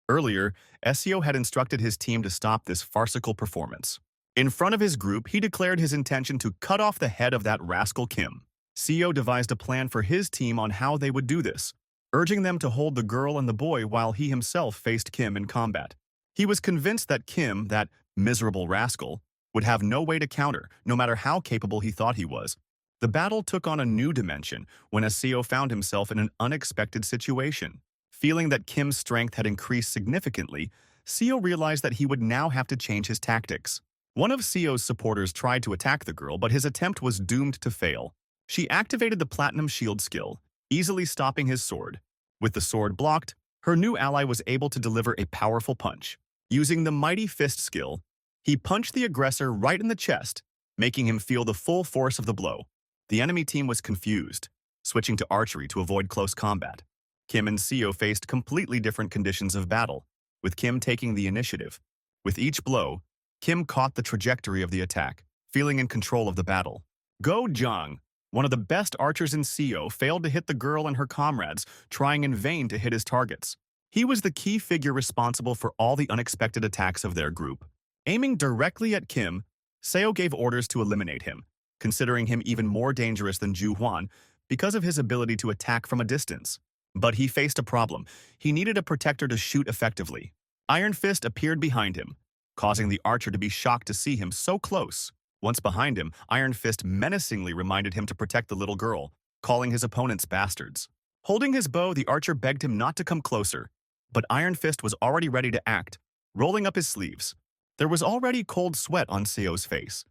Earlier, Seo had instructed his team to stop this farcical performance. In front of his group, he declared his intention to cut off the head of that rascal Kim. Seo devised a plan for his team on how they would do this, urging them to hold the girl and the boy while he himself faced Kim in combat. He was convinced that Kim, that miserable rascal, would have no way to counter, no matter how capable he thought he was. The battle took on a new dimension when Seo found himself in an unexpected situation. Feeling that Kim's strength had increased significantly, Seo realized that he would now have to change his tactics. One of Seo's supporters tried to attack the girl, but his attempt was doomed to fail. She activated the Platinum Shield skill, easily stopping his sword. With the sword blocked, her new ally was able to deliver a powerful punch. Using the Mighty Fist skill, he punched the aggressor right in the chest, making him feel the full force of the blow. The enemy team was confused, switching to archery to avoid close combat. Kim and Seo faced completely different conditions of battle, with Kim taking the initiative. With each blow, Kim caught the trajectory of the attack, feeling in control of the battle. Go Jang, one of the best archers in Seo, failed to hit the girl and her comrades, trying in vain to hit his targets. He was the key figure responsible for all the unexpected attacks of their group. Aiming directly at Kim, Seo gave orders to eliminate him, considering him even more dangerous than Ju Huan because of his ability to attack from a distance. But he faced a problem. He needed a protector to shoot effectively. Iron Fist appeared behind him, causing the archer to be shocked to see him so close. Once behind him, Iron Fist menacingly reminded him to protect the little girl, calling his opponents bastards. Holding his bow, the archer begged him not to come closer, but Iron Fist was already ready to act, rolling up his sleeves. There was already cold sweat on Seo's face.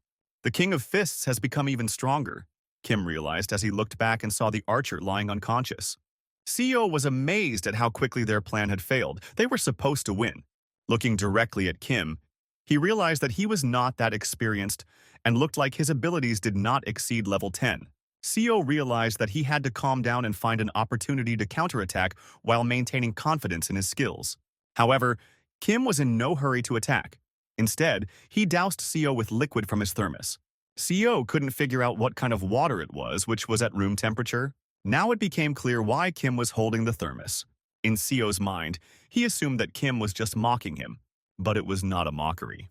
The King of Fists has become even stronger, Kim realized as he looked back and saw the archer lying unconscious. Seo was amazed at how quickly their plan had failed. They were supposed to win. Looking directly at Kim, he realized that he was not that experienced and looked like his abilities did not exceed level 10. Seo realized that he had to calm down and find an opportunity to counterattack while maintaining confidence in his skills. However, Kim was in no hurry to attack. Instead, he doused Seo with liquid from his thermos. Seo couldn't figure out what kind of water it was, which was at room temperature. Now it became clear why Kim was holding the thermos. In Seo's mind, he assumed that Kim was just mocking him, but it was not a mockery.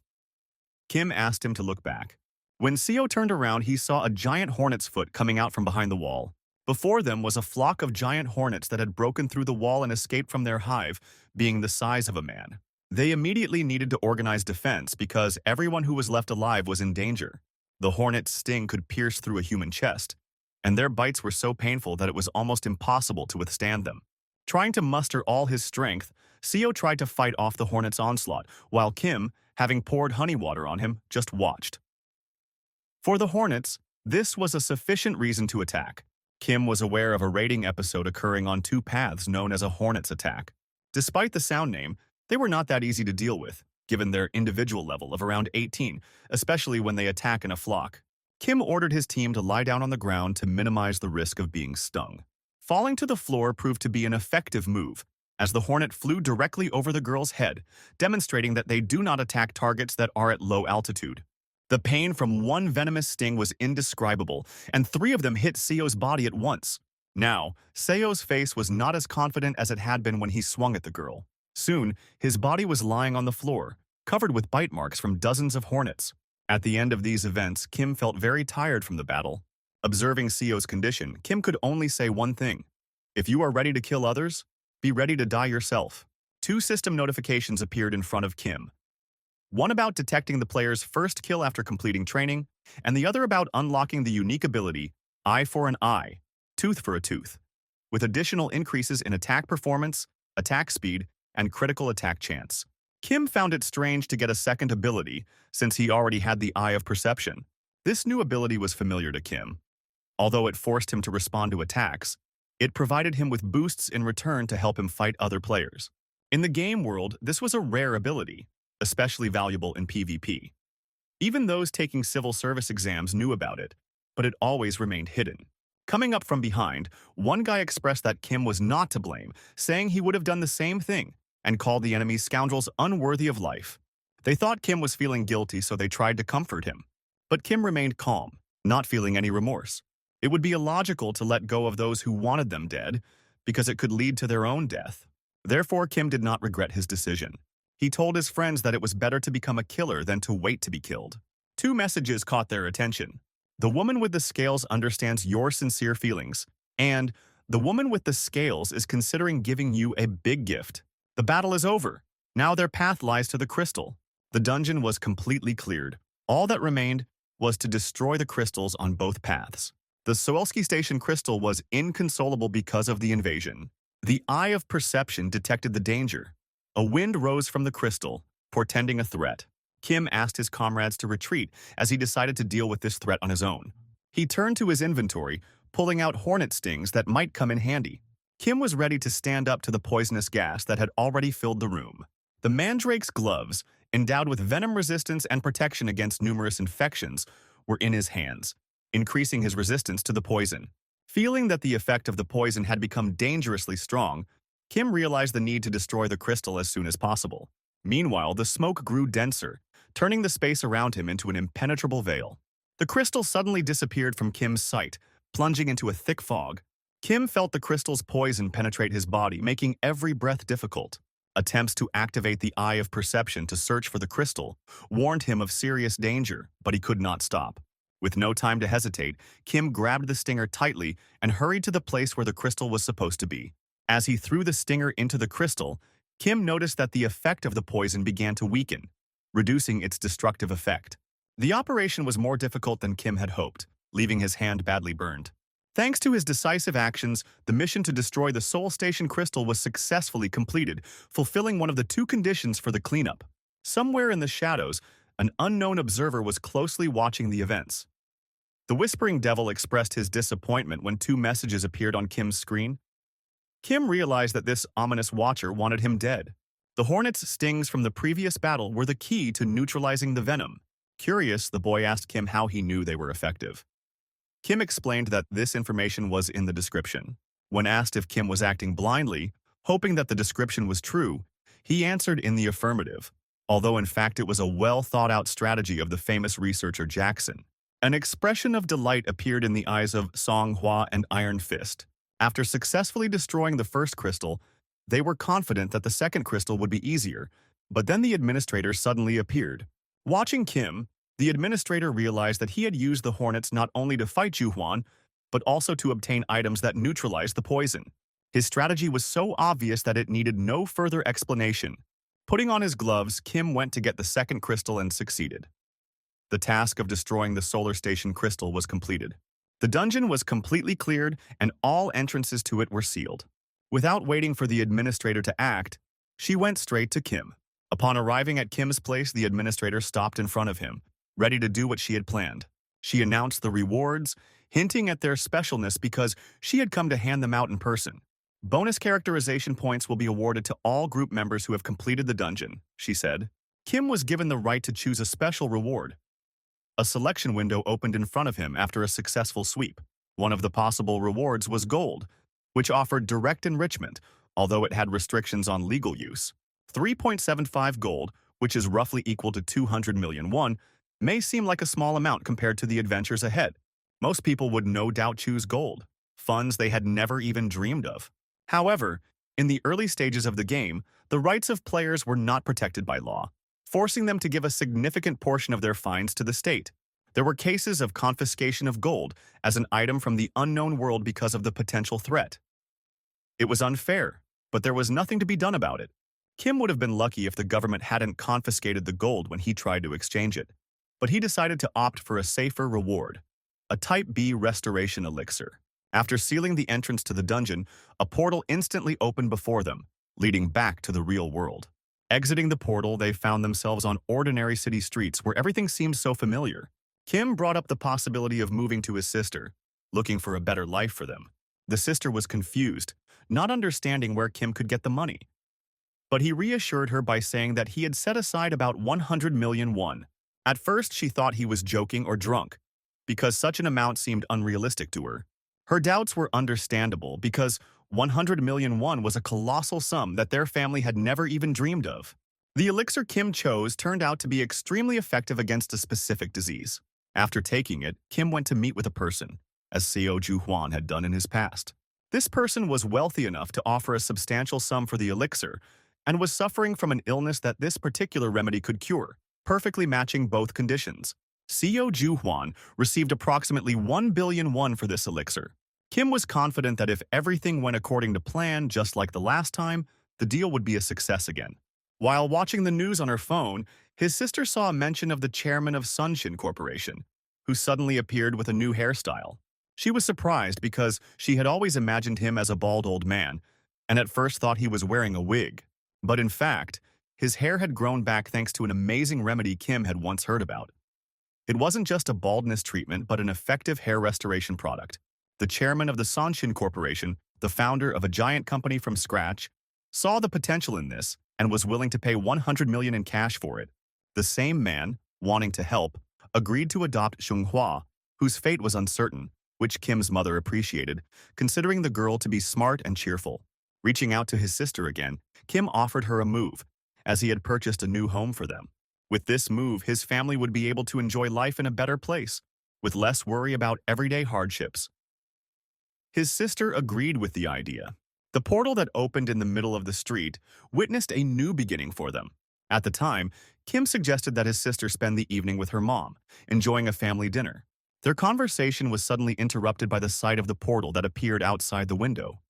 Kim asked him to look back. When Seo turned around, he saw a giant hornet's foot coming out from behind the wall. Before them was a flock of giant hornets that had broken through the wall and escaped from their hive, being the size of a man. They immediately needed to organize defense because everyone who was left alive was in danger. The hornet's sting could pierce through a human chest, and their bites were so painful that it was almost impossible to withstand them. Trying to muster all his strength, Seo tried to fight off the hornet's onslaught, while Kim, having poured honey water on him, just watched. For the hornets, this was a sufficient reason to attack. Kim was aware of a raiding episode occurring on two paths known as a hornet's attack. Despite the sound name, they were not that easy to deal with, given their individual level of around 18, especially when they attack in a flock. Kim ordered his team to lie down on the ground to minimize the risk of being stung. Falling to the floor proved to be an effective move, as the hornet flew directly over the girl's head, demonstrating that they do not attack targets that are at low altitude. The pain from one venomous sting was indescribable, and three of them hit Seo's body at once. Now, Seo's face was not as confident as it had been when he swung at the girl. Soon, his body was lying on the floor, covered with bite marks from dozens of hornets. At the end of these events, Kim felt very tired from the battle. Observing Seo's condition, Kim could only say one thing. If you are ready to kill others, be ready to die yourself. Two system notifications appeared in front of Kim. One about detecting the player's first kill after completing training, and the other about unlocking the unique ability, Eye for an Eye, Tooth for a Tooth, with additional increases in attack performance, attack speed, and critical attack chance. Kim found it strange to get a second ability, since he already had the Eye of Perception. This new ability was familiar to Kim. Although it forced him to respond to attacks, it provided him with boosts in return to help him fight other players. In the game world, this was a rare ability, especially valuable in PvP. Even those taking civil service exams knew about it, but it always remained hidden. Coming up from behind, one guy expressed that Kim was not to blame, saying he would have done the same thing, and called the enemy's scoundrels unworthy of life. They thought Kim was feeling guilty, so they tried to comfort him. But Kim remained calm, not feeling any remorse. It would be illogical to let go of those who wanted them dead, because it could lead to their own death. Therefore, Kim did not regret his decision. He told his friends that it was better to become a killer than to wait to be killed. Two messages caught their attention. The woman with the scales understands your sincere feelings, and the woman with the scales is considering giving you a big gift. The battle is over. Now their path lies to the crystal. The dungeon was completely cleared. All that remained was to destroy the crystals on both paths. The Soelski Station crystal was inconsolable because of the invasion. The Eye of Perception detected the danger. A wind rose from the crystal, portending a threat. Kim asked his comrades to retreat as he decided to deal with this threat on his own. He turned to his inventory, pulling out hornet stings that might come in handy. Kim was ready to stand up to the poisonous gas that had already filled the room. The mandrake's gloves, endowed with venom resistance and protection against numerous infections, were in his hands, increasing his resistance to the poison. Feeling that the effect of the poison had become dangerously strong, Kim realized the need to destroy the crystal as soon as possible. Meanwhile, the smoke grew denser, turning the space around him into an impenetrable veil. The crystal suddenly disappeared from Kim's sight, plunging into a thick fog. Kim felt the crystal's poison penetrate his body, making every breath difficult. Attempts to activate the Eye of Perception to search for the crystal warned him of serious danger, but he could not stop. With no time to hesitate, Kim grabbed the stinger tightly and hurried to the place where the crystal was supposed to be. As he threw the stinger into the crystal, Kim noticed that the effect of the poison began to weaken, reducing its destructive effect. The operation was more difficult than Kim had hoped, leaving his hand badly burned. Thanks to his decisive actions, the mission to destroy the Soul Station crystal was successfully completed, fulfilling one of the two conditions for the cleanup. Somewhere in the shadows, an unknown observer was closely watching the events. The Whispering Devil expressed his disappointment when two messages appeared on Kim's screen. Kim realized that this ominous watcher wanted him dead. The hornet's stings from the previous battle were the key to neutralizing the venom. Curious, the boy asked Kim how he knew they were effective. Kim explained that this information was in the description. When asked if Kim was acting blindly, hoping that the description was true, he answered in the affirmative, although in fact it was a well-thought-out strategy of the famous researcher Jackson. An expression of delight appeared in the eyes of Song Hwa and Iron Fist. After successfully destroying the first crystal, they were confident that the second crystal would be easier, but then the administrator suddenly appeared. Watching Kim, the administrator realized that he had used the hornets not only to fight Juhwan, but also to obtain items that neutralized the poison. His strategy was so obvious that it needed no further explanation. Putting on his gloves, Kim went to get the second crystal and succeeded. The task of destroying the solar station crystal was completed. The dungeon was completely cleared and all entrances to it were sealed. Without waiting for the administrator to act, she went straight to Kim. Upon arriving at Kim's place, the administrator stopped in front of him, ready to do what she had planned. She announced the rewards, hinting at their specialness because she had come to hand them out in person. Bonus characterization points will be awarded to all group members who have completed the dungeon, she said. Kim was given the right to choose a special reward. A selection window opened in front of him after a successful sweep. One of the possible rewards was gold, which offered direct enrichment, although it had restrictions on legal use. 3.75 gold, which is roughly equal to 200 million won, may seem like a small amount compared to the adventures ahead. Most people would no doubt choose gold, funds they had never even dreamed of. However, in the early stages of the game, the rights of players were not protected by law, forcing them to give a significant portion of their fines to the state. There were cases of confiscation of gold as an item from the unknown world because of the potential threat. It was unfair, but there was nothing to be done about it. Kim would have been lucky if the government hadn't confiscated the gold when he tried to exchange it, but he decided to opt for a safer reward, a Type B restoration elixir. After sealing the entrance to the dungeon, a portal instantly opened before them, leading back to the real world. Exiting the portal, they found themselves on ordinary city streets where everything seemed so familiar. Kim brought up the possibility of moving to his sister, looking for a better life for them. The sister was confused, not understanding where Kim could get the money. But he reassured her by saying that he had set aside about 100 million won. At first, she thought he was joking or drunk, because such an amount seemed unrealistic to her. Her doubts were understandable because 100 million won was a colossal sum that their family had never even dreamed of. The elixir Kim chose turned out to be extremely effective against a specific disease. After taking it, Kim went to meet with a person, as Seo Ju-hwan had done in his past. This person was wealthy enough to offer a substantial sum for the elixir and was suffering from an illness that this particular remedy could cure, perfectly matching both conditions. Seo Ju-hwan received approximately 1 billion won for this elixir. Kim was confident that if everything went according to plan, just like the last time, the deal would be a success again. While watching the news on her phone, his sister saw a mention of the chairman of Sunshin Corporation, who suddenly appeared with a new hairstyle. She was surprised because she had always imagined him as a bald old man, and at first thought he was wearing a wig. But in fact, his hair had grown back thanks to an amazing remedy Kim had once heard about. It wasn't just a baldness treatment, but an effective hair restoration product. The chairman of the Sunshin Corporation, the founder of a giant company from scratch, saw the potential in this and was willing to pay 100 million in cash for it. The same man, wanting to help, agreed to adopt Xinghua, whose fate was uncertain, which Kim's mother appreciated, considering the girl to be smart and cheerful. Reaching out to his sister again, Kim offered her a move, as he had purchased a new home for them. With this move, his family would be able to enjoy life in a better place, with less worry about everyday hardships. His sister agreed with the idea. The portal that opened in the middle of the street witnessed a new beginning for them. At the time, Kim suggested that his sister spend the evening with her mom, enjoying a family dinner. Their conversation was suddenly interrupted by the sight of the portal that appeared outside the window.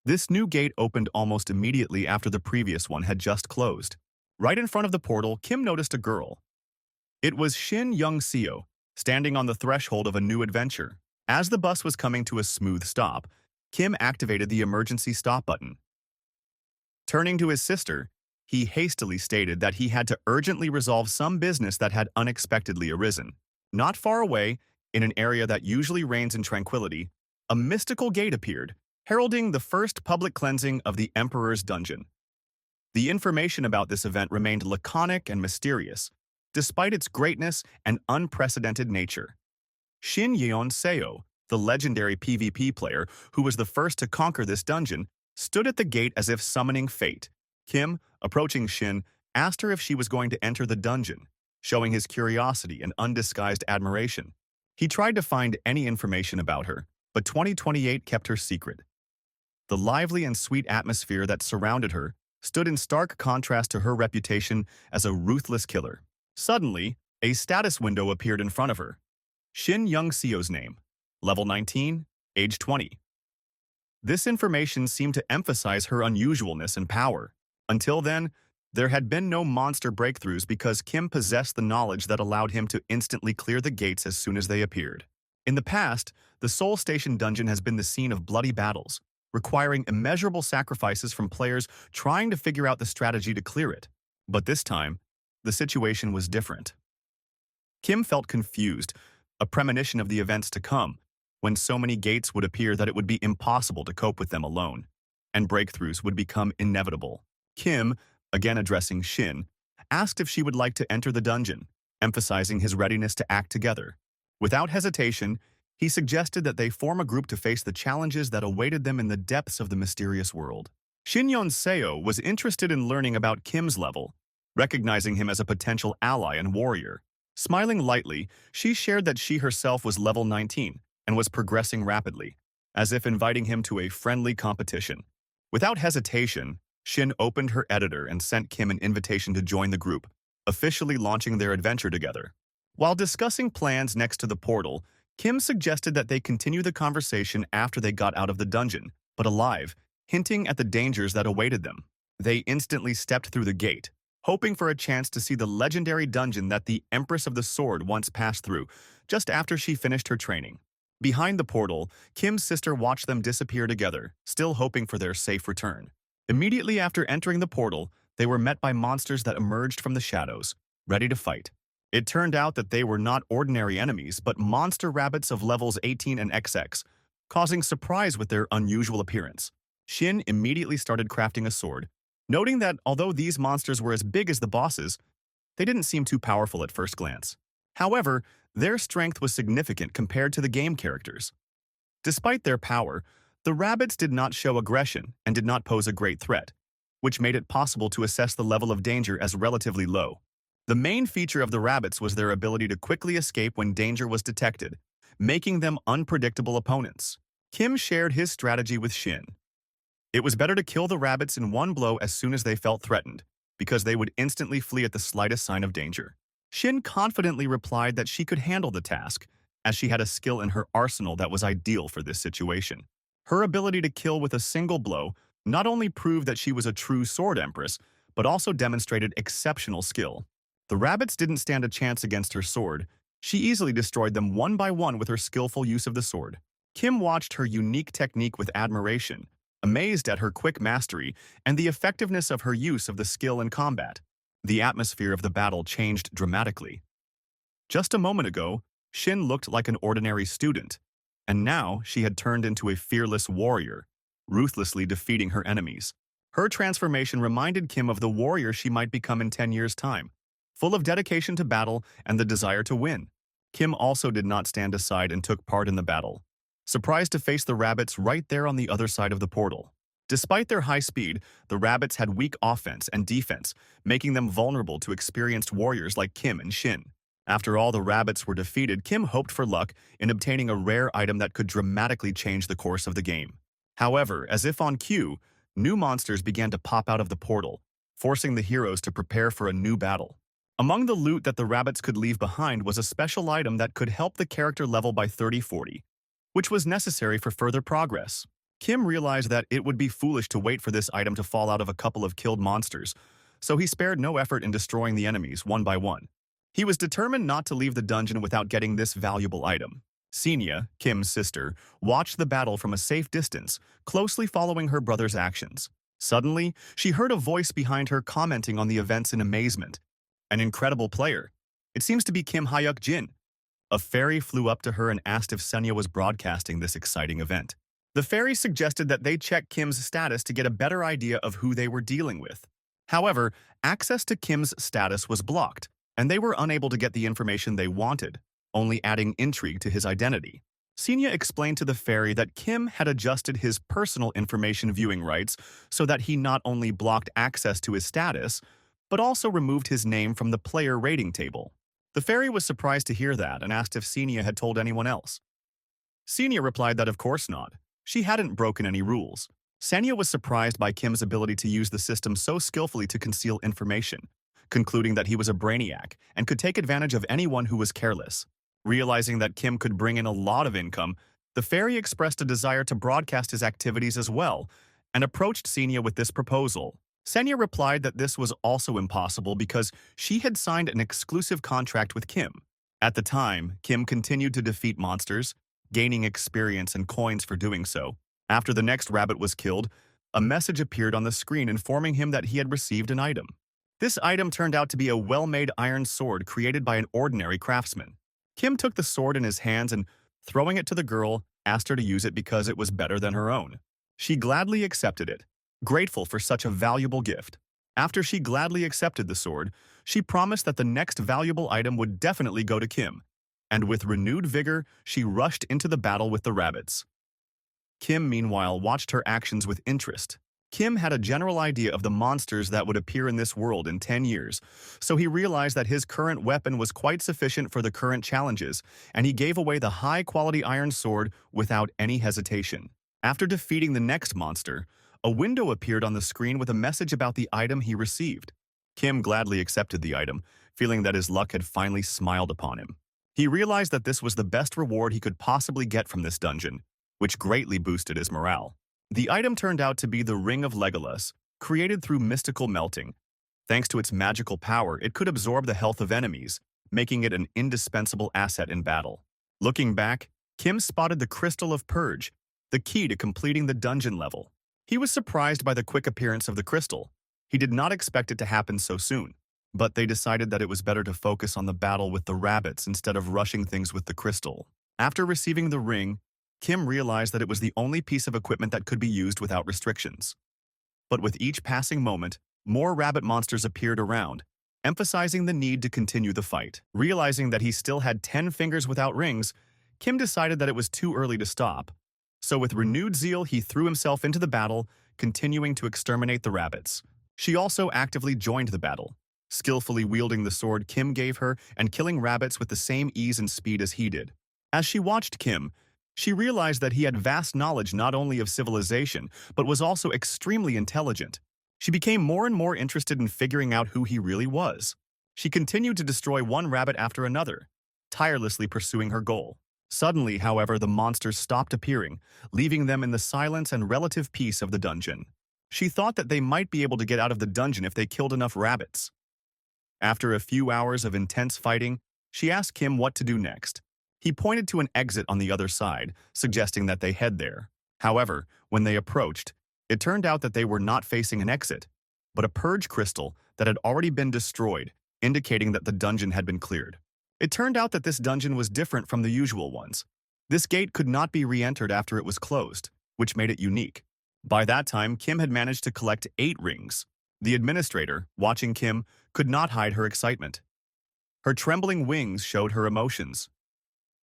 This new gate opened almost immediately after the previous one had just closed. Right in front of the portal, Kim noticed a girl. It was Shin Young-seo, standing on the threshold of a new adventure. As the bus was coming to a smooth stop, Kim activated the emergency stop button. Turning to his sister, he hastily stated that he had to urgently resolve some business that had unexpectedly arisen. Not far away, in an area that usually reigns in tranquility, a mystical gate appeared, heralding the first public cleansing of the Emperor's dungeon. The information about this event remained laconic and mysterious, despite its greatness and unprecedented nature. Shin Yeon-seo, the legendary PvP player who was the first to conquer this dungeon, stood at the gate as if summoning fate. Kim, approaching Shin, asked her if she was going to enter the dungeon, showing his curiosity and undisguised admiration. He tried to find any information about her, but 2028 kept her secret. The lively and sweet atmosphere that surrounded her stood in stark contrast to her reputation as a ruthless killer. Suddenly, a status window appeared in front of her. Shin Young-seo's name, level 19, age 20. This information seemed to emphasize her unusualness and power. Until then, there had been no monster breakthroughs because Kim possessed the knowledge that allowed him to instantly clear the gates as soon as they appeared. In the past, the Soul Station dungeon has been the scene of bloody battles, requiring immeasurable sacrifices from players trying to figure out the strategy to clear it. But this time, the situation was different. Kim felt confused, a premonition of the events to come, when so many gates would appear that it would be impossible to cope with them alone, and breakthroughs would become inevitable. Kim, again addressing Shin, asked if she would like to enter the dungeon, emphasizing his readiness to act together. Without hesitation, he suggested that they form a group to face the challenges that awaited them in the depths of the mysterious world. Shin Yeon-seo was interested in learning about Kim's level, recognizing him as a potential ally and warrior. Smiling lightly, she shared that she herself was level 19 and was progressing rapidly, as if inviting him to a friendly competition. Without hesitation, Shin opened her editor and sent Kim an invitation to join the group, officially launching their adventure together. While discussing plans next to the portal, Kim suggested that they continue the conversation after they got out of the dungeon, but alive, hinting at the dangers that awaited them. They instantly stepped through the gate, hoping for a chance to see the legendary dungeon that the Empress of the Sword once passed through, just after she finished her training. Behind the portal, Kim's sister watched them disappear together, still hoping for their safe return. Immediately after entering the portal, they were met by monsters that emerged from the shadows, ready to fight. It turned out that they were not ordinary enemies, but monster rabbits of levels 18 and XX, causing surprise with their unusual appearance. Shin immediately started crafting a sword, noting that although these monsters were as big as the bosses, they didn't seem too powerful at first glance. However, their strength was significant compared to the game characters. Despite their power, the rabbits did not show aggression and did not pose a great threat, which made it possible to assess the level of danger as relatively low. The main feature of the rabbits was their ability to quickly escape when danger was detected, making them unpredictable opponents. Kim shared his strategy with Shin. It was better to kill the rabbits in one blow as soon as they felt threatened, because they would instantly flee at the slightest sign of danger. Shin confidently replied that she could handle the task, as she had a skill in her arsenal that was ideal for this situation. Her ability to kill with a single blow not only proved that she was a true sword empress, but also demonstrated exceptional skill. The rabbits didn't stand a chance against her sword. She easily destroyed them one by one with her skillful use of the sword. Kim watched her unique technique with admiration, amazed at her quick mastery and the effectiveness of her use of the skill in combat. The atmosphere of the battle changed dramatically. Just a moment ago, Shin looked like an ordinary student, and now she had turned into a fearless warrior, ruthlessly defeating her enemies. Her transformation reminded Kim of the warrior she might become in 10 years' time, full of dedication to battle and the desire to win. Kim also did not stand aside and took part in the battle, surprised to face the rabbits right there on the other side of the portal. Despite their high speed, the rabbits had weak offense and defense, making them vulnerable to experienced warriors like Kim and Shin. After all the rabbits were defeated, Kim hoped for luck in obtaining a rare item that could dramatically change the course of the game. However, as if on cue, new monsters began to pop out of the portal, forcing the heroes to prepare for a new battle. Among the loot that the rabbits could leave behind was a special item that could help the character level by 30-40, which was necessary for further progress. Kim realized that it would be foolish to wait for this item to fall out of a couple of killed monsters, so he spared no effort in destroying the enemies one by one. He was determined not to leave the dungeon without getting this valuable item. Senya, Kim's sister, watched the battle from a safe distance, closely following her brother's actions. Suddenly, she heard a voice behind her commenting on the events in amazement. An incredible player. It seems to be Kim Hyuk-jin. A fairy flew up to her and asked if Senya was broadcasting this exciting event. The fairy suggested that they check Kim's status to get a better idea of who they were dealing with. However, access to Kim's status was blocked, and they were unable to get the information they wanted, only adding intrigue to his identity. Senya explained to the fairy that Kim had adjusted his personal information viewing rights so that he not only blocked access to his status, but also removed his name from the player rating table. The fairy was surprised to hear that and asked if Senya had told anyone else. Senya replied that of course not. She hadn't broken any rules. Senya was surprised by Kim's ability to use the system so skillfully to conceal information, concluding that he was a brainiac and could take advantage of anyone who was careless. Realizing that Kim could bring in a lot of income, the fairy expressed a desire to broadcast his activities as well and approached Senya with this proposal. Senya replied that this was also impossible because she had signed an exclusive contract with Kim. At the time, Kim continued to defeat monsters, gaining experience and coins for doing so. After the next rabbit was killed, a message appeared on the screen informing him that he had received an item. This item turned out to be a well-made iron sword created by an ordinary craftsman. Kim took the sword in his hands and, throwing it to the girl, asked her to use it because it was better than her own. She gladly accepted it, grateful for such a valuable gift. After she gladly accepted the sword, she promised that the next valuable item would definitely go to Kim, and with renewed vigor, she rushed into the battle with the rabbits. Kim, meanwhile, watched her actions with interest. Kim had a general idea of the monsters that would appear in this world in 10 years, so he realized that his current weapon was quite sufficient for the current challenges, and he gave away the high-quality iron sword without any hesitation. After defeating the next monster, a window appeared on the screen with a message about the item he received. Kim gladly accepted the item, feeling that his luck had finally smiled upon him. He realized that this was the best reward he could possibly get from this dungeon, which greatly boosted his morale. The item turned out to be the Ring of Legolas, created through mystical melting. Thanks to its magical power, it could absorb the health of enemies, making it an indispensable asset in battle. Looking back, Kim spotted the Crystal of Purge, the key to completing the dungeon level. He was surprised by the quick appearance of the crystal. He did not expect it to happen so soon, but they decided that it was better to focus on the battle with the rabbits instead of rushing things with the crystal. After receiving the ring, Kim realized that it was the only piece of equipment that could be used without restrictions. But with each passing moment, more rabbit monsters appeared around, emphasizing the need to continue the fight. Realizing that he still had 10 fingers without rings, Kim decided that it was too early to stop. So with renewed zeal, he threw himself into the battle, continuing to exterminate the rabbits. She also actively joined the battle, skillfully wielding the sword Kim gave her and killing rabbits with the same ease and speed as he did. As she watched Kim, she realized that he had vast knowledge not only of civilization, but was also extremely intelligent. She became more and more interested in figuring out who he really was. She continued to destroy one rabbit after another, tirelessly pursuing her goal. Suddenly, however, the monsters stopped appearing, leaving them in the silence and relative peace of the dungeon. She thought that they might be able to get out of the dungeon if they killed enough rabbits. After a few hours of intense fighting, she asked Kim what to do next. He pointed to an exit on the other side, suggesting that they head there. However, when they approached, it turned out that they were not facing an exit, but a purge crystal that had already been destroyed, indicating that the dungeon had been cleared. It turned out that this dungeon was different from the usual ones. This gate could not be re-entered after it was closed, which made it unique. By that time, Kim had managed to collect 8 rings. The administrator, watching Kim, could not hide her excitement. Her trembling wings showed her emotions.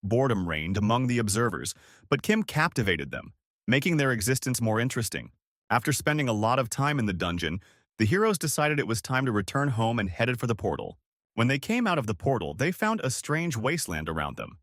Boredom reigned among the observers, but Kim captivated them, making their existence more interesting. After spending a lot of time in the dungeon, the heroes decided it was time to return home and headed for the portal. When they came out of the portal, they found a strange wasteland around them.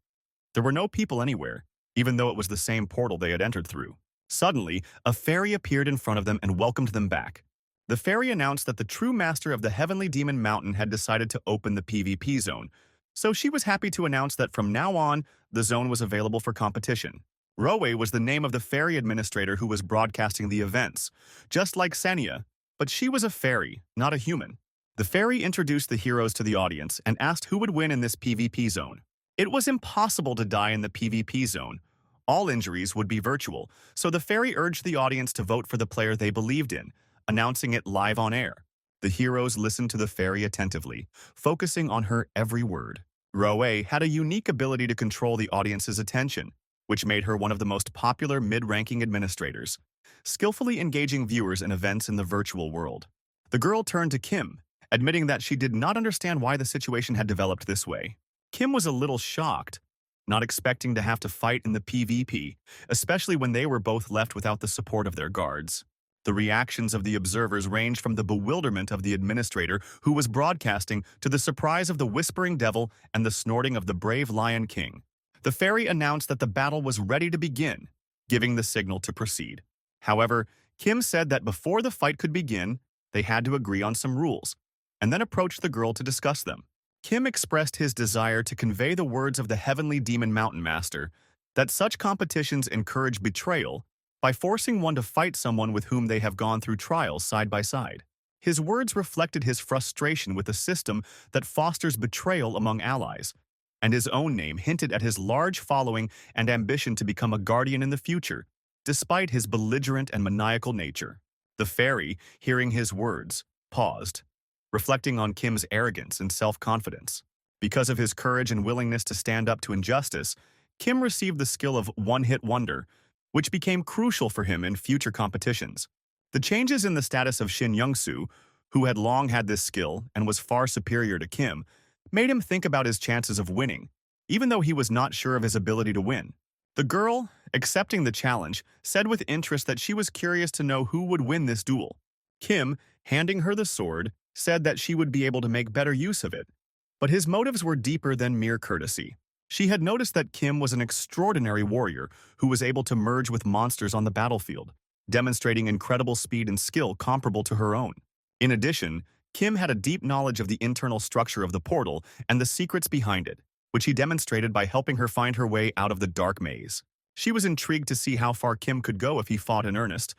There were no people anywhere, even though it was the same portal they had entered through. Suddenly, a fairy appeared in front of them and welcomed them back. The fairy announced that the true master of the Heavenly Demon Mountain had decided to open the PvP zone, so she was happy to announce that from now on, the zone was available for competition. Roe was the name of the fairy administrator who was broadcasting the events, just like Senia, but she was a fairy, not a human. The fairy introduced the heroes to the audience and asked who would win in this PvP zone. It was impossible to die in the PvP zone. All injuries would be virtual, so the fairy urged the audience to vote for the player they believed in, announcing it live on air. The heroes listened to the fairy attentively, focusing on her every word. Roe had a unique ability to control the audience's attention, which made her one of the most popular mid-ranking administrators, skillfully engaging viewers in events in the virtual world. The girl turned to Kim, admitting that she did not understand why the situation had developed this way. Kim was a little shocked, not expecting to have to fight in the PvP, especially when they were both left without the support of their guards. The reactions of the observers ranged from the bewilderment of the administrator who was broadcasting to the surprise of the whispering devil and the snorting of the brave Lion King. The fairy announced that the battle was ready to begin, giving the signal to proceed. However, Kim said that before the fight could begin, they had to agree on some rules, and then approached the girl to discuss them. Kim expressed his desire to convey the words of the Heavenly Demon Mountain Master, that such competitions encourage betrayal by forcing one to fight someone with whom they have gone through trials side by side. His words reflected his frustration with a system that fosters betrayal among allies, and his own name hinted at his large following and ambition to become a guardian in the future, despite his belligerent and maniacal nature. The fairy, hearing his words, paused, reflecting on Kim's arrogance and self-confidence. Because of his courage and willingness to stand up to injustice, Kim received the skill of one-hit wonder, which became crucial for him in future competitions. The changes in the status of Shin Young-soo, who had long had this skill and was far superior to Kim, made him think about his chances of winning, even though he was not sure of his ability to win. The girl, Accepting the challenge, said with interest that she was curious to know who would win this duel. Kim, handing her the sword, said that she would be able to make better use of it. But his motives were deeper than mere courtesy. She had noticed that Kim was an extraordinary warrior who was able to merge with monsters on the battlefield, demonstrating incredible speed and skill comparable to her own. In addition, Kim had a deep knowledge of the internal structure of the portal and the secrets behind it, which he demonstrated by helping her find her way out of the dark maze. She was intrigued to see how far Kim could go if he fought in earnest,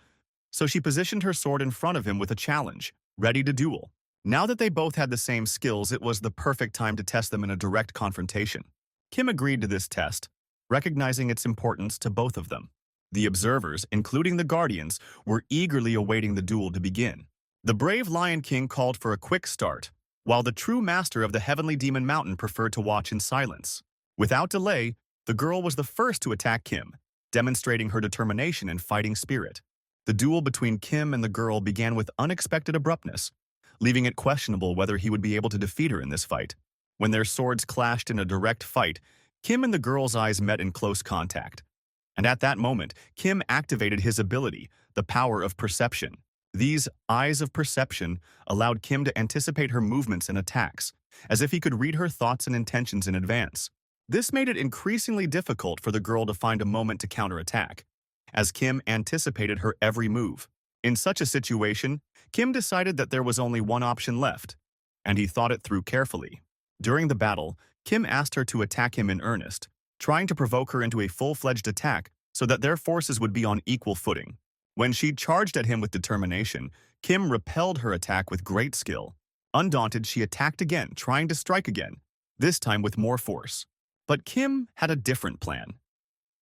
so she positioned her sword in front of him with a challenge, ready to duel. Now that they both had the same skills, it was the perfect time to test them in a direct confrontation. Kim agreed to this test, recognizing its importance to both of them. The observers, including the Guardians, were eagerly awaiting the duel to begin. The brave Lion King called for a quick start, while the true master of the Heavenly Demon Mountain preferred to watch in silence. Without delay, the girl was the first to attack Kim, demonstrating her determination and fighting spirit. The duel between Kim and the girl began with unexpected abruptness, leaving it questionable whether he would be able to defeat her in this fight. When their swords clashed in a direct fight, Kim and the girl's eyes met in close contact. And at that moment, Kim activated his ability, the power of perception. These eyes of perception allowed Kim to anticipate her movements and attacks, as if he could read her thoughts and intentions in advance. This made it increasingly difficult for the girl to find a moment to counterattack, as Kim anticipated her every move. In such a situation, Kim decided that there was only one option left, and he thought it through carefully. During the battle, Kim asked her to attack him in earnest, trying to provoke her into a full-fledged attack so that their forces would be on equal footing. When she charged at him with determination, Kim repelled her attack with great skill. Undaunted, she attacked again, trying to strike again, this time with more force. But Kim had a different plan.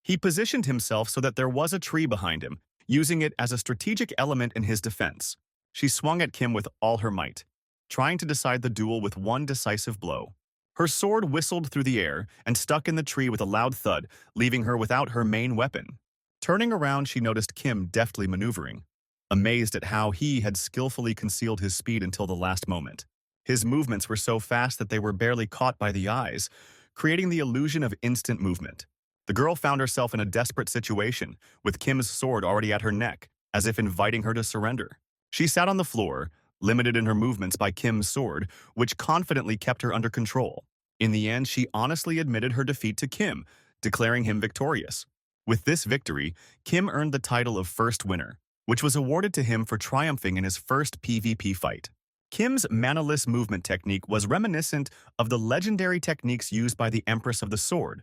He positioned himself so that there was a tree behind him, using it as a strategic element in his defense. She swung at Kim with all her might, trying to decide the duel with one decisive blow. Her sword whistled through the air and stuck in the tree with a loud thud, leaving her without her main weapon. Turning around, she noticed Kim deftly maneuvering, amazed at how he had skillfully concealed his speed until the last moment. His movements were so fast that they were barely caught by the eyes, creating the illusion of instant movement. The girl found herself in a desperate situation, with Kim's sword already at her neck, as if inviting her to surrender. She sat on the floor, limited in her movements by Kim's sword, which confidently kept her under control. In the end, she honestly admitted her defeat to Kim, declaring him victorious. With this victory, Kim earned the title of First Winner, which was awarded to him for triumphing in his first PvP fight. Kim's manaless movement technique was reminiscent of the legendary techniques used by the Empress of the Sword,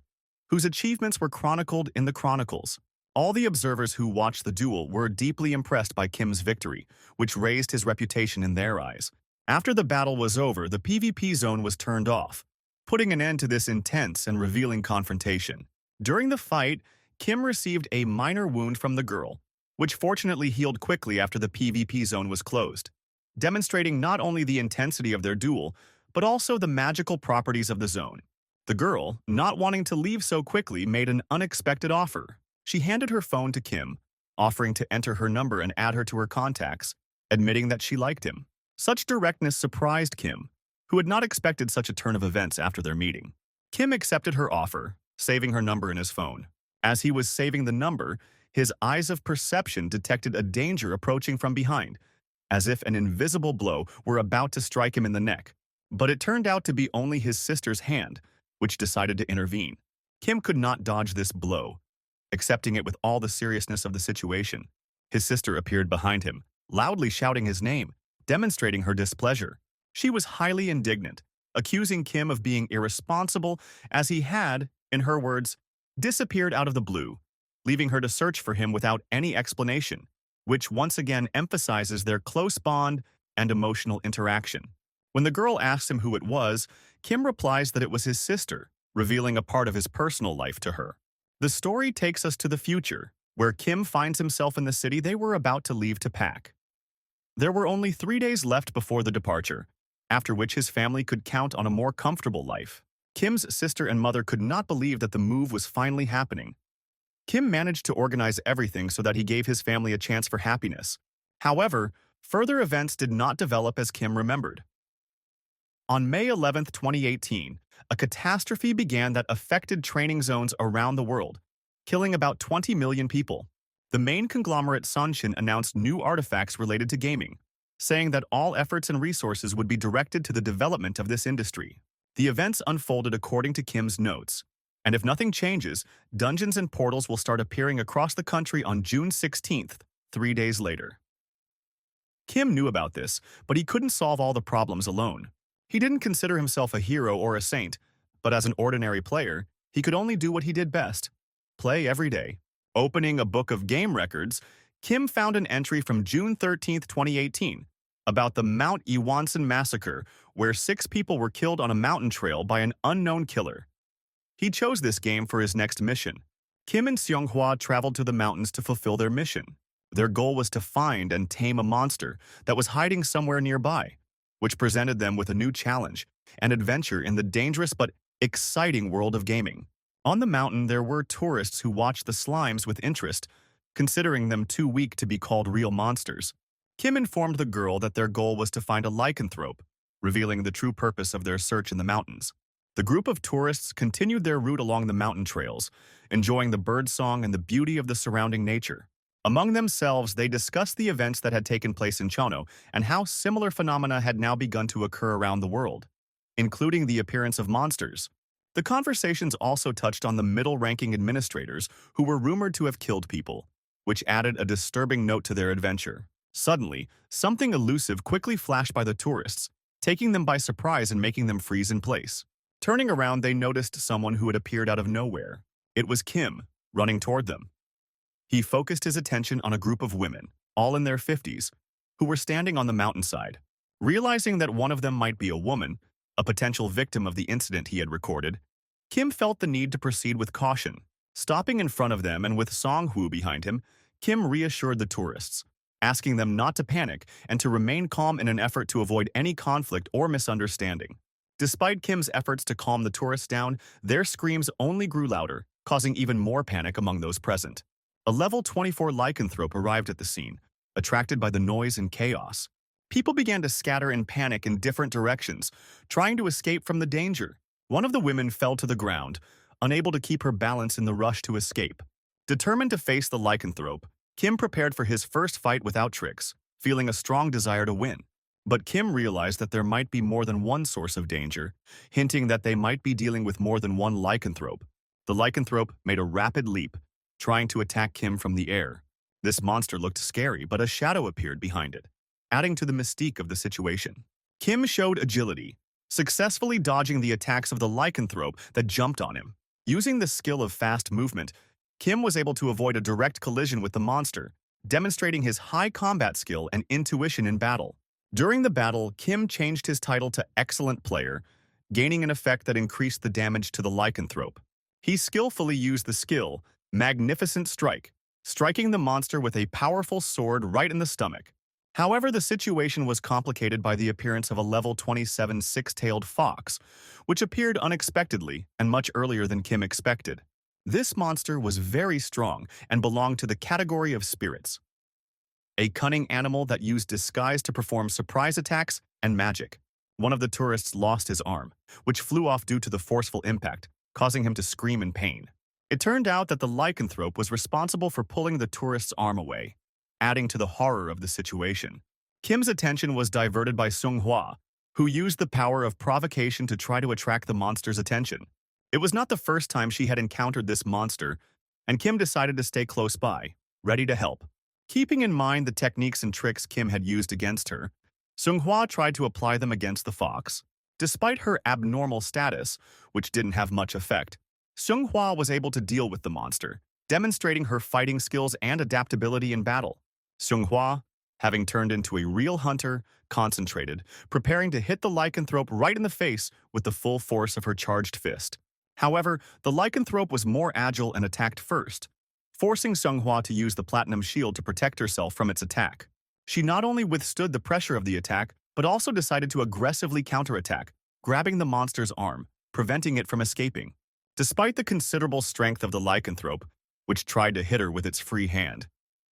whose achievements were chronicled in the Chronicles. All the observers who watched the duel were deeply impressed by Kim's victory, which raised his reputation in their eyes. After the battle was over, the PvP zone was turned off, putting an end to this intense and revealing confrontation. During the fight, Kim received a minor wound from the girl, which fortunately healed quickly after the PvP zone was closed, demonstrating not only the intensity of their duel, but also the magical properties of the zone. The girl, not wanting to leave so quickly, made an unexpected offer. She handed her phone to Kim, offering to enter her number and add her to her contacts, admitting that she liked him. Such directness surprised Kim, who had not expected such a turn of events after their meeting. Kim accepted her offer, saving her number in his phone. As he was saving the number, his eyes of perception detected a danger approaching from behind, as if an invisible blow were about to strike him in the neck. But it turned out to be only his sister's hand, which decided to intervene. Kim could not dodge this blow, accepting it with all the seriousness of the situation. His sister appeared behind him, loudly shouting his name, demonstrating her displeasure. She was highly indignant, accusing Kim of being irresponsible as he had, in her words, disappeared out of the blue, leaving her to search for him without any explanation, which once again emphasizes their close bond and emotional interaction. When the girl asks him who it was, Kim replies that it was his sister, revealing a part of his personal life to her. The story takes us to the future, where Kim finds himself in the city they were about to leave to pack. There were only 3 days left before the departure, after which his family could count on a more comfortable life. Kim's sister and mother could not believe that the move was finally happening. Kim managed to organize everything so that he gave his family a chance for happiness. However, further events did not develop as Kim remembered. On May 11, 2018, a catastrophe began that affected training zones around the world, killing about 20 million people. The main conglomerate Sanshin announced new artifacts related to gaming, saying that all efforts and resources would be directed to the development of this industry. The events unfolded according to Kim's notes, and if nothing changes, dungeons and portals will start appearing across the country on June 16th, 3 days later. Kim knew about this, but he couldn't solve all the problems alone. He didn't consider himself a hero or a saint, but as an ordinary player, he could only do what he did best: play every day. Opening a book of game records, Kim found an entry from June 13, 2018, about the Mount Iwansan massacre, where 6 people were killed on a mountain trail by an unknown killer. He chose this game for his next mission. Kim and Seonghwa traveled to the mountains to fulfill their mission. Their goal was to find and tame a monster that was hiding somewhere nearby, which presented them with a new challenge, an adventure in the dangerous but exciting world of gaming. On the mountain, there were tourists who watched the slimes with interest, considering them too weak to be called real monsters. Kim informed the girl that their goal was to find a lycanthrope, revealing the true purpose of their search in the mountains. The group of tourists continued their route along the mountain trails, enjoying the birdsong and the beauty of the surrounding nature. Among themselves, they discussed the events that had taken place in Chono and how similar phenomena had now begun to occur around the world, including the appearance of monsters. The conversations also touched on the middle-ranking administrators who were rumored to have killed people, which added a disturbing note to their adventure. Suddenly, something elusive quickly flashed by the tourists, taking them by surprise and making them freeze in place. Turning around, they noticed someone who had appeared out of nowhere. It was Kim, running toward them. He focused his attention on a group of women, all in their 50s, who were standing on the mountainside. Realizing that one of them might be a woman, a potential victim of the incident he had recorded, Kim felt the need to proceed with caution. Stopping in front of them and with Song-Hu behind him, Kim reassured the tourists, asking them not to panic and to remain calm in an effort to avoid any conflict or misunderstanding. Despite Kim's efforts to calm the tourists down, their screams only grew louder, causing even more panic among those present. A level 24 lycanthrope arrived at the scene, attracted by the noise and chaos. People began to scatter in panic in different directions, trying to escape from the danger. One of the women fell to the ground, unable to keep her balance in the rush to escape. Determined to face the lycanthrope, Kim prepared for his first fight without tricks, feeling a strong desire to win. But Kim realized that there might be more than one source of danger, hinting that they might be dealing with more than one lycanthrope. The lycanthrope made a rapid leap, trying to attack Kim from the air. This monster looked scary, but a shadow appeared behind it, adding to the mystique of the situation. Kim showed agility, successfully dodging the attacks of the lycanthrope that jumped on him. Using the skill of fast movement, Kim was able to avoid a direct collision with the monster, demonstrating his high combat skill and intuition in battle. During the battle, Kim changed his title to Excellent Player, gaining an effect that increased the damage to the lycanthrope. He skillfully used the skill Magnificent Strike, striking the monster with a powerful sword right in the stomach. However, the situation was complicated by the appearance of a level 27 six-tailed fox, which appeared unexpectedly and much earlier than Kim expected. This monster was very strong and belonged to the category of spirits, a cunning animal that used disguise to perform surprise attacks and magic. One of the tourists lost his arm, which flew off due to the forceful impact, causing him to scream in pain. It turned out that the lycanthrope was responsible for pulling the tourist's arm away, adding to the horror of the situation. Kim's attention was diverted by Seonghwa, who used the power of provocation to try to attract the monster's attention. It was not the first time she had encountered this monster, and Kim decided to stay close by, ready to help. Keeping in mind the techniques and tricks Kim had used against her, Seonghwa tried to apply them against the fox. Despite her abnormal status, which didn't have much effect, Seonghwa was able to deal with the monster, demonstrating her fighting skills and adaptability in battle. Seonghwa, having turned into a real hunter, concentrated, preparing to hit the lycanthrope right in the face with the full force of her charged fist. However, the lycanthrope was more agile and attacked first, forcing Seonghwa to use the platinum shield to protect herself from its attack. She not only withstood the pressure of the attack, but also decided to aggressively counterattack, grabbing the monster's arm, preventing it from escaping. Despite the considerable strength of the lycanthrope, which tried to hit her with its free hand,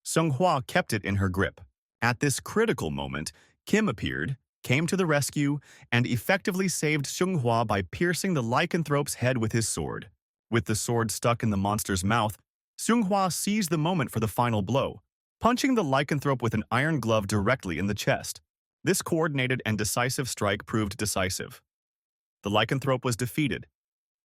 Seonghwa kept it in her grip. At this critical moment, Kim appeared, came to the rescue, and effectively saved Seonghwa by piercing the lycanthrope's head with his sword. With the sword stuck in the monster's mouth, Seung-hwa seized the moment for the final blow, punching the lycanthrope with an iron glove directly in the chest. This coordinated and decisive strike proved decisive. The lycanthrope was defeated,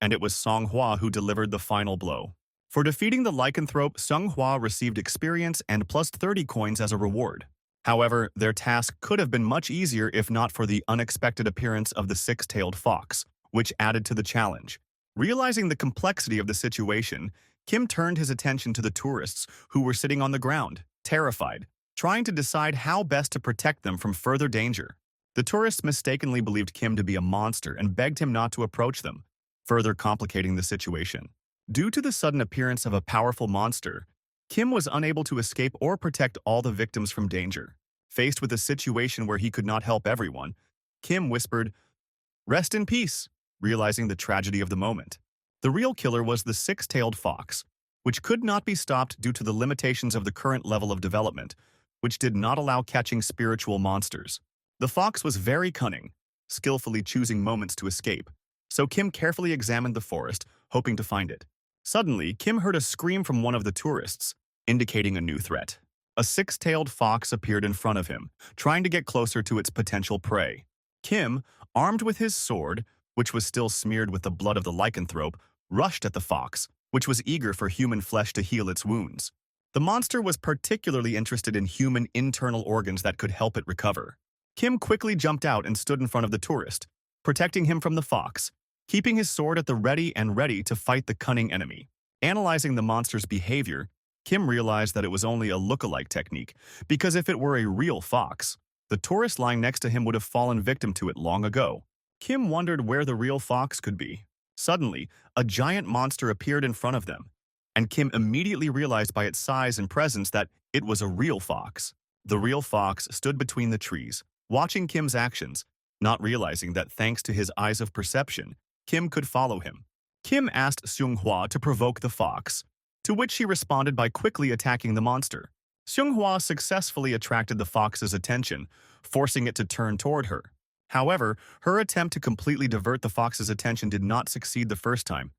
and it was Seung-hwa who delivered the final blow. For defeating the lycanthrope, Seung-hwa received experience and plus 30 coins as a reward. However, their task could have been much easier if not for the unexpected appearance of the six-tailed fox, which added to the challenge. Realizing the complexity of the situation, Kim turned his attention to the tourists who were sitting on the ground, terrified, trying to decide how best to protect them from further danger. The tourists mistakenly believed Kim to be a monster and begged him not to approach them, further complicating the situation. Due to the sudden appearance of a powerful monster, Kim was unable to escape or protect all the victims from danger. Faced with a situation where he could not help everyone, Kim whispered, "Rest in peace," realizing the tragedy of the moment. The real killer was the six-tailed fox, which could not be stopped due to the limitations of the current level of development, which did not allow catching spiritual monsters. The fox was very cunning, skillfully choosing moments to escape, so Kim carefully examined the forest, hoping to find it. Suddenly, Kim heard a scream from one of the tourists, indicating a new threat. A six-tailed fox appeared in front of him, trying to get closer to its potential prey. Kim, armed with his sword, which was still smeared with the blood of the lycanthrope, rushed at the fox, which was eager for human flesh to heal its wounds. The monster was particularly interested in human internal organs that could help it recover. Kim quickly jumped out and stood in front of the tourist, protecting him from the fox, keeping his sword at the ready to fight the cunning enemy. Analyzing the monster's behavior, Kim realized that it was only a look-alike technique, because if it were a real fox, the tourist lying next to him would have fallen victim to it long ago. Kim wondered where the real fox could be. Suddenly, a giant monster appeared in front of them, and Kim immediately realized by its size and presence that it was a real fox. The real fox stood between the trees, watching Kim's actions, not realizing that thanks to his eyes of perception, Kim could follow him. Kim asked Seung-hwa to provoke the fox, to which she responded by quickly attacking the monster. Seung-hwa successfully attracted the fox's attention, forcing it to turn toward her. However, her attempt to completely divert the fox's attention did not succeed the first time.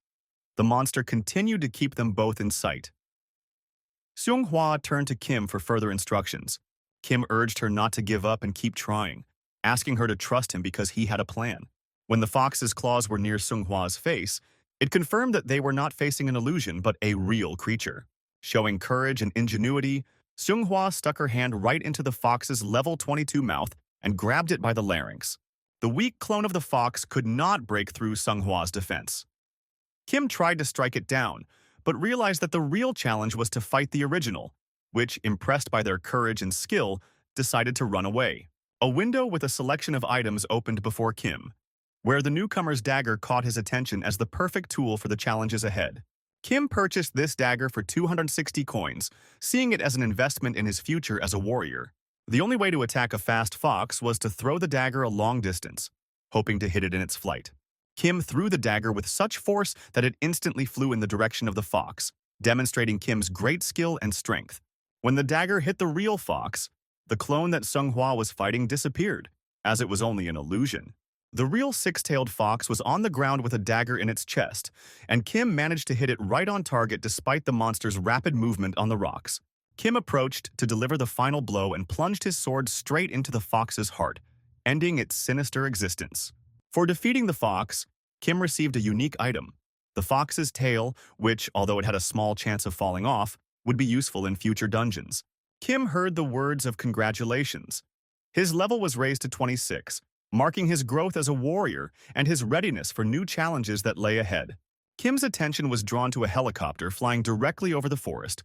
The monster continued to keep them both in sight. Seung-hwa turned to Kim for further instructions. Kim urged her not to give up and keep trying, asking her to trust him because he had a plan. When the fox's claws were near Seung-hwa's face, it confirmed that they were not facing an illusion but a real creature. Showing courage and ingenuity, Seung-hwa stuck her hand right into the fox's level 22 mouth and grabbed it by the larynx. The weak clone of the fox could not break through Seung-hwa's defense. Kim tried to strike it down, but realized that the real challenge was to fight the original, which, impressed by their courage and skill, decided to run away. A window with a selection of items opened before Kim, where the newcomer's dagger caught his attention as the perfect tool for the challenges ahead. Kim purchased this dagger for 260 coins, seeing it as an investment in his future as a warrior. The only way to attack a fast fox was to throw the dagger a long distance, hoping to hit it in its flight. Kim threw the dagger with such force that it instantly flew in the direction of the fox, demonstrating Kim's great skill and strength. When the dagger hit the real fox, the clone that Seung-hwa was fighting disappeared, as it was only an illusion. The real six-tailed fox was on the ground with a dagger in its chest, and Kim managed to hit it right on target despite the monster's rapid movement on the rocks. Kim approached to deliver the final blow and plunged his sword straight into the fox's heart, ending its sinister existence. For defeating the fox, Kim received a unique item, the fox's tail, which, although it had a small chance of falling off, would be useful in future dungeons. Kim heard the words of congratulations. His level was raised to 26, marking his growth as a warrior and his readiness for new challenges that lay ahead. Kim's attention was drawn to a helicopter flying directly over the forest,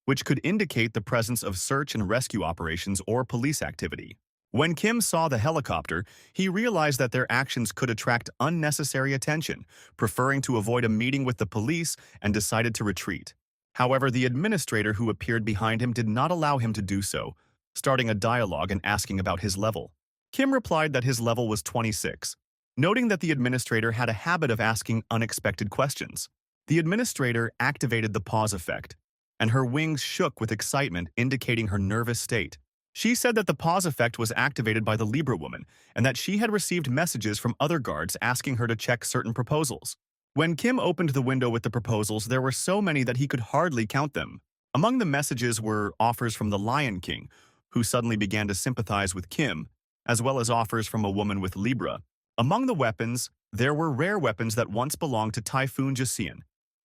which could indicate the presence of search and rescue operations or police activity. When Kim saw the helicopter, he realized that their actions could attract unnecessary attention, preferring to avoid a meeting with the police and decided to retreat. However, the administrator who appeared behind him did not allow him to do so, starting a dialogue and asking about his level. Kim replied that his level was 26, noting that the administrator had a habit of asking unexpected questions. The administrator activated the pause effect, and her wings shook with excitement, indicating her nervous state. She said that the pause effect was activated by the Libra woman and that she had received messages from other guards asking her to check certain proposals. When Kim opened the window with the proposals, there were so many that he could hardly count them. Among the messages were offers from the Lion King, who suddenly began to sympathize with Kim, as well as offers from a woman with Libra. Among the weapons, there were rare weapons that once belonged to Typhoon Joseon,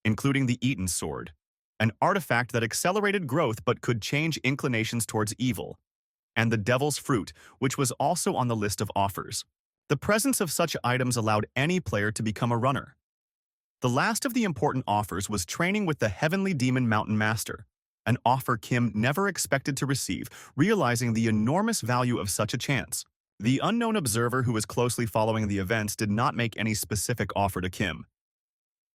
including the Eaton Sword, an artifact that accelerated growth but could change inclinations towards evil, and the Devil's Fruit, which was also on the list of offers. The presence of such items allowed any player to become a runner. The last of the important offers was training with the Heavenly Demon Mountain Master, an offer Kim never expected to receive, realizing the enormous value of such a chance. The unknown observer who was closely following the events did not make any specific offer to Kim.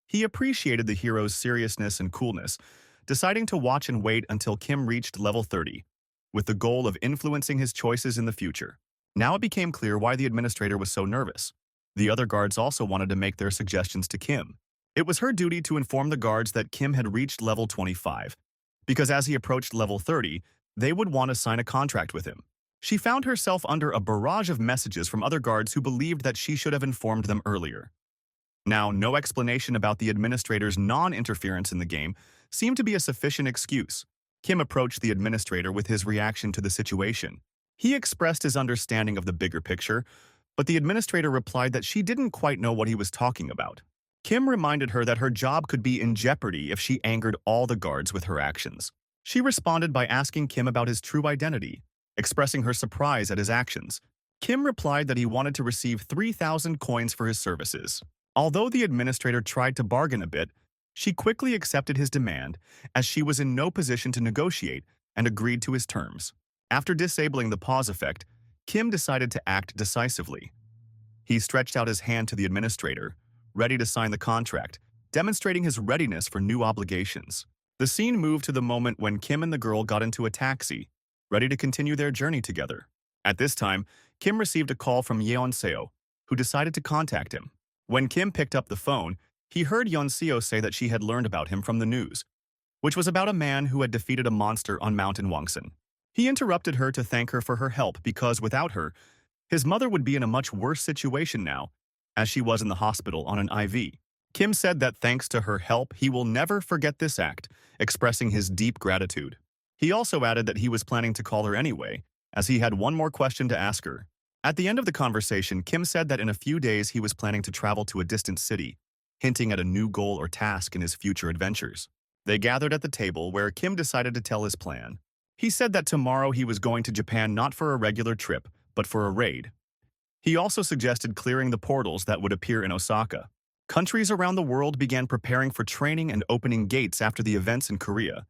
He appreciated the hero's seriousness and coolness, deciding to watch and wait until Kim reached level 30, with the goal of influencing his choices in the future. Now it became clear why the administrator was so nervous. The other guards also wanted to make their suggestions to Kim. It was her duty to inform the guards that Kim had reached level 25, because as he approached level 30, they would want to sign a contract with him. She found herself under a barrage of messages from other guards who believed that she should have informed them earlier. Now, no explanation about the administrator's non-interference in the game seemed to be a sufficient excuse. Kim approached the administrator with his reaction to the situation. He expressed his understanding of the bigger picture, but the administrator replied that she didn't quite know what he was talking about. Kim reminded her that her job could be in jeopardy if she angered all the guards with her actions. She responded by asking Kim about his true identity, expressing her surprise at his actions. Kim replied that he wanted to receive 3,000 coins for his services. Although the administrator tried to bargain a bit, she quickly accepted his demand, as she was in no position to negotiate, and agreed to his terms. After disabling the pause effect, Kim decided to act decisively. He stretched out his hand to the administrator, ready to sign the contract, demonstrating his readiness for new obligations. The scene moved to the moment when Kim and the girl got into a taxi, ready to continue their journey together. At this time, Kim received a call from Yeonseo, who decided to contact him. When Kim picked up the phone, he heard Yeonseo say that she had learned about him from the news, which was about a man who had defeated a monster on Mount Wangsan. He interrupted her to thank her for her help because without her, his mother would be in a much worse situation now, as she was in the hospital on an IV. Kim said that thanks to her help, he will never forget this act, expressing his deep gratitude. He also added that he was planning to call her anyway, as he had one more question to ask her. At the end of the conversation, Kim said that in a few days he was planning to travel to a distant city, hinting at a new goal or task in his future adventures. They gathered at the table where Kim decided to tell his plan. He said that tomorrow he was going to Japan not for a regular trip, but for a raid. He also suggested clearing the portals that would appear in Osaka. Countries around the world began preparing for training and opening gates after the events in Korea.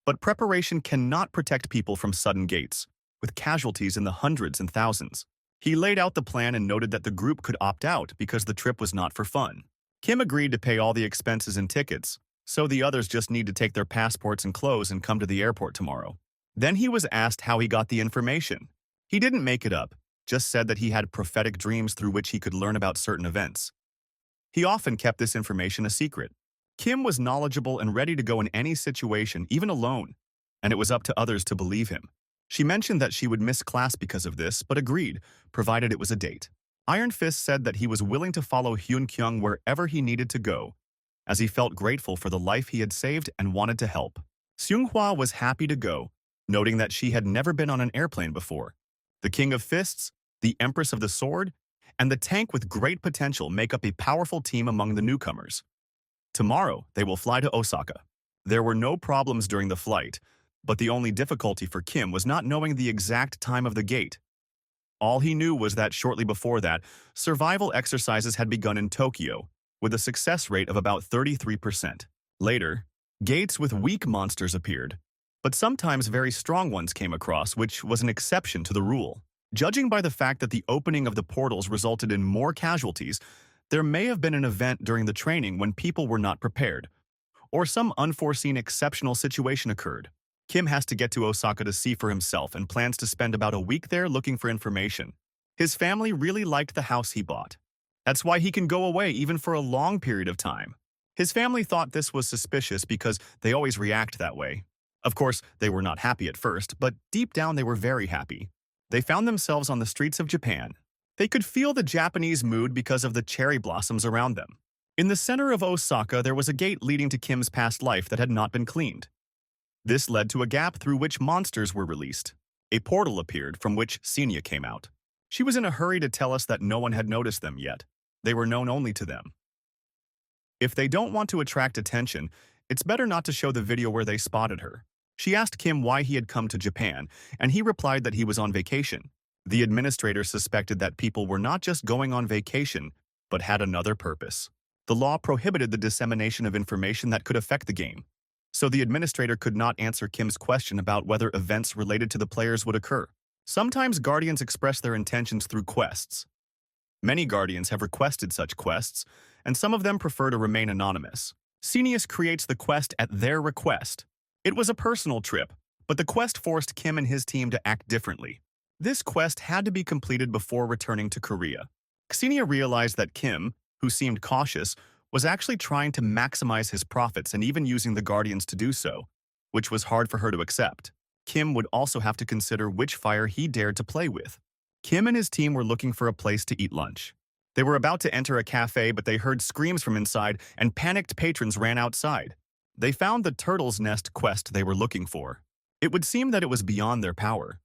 But preparation cannot protect people from sudden gates, with casualties in the hundreds and thousands. He laid out the plan and noted that the group could opt out because the trip was not for fun. Kim agreed to pay all the expenses and tickets, so the others just need to take their passports and clothes and come to the airport tomorrow. Then he was asked how he got the information. He didn't make it up, just said that he had prophetic dreams through which he could learn about certain events. He often kept this information a secret. Kim was knowledgeable and ready to go in any situation, even alone, and it was up to others to believe him. She mentioned that she would miss class because of this, but agreed, provided it was a date. Iron Fist said that he was willing to follow Hyun Kyung wherever he needed to go, as he felt grateful for the life he had saved and wanted to help. Seunghwa was happy to go, noting that she had never been on an airplane before. The King of Fists, the Empress of the Sword, and the tank with great potential make up a powerful team among the newcomers. Tomorrow, they will fly to Osaka. There were no problems during the flight, but the only difficulty for Kim was not knowing the exact time of the gate. All he knew was that shortly before that, survival exercises had begun in Tokyo, with a success rate of about 33%. Later, gates with weak monsters appeared, but sometimes very strong ones came across, which was an exception to the rule. Judging by the fact that the opening of the portals resulted in more casualties, there may have been an event during the training when people were not prepared, or some unforeseen exceptional situation occurred. Kim has to get to Osaka to see for himself and plans to spend about a week there looking for information. His family really liked the house he bought. That's why he can go away even for a long period of time. His family thought this was suspicious because they always react that way. Of course, they were not happy at first, but deep down they were very happy. They found themselves on the streets of Japan. They could feel the Japanese mood because of the cherry blossoms around them. In the center of Osaka, there was a gate leading to Kim's past life that had not been cleaned. This led to a gap through which monsters were released. A portal appeared from which Senya came out. She was in a hurry to tell us that no one had noticed them yet. They were known only to them. If they don't want to attract attention, it's better not to show the video where they spotted her. She asked Kim why he had come to Japan, and he replied that he was on vacation. The administrator suspected that people were not just going on vacation, but had another purpose. The law prohibited the dissemination of information that could affect the game, so the administrator could not answer Kim's question about whether events related to the players would occur. Sometimes Guardians express their intentions through quests. Many Guardians have requested such quests, and some of them prefer to remain anonymous. Senius creates the quest at their request. It was a personal trip, but the quest forced Kim and his team to act differently. This quest had to be completed before returning to Korea. Xenia realized that Kim, who seemed cautious, was actually trying to maximize his profits and even using the Guardians to do so, which was hard for her to accept. Kim would also have to consider which fire he dared to play with. Kim and his team were looking for a place to eat lunch. They were about to enter a cafe, but they heard screams from inside, and panicked patrons ran outside. They found the turtle's nest quest they were looking for. It would seem that it was beyond their power.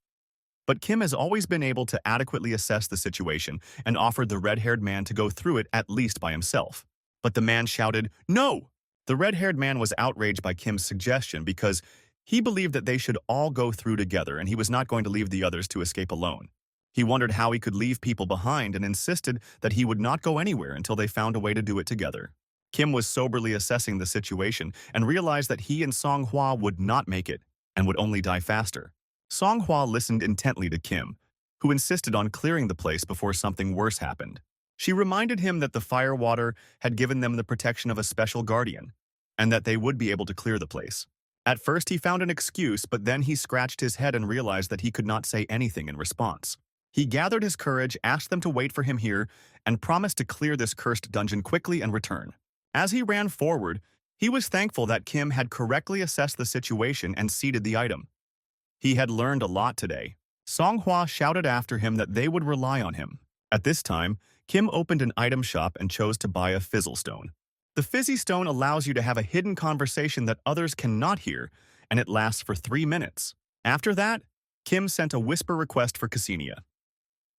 But Kim has always been able to adequately assess the situation and offered the red-haired man to go through it at least by himself. But the man shouted, "No!" The red-haired man was outraged by Kim's suggestion because he believed that they should all go through together and he was not going to leave the others to escape alone. He wondered how he could leave people behind and insisted that he would not go anywhere until they found a way to do it together. Kim was soberly assessing the situation and realized that he and Songhua would not make it and would only die faster. Songhua listened intently to Kim, who insisted on clearing the place before something worse happened. She reminded him that the firewater had given them the protection of a special guardian, and that they would be able to clear the place. At first he found an excuse, but then he scratched his head and realized that he could not say anything in response. He gathered his courage, asked them to wait for him here, and promised to clear this cursed dungeon quickly and return. As he ran forward, he was thankful that Kim had correctly assessed the situation and seeded the item. He had learned a lot today. Songhua shouted after him that they would rely on him. At this time, Kim opened an item shop and chose to buy a fizzle stone. The fizzy stone allows you to have a hidden conversation that others cannot hear, and it lasts for 3 minutes. After that, Kim sent a whisper request for Ksenia.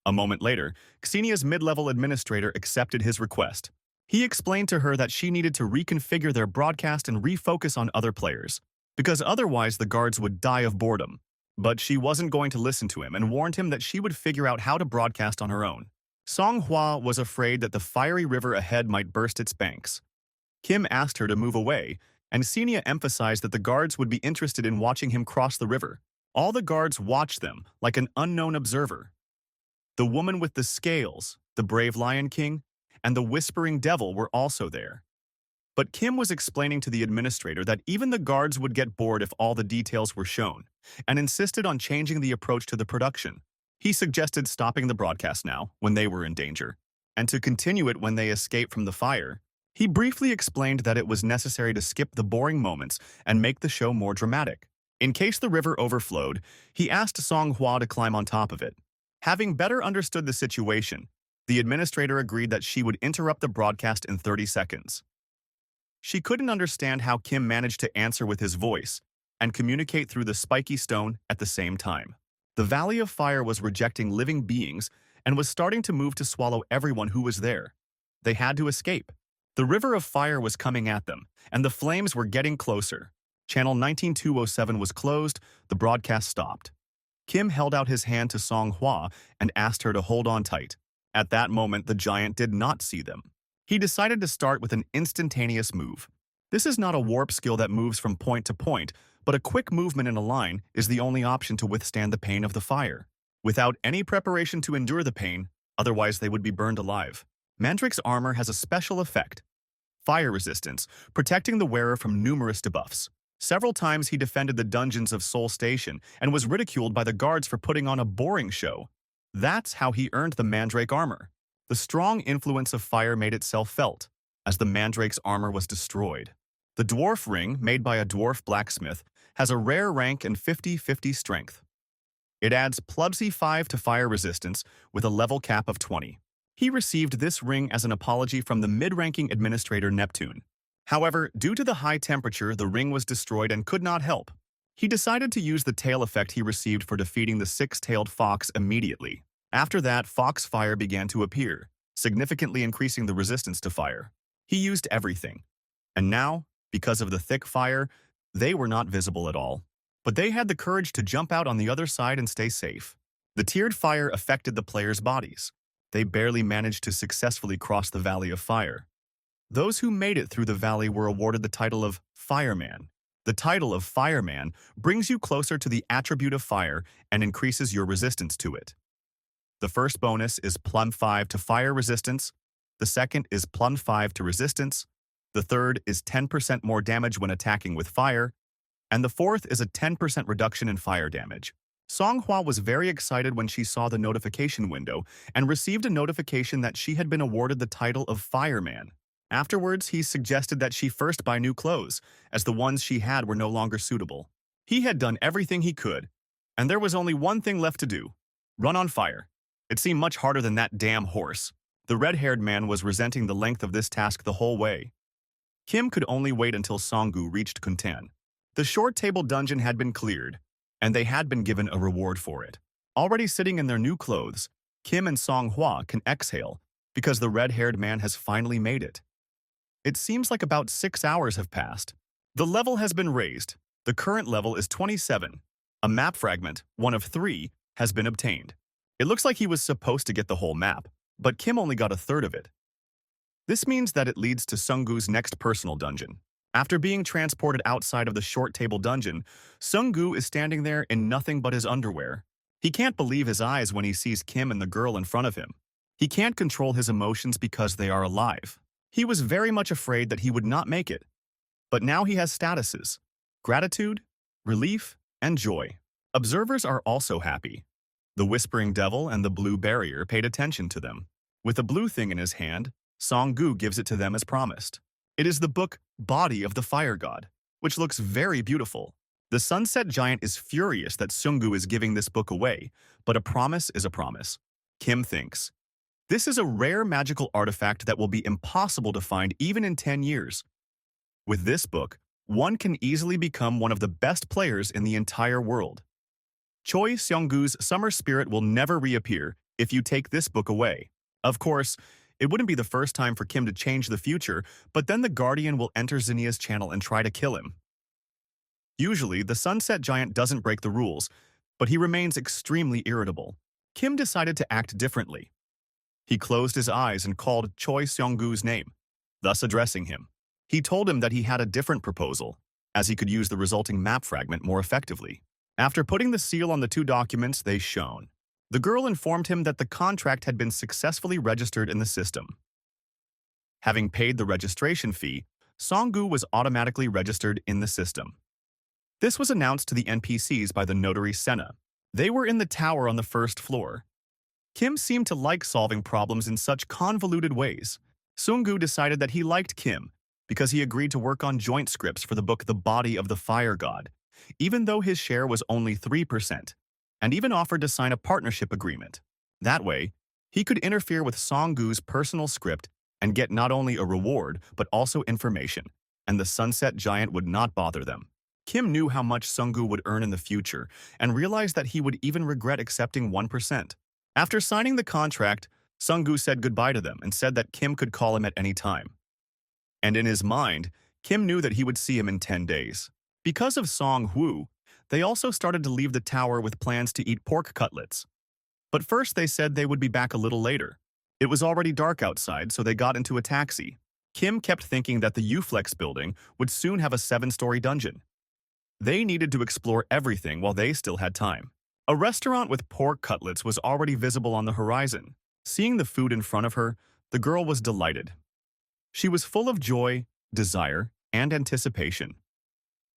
A moment later, Ksenia's mid-level administrator accepted his request. He explained to her that she needed to reconfigure their broadcast and refocus on other players, because otherwise the guards would die of boredom. But she wasn't going to listen to him and warned him that she would figure out how to broadcast on her own. Songhua was afraid that the fiery river ahead might burst its banks. Kim asked her to move away, and Ksenia emphasized that the guards would be interested in watching him cross the river. All the guards watched them, like an unknown observer. The woman with the scales, the brave Lion King, and the whispering devil were also there. But Kim was explaining to the administrator that even the guards would get bored if all the details were shown, and insisted on changing the approach to the production. He suggested stopping the broadcast now, when they were in danger, and to continue it when they escaped from the fire. He briefly explained that it was necessary to skip the boring moments and make the show more dramatic. In case the river overflowed, he asked Songhua to climb on top of it. Having better understood the situation, the administrator agreed that she would interrupt the broadcast in 30 seconds. She couldn't understand how Kim managed to answer with his voice and communicate through the spiky stone at the same time. The Valley of Fire was rejecting living beings and was starting to move to swallow everyone who was there. They had to escape. The River of Fire was coming at them, and the flames were getting closer. Channel 19207 was closed, the broadcast stopped. Kim held out his hand to Songhua and asked her to hold on tight. At that moment, the giant did not see them. He decided to start with an instantaneous move. This is not a warp skill that moves from point to point, but a quick movement in a line is the only option to withstand the pain of the fire. Without any preparation to endure the pain, otherwise they would be burned alive. Mandrake's armor has a special effect: fire resistance, protecting the wearer from numerous debuffs. Several times he defended the dungeons of Seoul Station and was ridiculed by the guards for putting on a boring show. That's how he earned the Mandrake armor. The strong influence of fire made itself felt, as the Mandrake's armor was destroyed. The dwarf ring, made by a dwarf blacksmith, has a rare rank and 50-50 strength. It adds +5 to fire resistance with a level cap of 20. He received this ring as an apology from the mid-ranking administrator Neptune. However, due to the high temperature, the ring was destroyed and could not help. He decided to use the tail effect he received for defeating the six-tailed fox immediately. After that, fox fire began to appear, significantly increasing the resistance to fire. He used everything. And now, because of the thick fire, they were not visible at all. But they had the courage to jump out on the other side and stay safe. The tiered fire affected the players' bodies. They barely managed to successfully cross the Valley of Fire. Those who made it through the valley were awarded the title of Fireman. The title of Fireman brings you closer to the attribute of fire and increases your resistance to it. The first bonus is +5 to fire resistance. The second is +5 to resistance. The third is 10% more damage when attacking with fire. And the fourth is a 10% reduction in fire damage. Songhua was very excited when she saw the notification window and received a notification that she had been awarded the title of Fireman. Afterwards, he suggested that she first buy new clothes, as the ones she had were no longer suitable. He had done everything he could, and there was only one thing left to do: run on fire. It seemed much harder than that damn horse. The red-haired man was resenting the length of this task the whole way. Kim could only wait until Songgu reached Kuntan. The short table dungeon had been cleared, and they had been given a reward for it. Already sitting in their new clothes, Kim and Songhua can exhale because the red-haired man has finally made it. It seems like about 6 hours have passed. The level has been raised. The current level is 27. A map fragment, one of 3, has been obtained. It looks like he was supposed to get the whole map, but Kim only got a third of it. This means that it leads to Sunggu's next personal dungeon. After being transported outside of the short table dungeon, Sunggu is standing there in nothing but his underwear. He can't believe his eyes when he sees Kim and the girl in front of him. He can't control his emotions because they are alive. He was very much afraid that he would not make it. But now he has statuses: gratitude, relief, and joy. Observers are also happy. The Whispering Devil and the Blue Barrier paid attention to them. With a blue thing in his hand, Songgu gives it to them as promised. It is the book Body of the Fire God, which looks very beautiful. The Sunset Giant is furious that Sunggu is giving this book away, but a promise is a promise. Kim thinks, this is a rare magical artifact that will be impossible to find even in 10 years. With this book, one can easily become one of the best players in the entire world. Choi Seonggu's summer spirit will never reappear if you take this book away. Of course, it wouldn't be the first time for Kim to change the future, but then the Guardian will enter Zinnia's channel and try to kill him. Usually, the Sunset Giant doesn't break the rules, but he remains extremely irritable. Kim decided to act differently. He closed his eyes and called Choi Seonggu's name, thus addressing him. He told him that he had a different proposal, as he could use the resulting map fragment more effectively. After putting the seal on the 2 documents, they shone. The girl informed him that the contract had been successfully registered in the system. Having paid the registration fee, Songgu was automatically registered in the system. This was announced to the NPCs by the notary Senna. They were in the tower on the 1st floor. Kim seemed to like solving problems in such convoluted ways. Sunggu decided that he liked Kim because he agreed to work on joint scripts for the book The Body of the Fire God, even though his share was only 3%, and even offered to sign a partnership agreement. That way, he could interfere with Songgu's personal script and get not only a reward but also information, and the Sunset Giant would not bother them. Kim knew how much Sunggu would earn in the future and realized that he would even regret accepting 1%. After signing the contract, Sunggu said goodbye to them and said that Kim could call him at any time. And in his mind, Kim knew that he would see him in 10 days. Because of Song Hu, they also started to leave the tower with plans to eat pork cutlets. But first they said they would be back a little later. It was already dark outside, so they got into a taxi. Kim kept thinking that the Uflex building would soon have a 7-story dungeon. They needed to explore everything while they still had time. A restaurant with pork cutlets was already visible on the horizon. Seeing the food in front of her, the girl was delighted. She was full of joy, desire, and anticipation.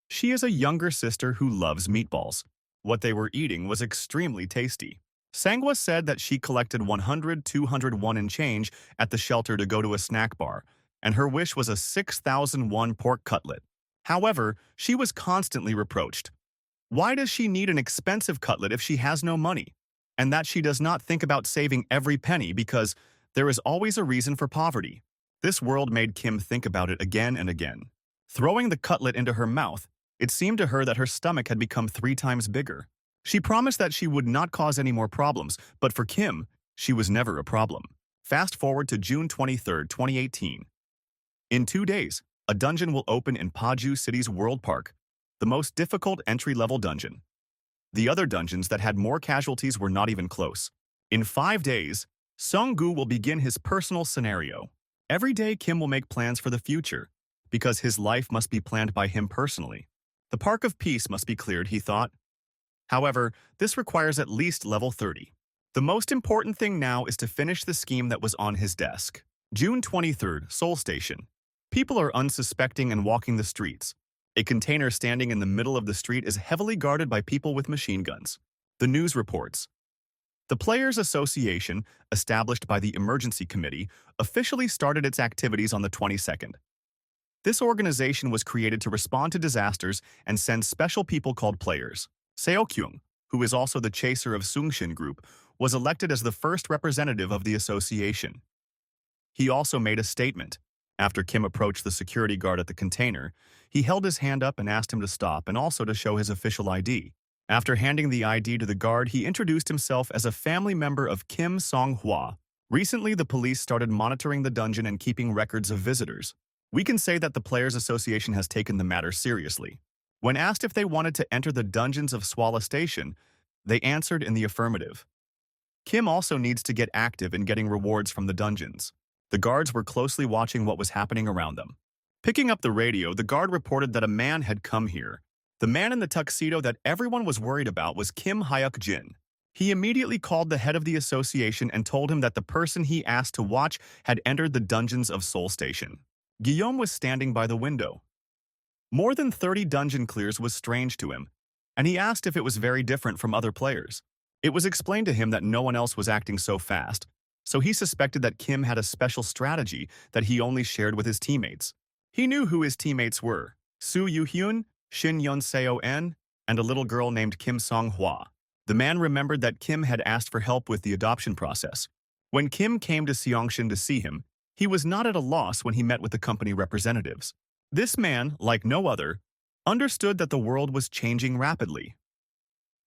She is a younger sister who loves meatballs. What they were eating was extremely tasty. Sangwa said that she collected 201 and change at the shelter to go to a snack bar, and her wish was a 6,001 pork cutlet. However, she was constantly reproached. Why does she need an expensive cutlet if she has no money? And that she does not think about saving every penny because There is always a reason for poverty. This world made Kim think about it again and again. Throwing the cutlet into her mouth, it seemed to her that her stomach had become 3 times bigger. She promised that she would not cause any more problems, but for Kim, she was never a problem. Fast forward to June 23, 2018. In 2 days, a dungeon will open in Paju City's World Park, the most difficult entry-level dungeon. The other dungeons that had more casualties were not even close. In 5 days, Sung-gu will begin his personal scenario. Every day, Kim will make plans for the future, because his life must be planned by him personally. The Park of Peace must be cleared, he thought. However, this requires at least level 30. The most important thing now is to finish the scheme that was on his desk. June 23rd, Seoul Station. People are unsuspecting and walking the streets. A container standing in the middle of the street is heavily guarded by people with machine guns. The news reports. The Players Association, established by the Emergency Committee, officially started its activities on the 22nd. This organization was created to respond to disasters and send special people called players. Seo-kyung, who is also the chaser of Sungshin Group, was elected as the first representative of the association. He also made a statement. After Kim approached the security guard at the container, he held his hand up and asked him to stop and also to show his official ID. After handing the ID to the guard, he introduced himself as a family member of Kim Song-hwa. Recently, the police started monitoring the dungeon and keeping records of visitors. We can say that the Players Association has taken the matter seriously. When asked if they wanted to enter the dungeons of Swala Station, they answered in the affirmative. Kim also needs to get active in getting rewards from the dungeons. The guards were closely watching what was happening around them. Picking up the radio, the guard reported that a man had come here. The man in the tuxedo that everyone was worried about was Kim Hyuk-jin. He immediately called the head of the association and told him that the person he asked to watch had entered the dungeons of Seoul Station. Guillaume was standing by the window. More than 30 dungeon clears was strange to him, and he asked if it was very different from other players. It was explained to him that no one else was acting so fast, so he suspected that Kim had a special strategy that he only shared with his teammates. He knew who his teammates were: Soo Yoo-hyun, Shin Yeon-seo-en, and a little girl named Kim Song-hwa. The man remembered that Kim had asked for help with the adoption process. When Kim came to Seongshin to see him, he was not at a loss when he met with the company representatives. This man, like no other, understood that the world was changing rapidly.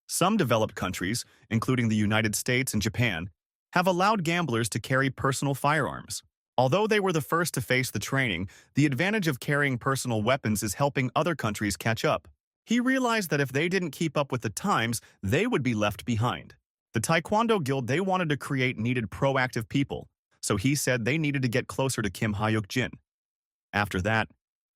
Some developed countries, including the United States and Japan, have allowed gamblers to carry personal firearms. Although they were the first to face the training, the advantage of carrying personal weapons is helping other countries catch up. He realized that if they didn't keep up with the times, they would be left behind. The Taekwondo guild they wanted to create needed proactive people, so he said they needed to get closer to Kim Hyuk-jin. After that,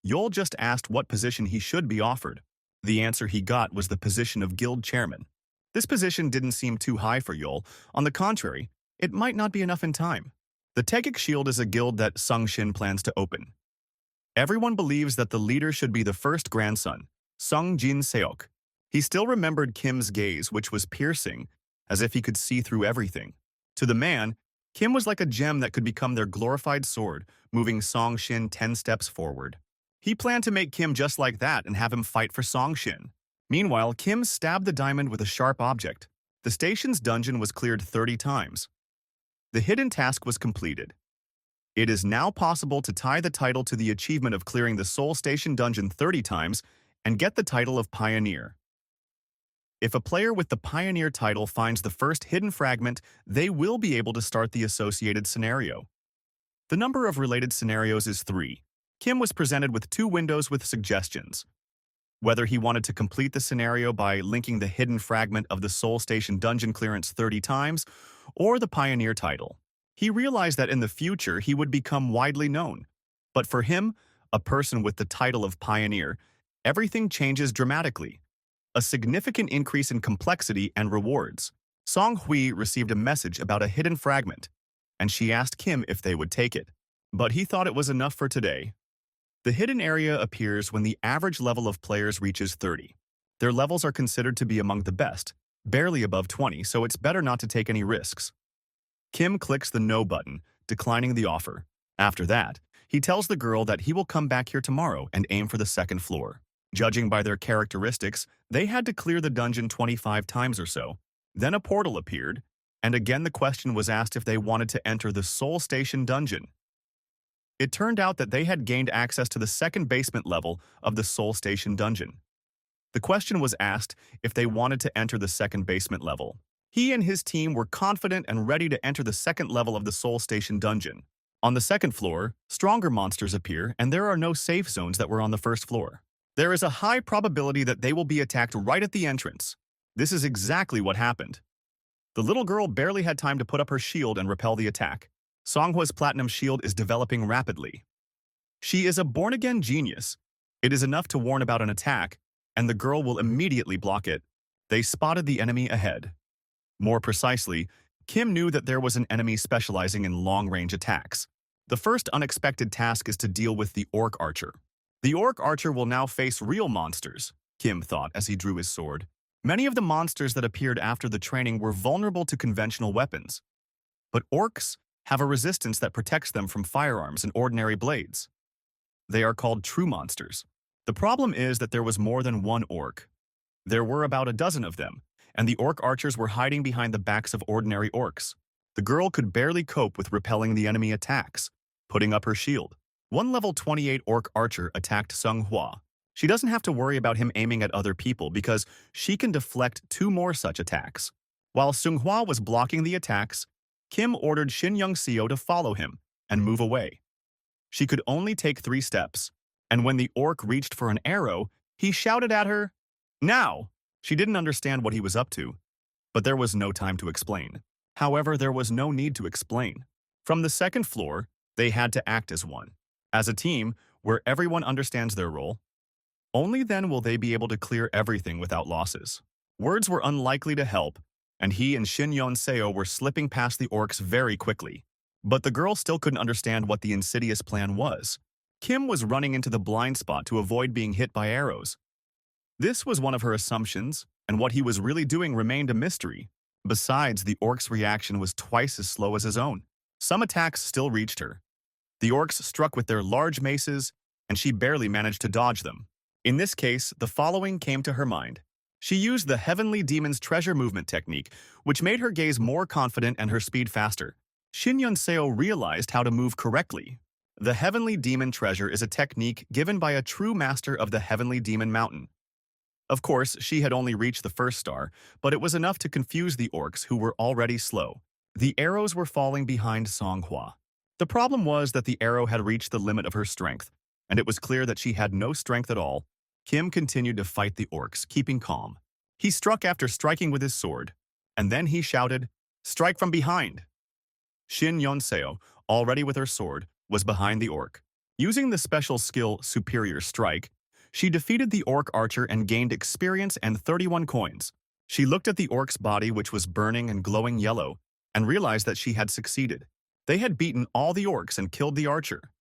Yol just asked what position he should be offered. The answer he got was the position of guild chairman. This position didn't seem too high for Yol. On the contrary, it might not be enough in time. The Taegik Shield is a guild that Sungshin plans to open. Everyone believes that the leader should be the first grandson, Sung Jin-seok. He still remembered Kim's gaze, which was piercing, as if he could see through everything. To the man, Kim was like a gem that could become their glorified sword, moving Song-shin 10 steps forward. He planned to make Kim just like that and have him fight for Song-shin. Meanwhile, Kim stabbed the diamond with a sharp object. The station's dungeon was cleared 30 times. The hidden task was completed. It is now possible to tie the title to the achievement of clearing the Seoul Station dungeon 30 times and get the title of Pioneer. If a player with the Pioneer title finds the first hidden fragment, they will be able to start the associated scenario. The number of related scenarios is 3. Kim was presented with 2 windows with suggestions. Whether he wanted to complete the scenario by linking the hidden fragment of the Seoul Station dungeon clearance 30 times, or the Pioneer title. He realized that in the future he would become widely known. But for him, a person with the title of Pioneer, everything changes dramatically. A significant increase in complexity and rewards. Song Hui received a message about a hidden fragment, and she asked Kim if they would take it. But he thought it was enough for today. The hidden area appears when the average level of players reaches 30. Their levels are considered to be among the best, barely above 20, so it's better not to take any risks. Kim clicks the no button, declining the offer. After that, he tells the girl that he will come back here tomorrow and aim for the 2nd floor. Judging by their characteristics, they had to clear the dungeon 25 times or so. Then a portal appeared, And again the question was asked if they wanted to enter the Soul Station dungeon. It turned out that they had gained access to the second basement level of the Soul Station dungeon. The question was asked if they wanted to enter the second basement level. He and his team were confident and ready to enter the second level of the Soul Station dungeon. On the second floor, stronger monsters appear, and there are no safe zones that were on the first floor. There is a high probability that they will be attacked right at the entrance. This is exactly what happened. The little girl barely had time to put up her shield and repel the attack. Songhwa's platinum shield is developing rapidly. She is a born-again genius. It is enough to warn about an attack, and the girl will immediately block it. They spotted the enemy ahead. More precisely, Kim knew that there was an enemy specializing in long-range attacks. The first unexpected task is to deal with the Orc Archer. The Orc Archer will now face real monsters, Kim thought as he drew his sword. Many of the monsters that appeared after the training were vulnerable to conventional weapons. But orcs have a resistance that protects them from firearms and ordinary blades. They are called true monsters. The problem is that there was more than one orc. There were about a dozen of them, and the orc archers were hiding behind the backs of ordinary orcs. The girl could barely cope with repelling the enemy attacks, putting up her shield. One level 28 orc archer attacked Songhwa. She doesn't have to worry about him aiming at other people because she can deflect 2 more such attacks. While Songhwa was blocking the attacks, Kim ordered Shin Young-seo to follow him and move away. She could only take 3 steps, and when the orc reached for an arrow, he shouted at her, "Now!" She didn't understand what he was up to, but there was no time to explain. However, there was no need to explain. From the second floor, they had to act as one. As a team, where everyone understands their role, only then will they be able to clear everything without losses. Words were unlikely to help, and he and Shin Young-seo were slipping past the orcs very quickly. But the girl still couldn't understand what the insidious plan was. Kim was running into the blind spot to avoid being hit by arrows. This was one of her assumptions, and what he was really doing remained a mystery. Besides, the orc's reaction was twice as slow as his own. Some attacks still reached her. The orcs struck with their large maces, and she barely managed to dodge them. In this case, the following came to her mind. She used the Heavenly Demon's treasure movement technique, which made her gaze more confident and her speed faster. Shin Young-seo realized how to move correctly. The Heavenly Demon treasure is a technique given by a true master of the Heavenly Demon Mountain. Of course, she had only reached the first star, but it was enough to confuse the orcs who were already slow. The arrows were falling behind Songhwa. The problem was that the arrow had reached the limit of her strength, and it was clear that she had no strength at all. Kim continued to fight the orcs, keeping calm. He struck after striking with his sword, and then he shouted, "Strike from behind!" Shin Young-seo, already with her sword, was behind the orc. Using the special skill Superior Strike, she defeated the orc archer and gained experience and 31 coins. She looked at the orc's body, which was burning and glowing yellow, and realized that she had succeeded. They had beaten all the orcs and killed the archer.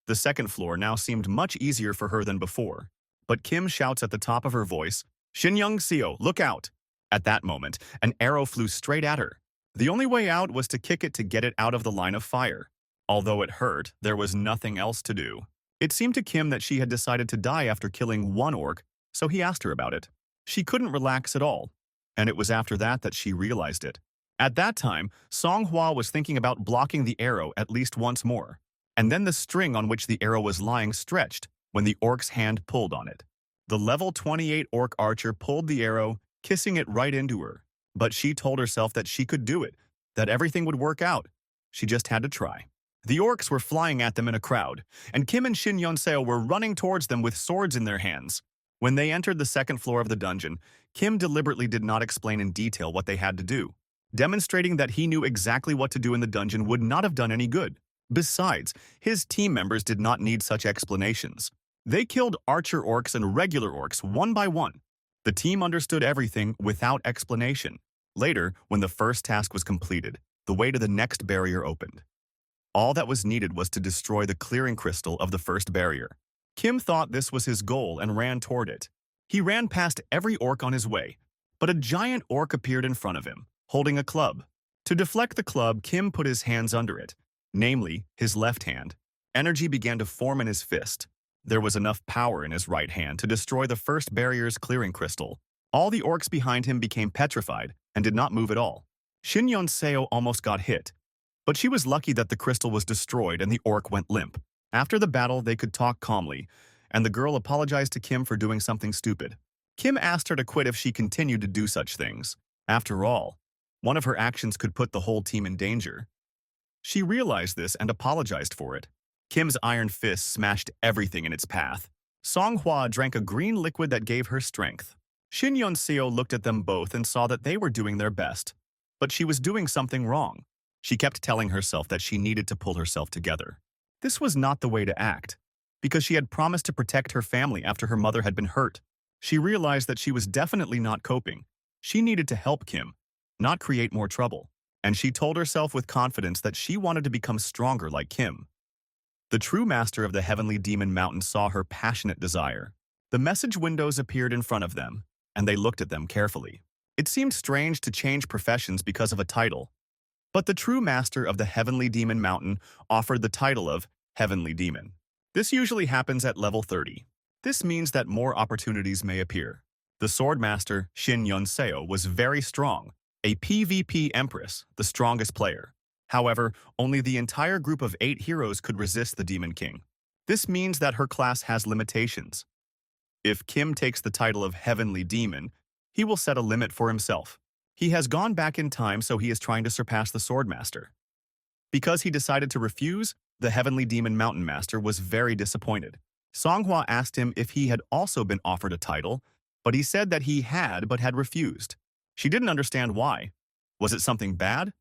The second floor now seemed much easier for her than before, but Kim shouts at the top of her voice, "Shin Young-seo, look out!" At that moment, an arrow flew straight at her. The only way out was to kick it to get it out of the line of fire. Although it hurt, there was nothing else to do. It seemed to Kim that she had decided to die after killing one orc, so he asked her about it. She couldn't relax at all, and it was after that that she realized it. At that time, Songhwa was thinking about blocking the arrow at least once more, and then the string on which the arrow was lying stretched when the orc's hand pulled on it. The level 28 orc archer pulled the arrow, kissing it right into her. But she told herself that she could do it, that everything would work out. She just had to try. The orcs were flying at them in a crowd, and Kim and Shin Young-seo were running towards them with swords in their hands. When they entered the second floor of the dungeon, Kim deliberately did not explain in detail what they had to do. Demonstrating that he knew exactly what to do in the dungeon would not have done any good. Besides, his team members did not need such explanations. They killed archer orcs and regular orcs one by one. The team understood everything without explanation. Later, when the first task was completed, the way to the next barrier opened. All that was needed was to destroy the clearing crystal of the first barrier. Kim thought this was his goal and ran toward it. He ran past every orc on his way, but a giant orc appeared in front of him, holding a club. To deflect the club, Kim put his hands under it, namely, his left hand. Energy began to form in his fist. There was enough power in his right hand to destroy the first barrier's clearing crystal. All the orcs behind him became petrified and did not move at all. Shin Seo almost got hit, but she was lucky that the crystal was destroyed and the orc went limp. After the battle, they could talk calmly, and the girl apologized to Kim for doing something stupid. Kim asked her to quit if she continued to do such things. After all, one of her actions could put the whole team in danger. She realized this and apologized for it. Kim's iron fist smashed everything in its path. Songhua drank a green liquid that gave her strength. Shin Seo looked at them both and saw that they were doing their best. But she was doing something wrong. She kept telling herself that she needed to pull herself together. This was not the way to act, because she had promised to protect her family after her mother had been hurt. She realized that she was definitely not coping. She needed to help Kim, not create more trouble. And she told herself with confidence that she wanted to become stronger like Kim. The true master of the heavenly demon mountain saw her passionate desire. The message windows appeared in front of them, and they looked at them carefully. It seemed strange to change professions because of a title, but the true master of the heavenly demon mountain offered the title of Heavenly Demon. This usually happens at level 30. This means that more opportunities may appear. The sword master, Shin Seo, was very strong, a PvP empress, the strongest player. However, only the entire group of 8 heroes could resist the Demon King. This means that her class has limitations. If Kim takes the title of Heavenly Demon, he will set a limit for himself. He has gone back in time, so he is trying to surpass the Swordmaster. Because he decided to refuse, the Heavenly Demon Mountain Master was very disappointed. Songhua asked him if he had also been offered a title, but he said that he had but had refused. She didn't understand why. Was it something bad?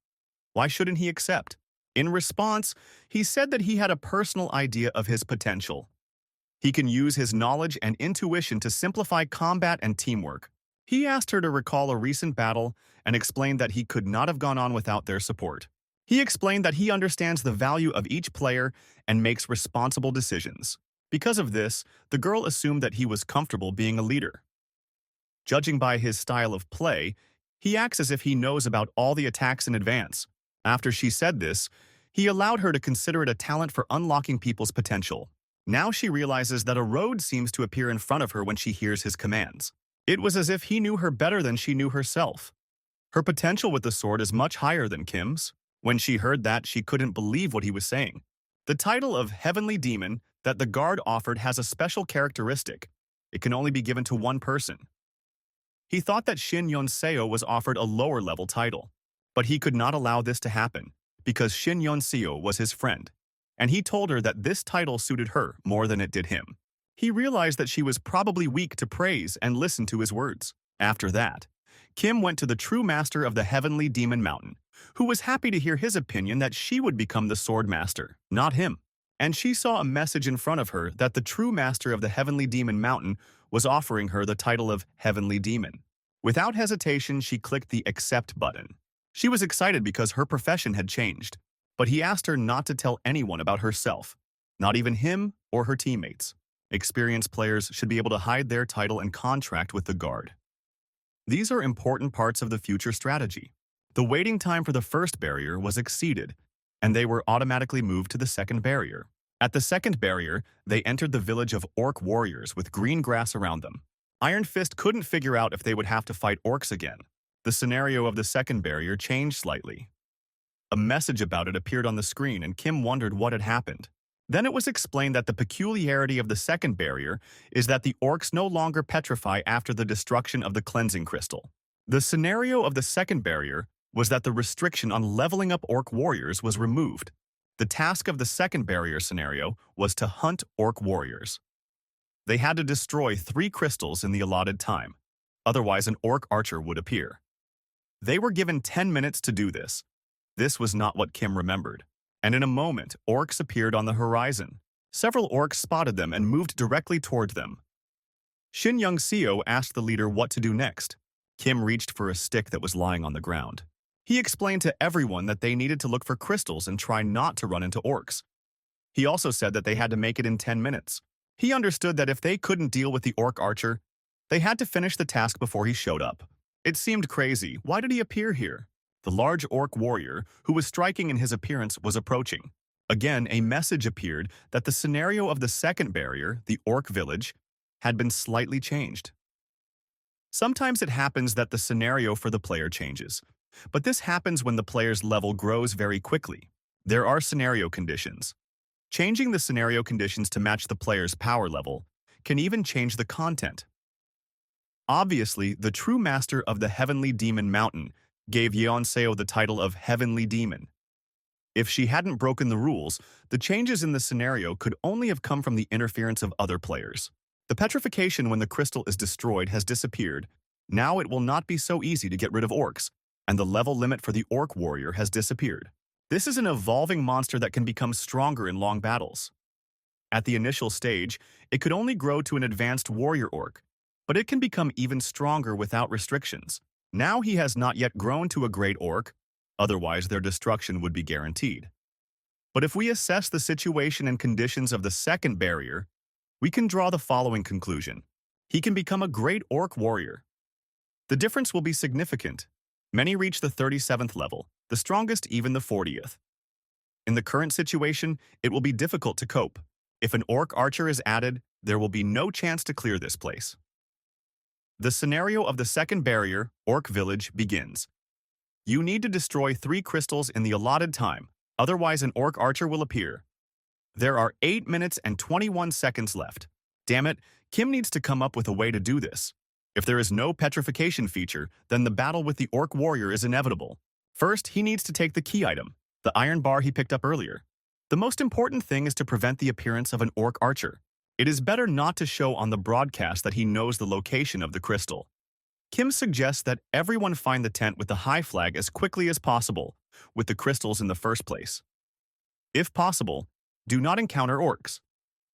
Why shouldn't he accept? In response, he said that he had a personal idea of his potential. He can use his knowledge and intuition to simplify combat and teamwork. He asked her to recall a recent battle and explained that he could not have gone on without their support. He explained that he understands the value of each player and makes responsible decisions. Because of this, the girl assumed that he was comfortable being a leader. Judging by his style of play, he acts as if he knows about all the attacks in advance. After she said this, he allowed her to consider it a talent for unlocking people's potential. Now she realizes that a road seems to appear in front of her when she hears his commands. It was as if he knew her better than she knew herself. Her potential with the sword is much higher than Kim's. When she heard that, she couldn't believe what he was saying. The title of Heavenly Demon that the guard offered has a special characteristic. It can only be given to one person. He thought that Shin Seo was offered a lower-level title, but he could not allow this to happen because Shin Seo was his friend, and he told her that this title suited her more than it did him. He realized that she was probably weak to praise and listen to his words. After that, Kim went to the true master of the Heavenly Demon Mountain, who was happy to hear his opinion that she would become the sword master, not him. And she saw a message in front of her that the true master of the Heavenly Demon Mountain was offering her the title of Heavenly Demon. Without hesitation, she clicked the Accept button. She was excited because her profession had changed, but he asked her not to tell anyone about herself, not even him or her teammates. Experienced players should be able to hide their title and contract with the guard. These are important parts of the future strategy. The waiting time for the first barrier was exceeded, and they were automatically moved to the second barrier. At the second barrier, they entered the village of orc warriors with green grass around them. Iron Fist couldn't figure out if they would have to fight orcs again. The scenario of the second barrier changed slightly. A message about it appeared on the screen, and Kim wondered what had happened. Then it was explained that the peculiarity of the second barrier is that the orcs no longer petrify after the destruction of the cleansing crystal. The scenario of the second barrier was that the restriction on leveling up orc warriors was removed. The task of the second barrier scenario was to hunt orc warriors. They had to destroy 3 crystals in the allotted time, otherwise an orc archer would appear. They were given 10 minutes to do this. This was not what Kim remembered. And in a moment, orcs appeared on the horizon. Several orcs spotted them and moved directly toward them. Shin Seo asked the leader what to do next. Kim reached for a stick that was lying on the ground. He explained to everyone that they needed to look for crystals and try not to run into orcs. He also said that they had to make it in 10 minutes. He understood that if they couldn't deal with the orc archer, they had to finish the task before he showed up. It seemed crazy. Why did he appear here? The large orc warrior, who was striking in his appearance, was approaching. Again, a message appeared that the scenario of the second barrier, the orc village, had been slightly changed. Sometimes it happens that the scenario for the player changes. But this happens when the player's level grows very quickly. There are scenario conditions. Changing the scenario conditions to match the player's power level can even change the content. Obviously, the true master of the Heavenly Demon Mountain gave Yeonseo the title of Heavenly Demon. If she hadn't broken the rules, the changes in the scenario could only have come from the interference of other players. The petrification when the crystal is destroyed has disappeared. Now it will not be so easy to get rid of orcs, and the level limit for the orc warrior has disappeared. This is an evolving monster that can become stronger in long battles. At the initial stage, it could only grow to an advanced warrior orc, but it can become even stronger without restrictions. Now he has not yet grown to a great orc, otherwise their destruction would be guaranteed. But if we assess the situation and conditions of the second barrier, we can draw the following conclusion. He can become a great orc warrior. The difference will be significant. Many reach the 37th level, the strongest even the 40th. In the current situation, it will be difficult to cope. If an orc archer is added, there will be no chance to clear this place. The scenario of the second barrier, Orc Village, begins. You need to destroy 3 crystals in the allotted time, otherwise an orc archer will appear. There are 8 minutes and 21 seconds left. Damn it, Kim needs to come up with a way to do this. If there is no petrification feature, then the battle with the orc warrior is inevitable. First, he needs to take the key item, the iron bar he picked up earlier. The most important thing is to prevent the appearance of an orc archer. It is better not to show on the broadcast that he knows the location of the crystal. Kim suggests that everyone find the tent with the high flag as quickly as possible, with the crystals in the first place. If possible, do not encounter orcs.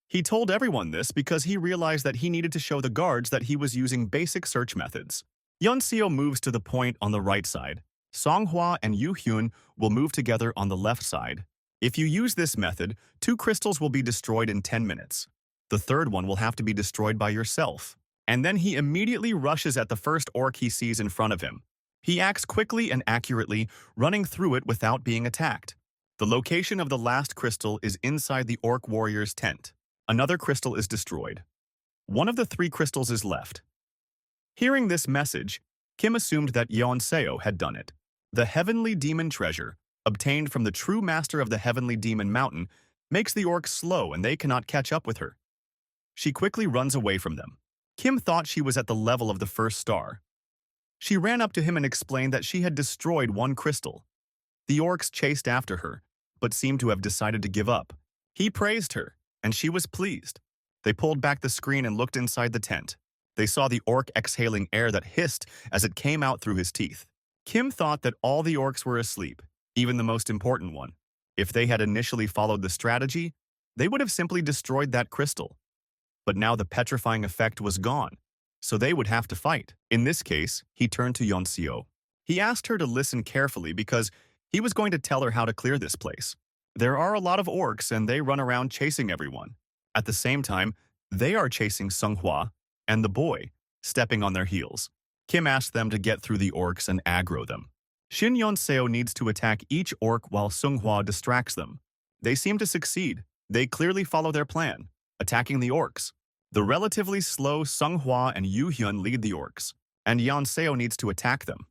He told everyone this because he realized that he needed to show the guards that he was using basic search methods. Yeonseo moves to the point on the right side. Songhwa and Yoo-hyun will move together on the left side. If you use this method, 2 crystals will be destroyed in 10 minutes. The third one will have to be destroyed by yourself. And then he immediately rushes at the first orc he sees in front of him. He acts quickly and accurately, running through it without being attacked. The location of the last crystal is inside the orc warrior's tent. Another crystal is destroyed. One of the 3 crystals is left. Hearing this message, Kim assumed that Yeonseo had done it. The Heavenly Demon Treasure, obtained from the true master of the Heavenly Demon Mountain, makes the orcs slow and they cannot catch up with her. She quickly runs away from them. Kim thought she was at the level of the first star. She ran up to him and explained that she had destroyed 1 crystal. The orcs chased after her, but seemed to have decided to give up. He praised her, and she was pleased. They pulled back the screen and looked inside the tent. They saw the orc exhaling air that hissed as it came out through his teeth. Kim thought that all the orcs were asleep, even the most important one. If they had initially followed the strategy, they would have simply destroyed that crystal. But now the petrifying effect was gone, so they would have to fight. In this case, he turned to Yeonseo. He asked her to listen carefully because he was going to tell her how to clear this place. There are a lot of orcs and they run around chasing everyone. At the same time, they are chasing Songhwa and the boy, stepping on their heels. Kim asked them to get through the orcs and aggro them. Shin Yeonseo needs to attack each orc while Songhwa distracts them. They seem to succeed. They clearly follow their plan, attacking the orcs. The relatively slow Songhwa and Yoo-hyun lead the orcs, and Yeonseo needs to attack them.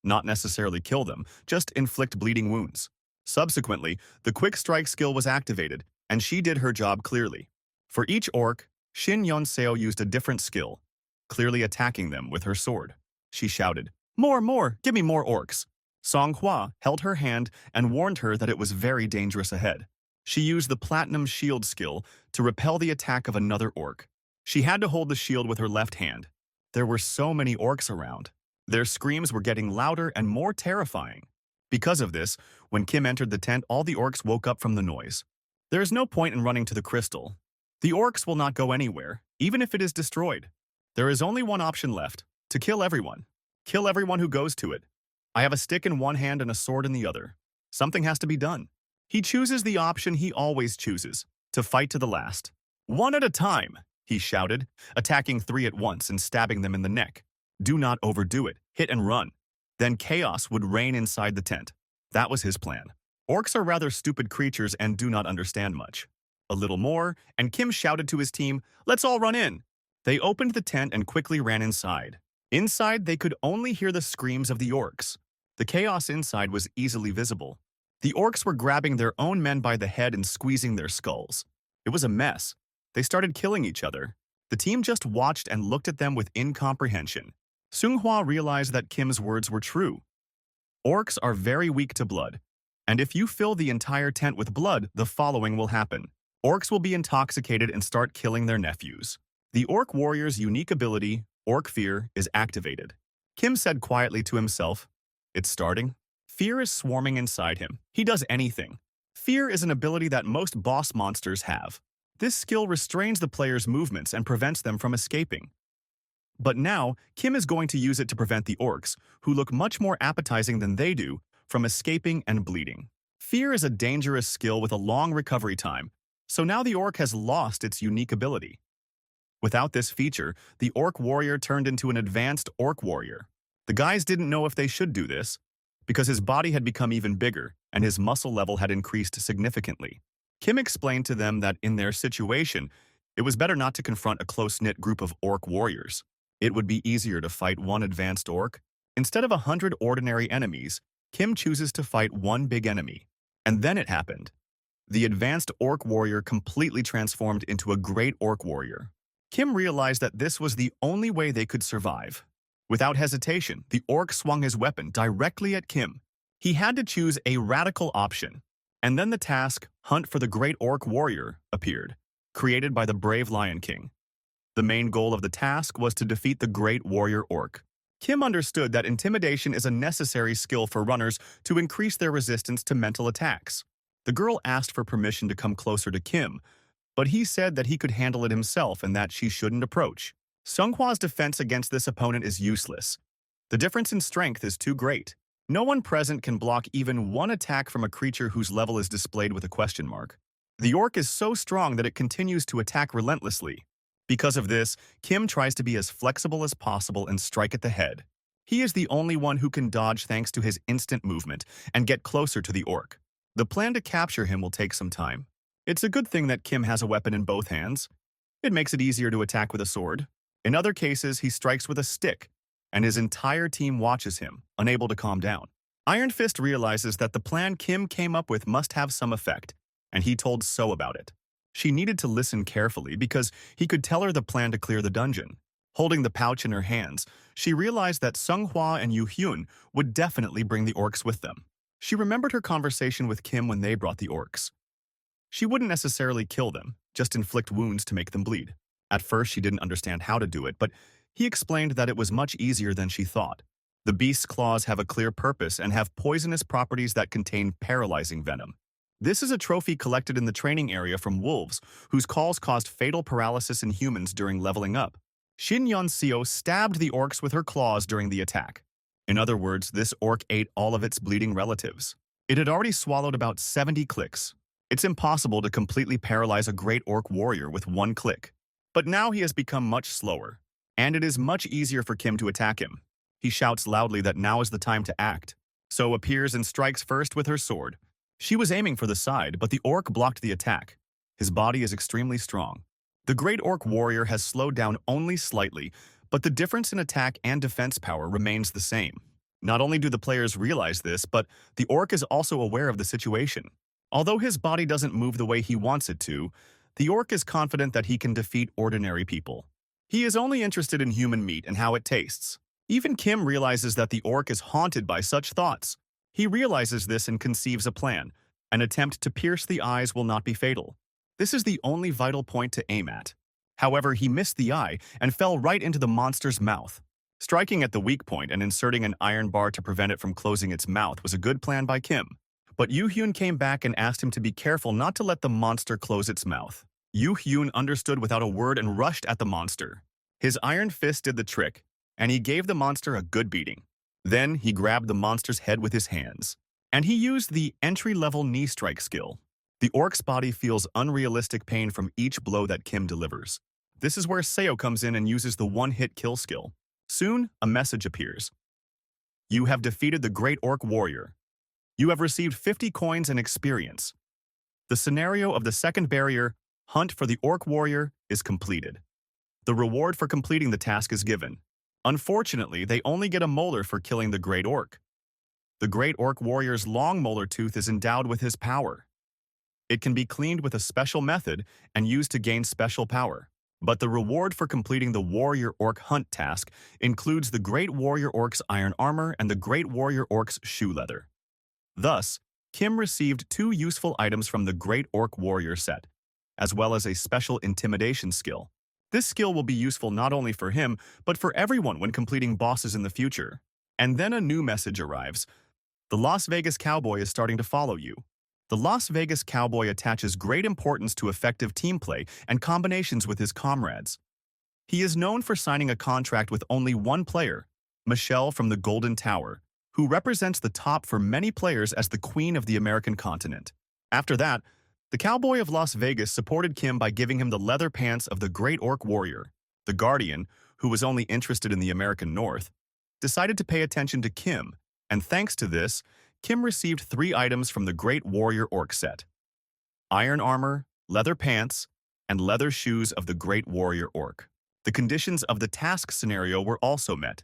Not necessarily kill them, just inflict bleeding wounds. Subsequently, the quick strike skill was activated, and she did her job clearly. For each orc, Shin Yeonseo used a different skill, clearly attacking them with her sword. She shouted, more, give me more orcs." Songhwa held her hand and warned her that it was very dangerous ahead. She used the Platinum Shield skill to repel the attack of another orc. She had to hold the shield with her left hand. There were so many orcs around. Their screams were getting louder and more terrifying. Because of this, when Kim entered the tent, all the orcs woke up from the noise. There is no point in running to the crystal. The orcs will not go anywhere, even if it is destroyed. There is only one option left, to kill everyone. Kill everyone who goes to it. I have a stick in one hand and a sword in the other. Something has to be done. He chooses the option he always chooses, to fight to the last. "One at a time," he shouted, attacking 3 at once and stabbing them in the neck. Do not overdo it, hit and run. Then chaos would reign inside the tent. That was his plan. Orcs are rather stupid creatures and do not understand much. A little more, and Kim shouted to his team, "Let's all run in." They opened the tent and quickly ran inside. Inside, they could only hear the screams of the orcs. The chaos inside was easily visible. The orcs were grabbing their own men by the head and squeezing their skulls. It was a mess. They started killing each other. The team just watched and looked at them with incomprehension. Seonghwa realized that Kim's words were true. Orcs are very weak to blood, and if you fill the entire tent with blood, the following will happen. Orcs will be intoxicated and start killing their nephews. The orc warrior's unique ability, Orc Fear, is activated. Kim said quietly to himself, "It's starting." Fear is swarming inside him. He does anything. Fear is an ability that most boss monsters have. This skill restrains the player's movements and prevents them from escaping. But now, Kim is going to use it to prevent the orcs, who look much more appetizing than they do, from escaping and bleeding. Fear is a dangerous skill with a long recovery time, so now the orc has lost its unique ability. Without this feature, the orc warrior turned into an advanced orc warrior. The guys didn't know if they should do this, because his body had become even bigger and his muscle level had increased significantly. Kim explained to them that in their situation, it was better not to confront a close-knit group of orc warriors. It would be easier to fight one advanced orc. Instead of 100 ordinary enemies, Kim chooses to fight one big enemy. And then it happened. The advanced orc warrior completely transformed into a great orc warrior. Kim realized that this was the only way they could survive. Without hesitation, the orc swung his weapon directly at Kim. He had to choose a radical option. And then the task, Hunt for the Great Orc Warrior, appeared, created by the brave Lion King. The main goal of the task was to defeat the Great Warrior Orc. Kim understood that intimidation is a necessary skill for runners to increase their resistance to mental attacks. The girl asked for permission to come closer to Kim, but he said that he could handle it himself and that she shouldn't approach. Seonghwa's defense against this opponent is useless. The difference in strength is too great. No one present can block even one attack from a creature whose level is displayed with a question mark. The orc is so strong that it continues to attack relentlessly. Because of this, Kim tries to be as flexible as possible and strike at the head. He is the only one who can dodge thanks to his instant movement and get closer to the orc. The plan to capture him will take some time. It's a good thing that Kim has a weapon in both hands. It makes it easier to attack with a sword. In other cases, he strikes with a stick, and his entire team watches him, unable to calm down. Iron Fist realizes that the plan Kim came up with must have some effect, and he told So about it. She needed to listen carefully because he could tell her the plan to clear the dungeon. Holding the pouch in her hands, she realized that Seonghwa and Yoo-hyun would definitely bring the orcs with them. She remembered her conversation with Kim when they brought the orcs. She wouldn't necessarily kill them, just inflict wounds to make them bleed. At first, she didn't understand how to do it, but he explained that it was much easier than she thought. The beast's claws have a clear purpose and have poisonous properties that contain paralyzing venom. This is a trophy collected in the training area from wolves, whose calls caused fatal paralysis in humans during leveling up. Shin Yeon-seo stabbed the orcs with her claws during the attack. In other words, this orc ate all of its bleeding relatives. It had already swallowed about 70 clicks. It's impossible to completely paralyze a great orc warrior with one click. But now he has become much slower, and it is much easier for Kim to attack him. He shouts loudly that now is the time to act. So appears and strikes first with her sword. She was aiming for the side, but the orc blocked the attack. His body is extremely strong. The great orc warrior has slowed down only slightly, but the difference in attack and defense power remains the same. Not only do the players realize this, but the orc is also aware of the situation. Although his body doesn't move the way he wants it to, the orc is confident that he can defeat ordinary people. He is only interested in human meat and how it tastes. Even Kim realizes that the orc is haunted by such thoughts. He realizes this and conceives a plan. An attempt to pierce the eyes will not be fatal. This is the only vital point to aim at. However, he missed the eye and fell right into the monster's mouth. Striking at the weak point and inserting an iron bar to prevent it from closing its mouth was a good plan by Kim. But Yoo-hyun came back and asked him to be careful not to let the monster close its mouth. Yoo-hyun understood without a word and rushed at the monster. His iron fist did the trick, and he gave the monster a good beating. Then he grabbed the monster's head with his hands, and he used the entry-level knee strike skill. The orc's body feels unrealistic pain from each blow that Kim delivers. This is where Seo comes in and uses the one-hit kill skill. Soon, a message appears. You have defeated the Great Orc Warrior. You have received 50 coins and experience. The scenario of the second barrier, Hunt for the Orc Warrior, is completed. The reward for completing the task is given. Unfortunately, they only get a molar for killing the Great Orc. The great orc warrior's long molar tooth is endowed with his power. It can be cleaned with a special method and used to gain special power. But the reward for completing the warrior orc hunt task includes the great warrior orc's iron armor and the great warrior orc's shoe leather. Thus, Kim received 2 useful items from the great orc warrior set, as well as a special intimidation skill. This skill will be useful not only for him, but for everyone when completing bosses in the future. And then a new message arrives. The Las Vegas Cowboy is starting to follow you. The Las Vegas Cowboy attaches great importance to effective team play and combinations with his comrades. He is known for signing a contract with only one player, Michelle from the Golden Tower, who represents the top for many players as the queen of the American continent. After that, the Cowboy of Las Vegas supported Kim by giving him the leather pants of the Great Orc Warrior. The Guardian, who was only interested in the American North, decided to pay attention to Kim, and thanks to this, Kim received 3 items from the Great Warrior Orc set: iron armor, leather pants, and leather shoes of the Great Warrior Orc. The conditions of the task scenario were also met.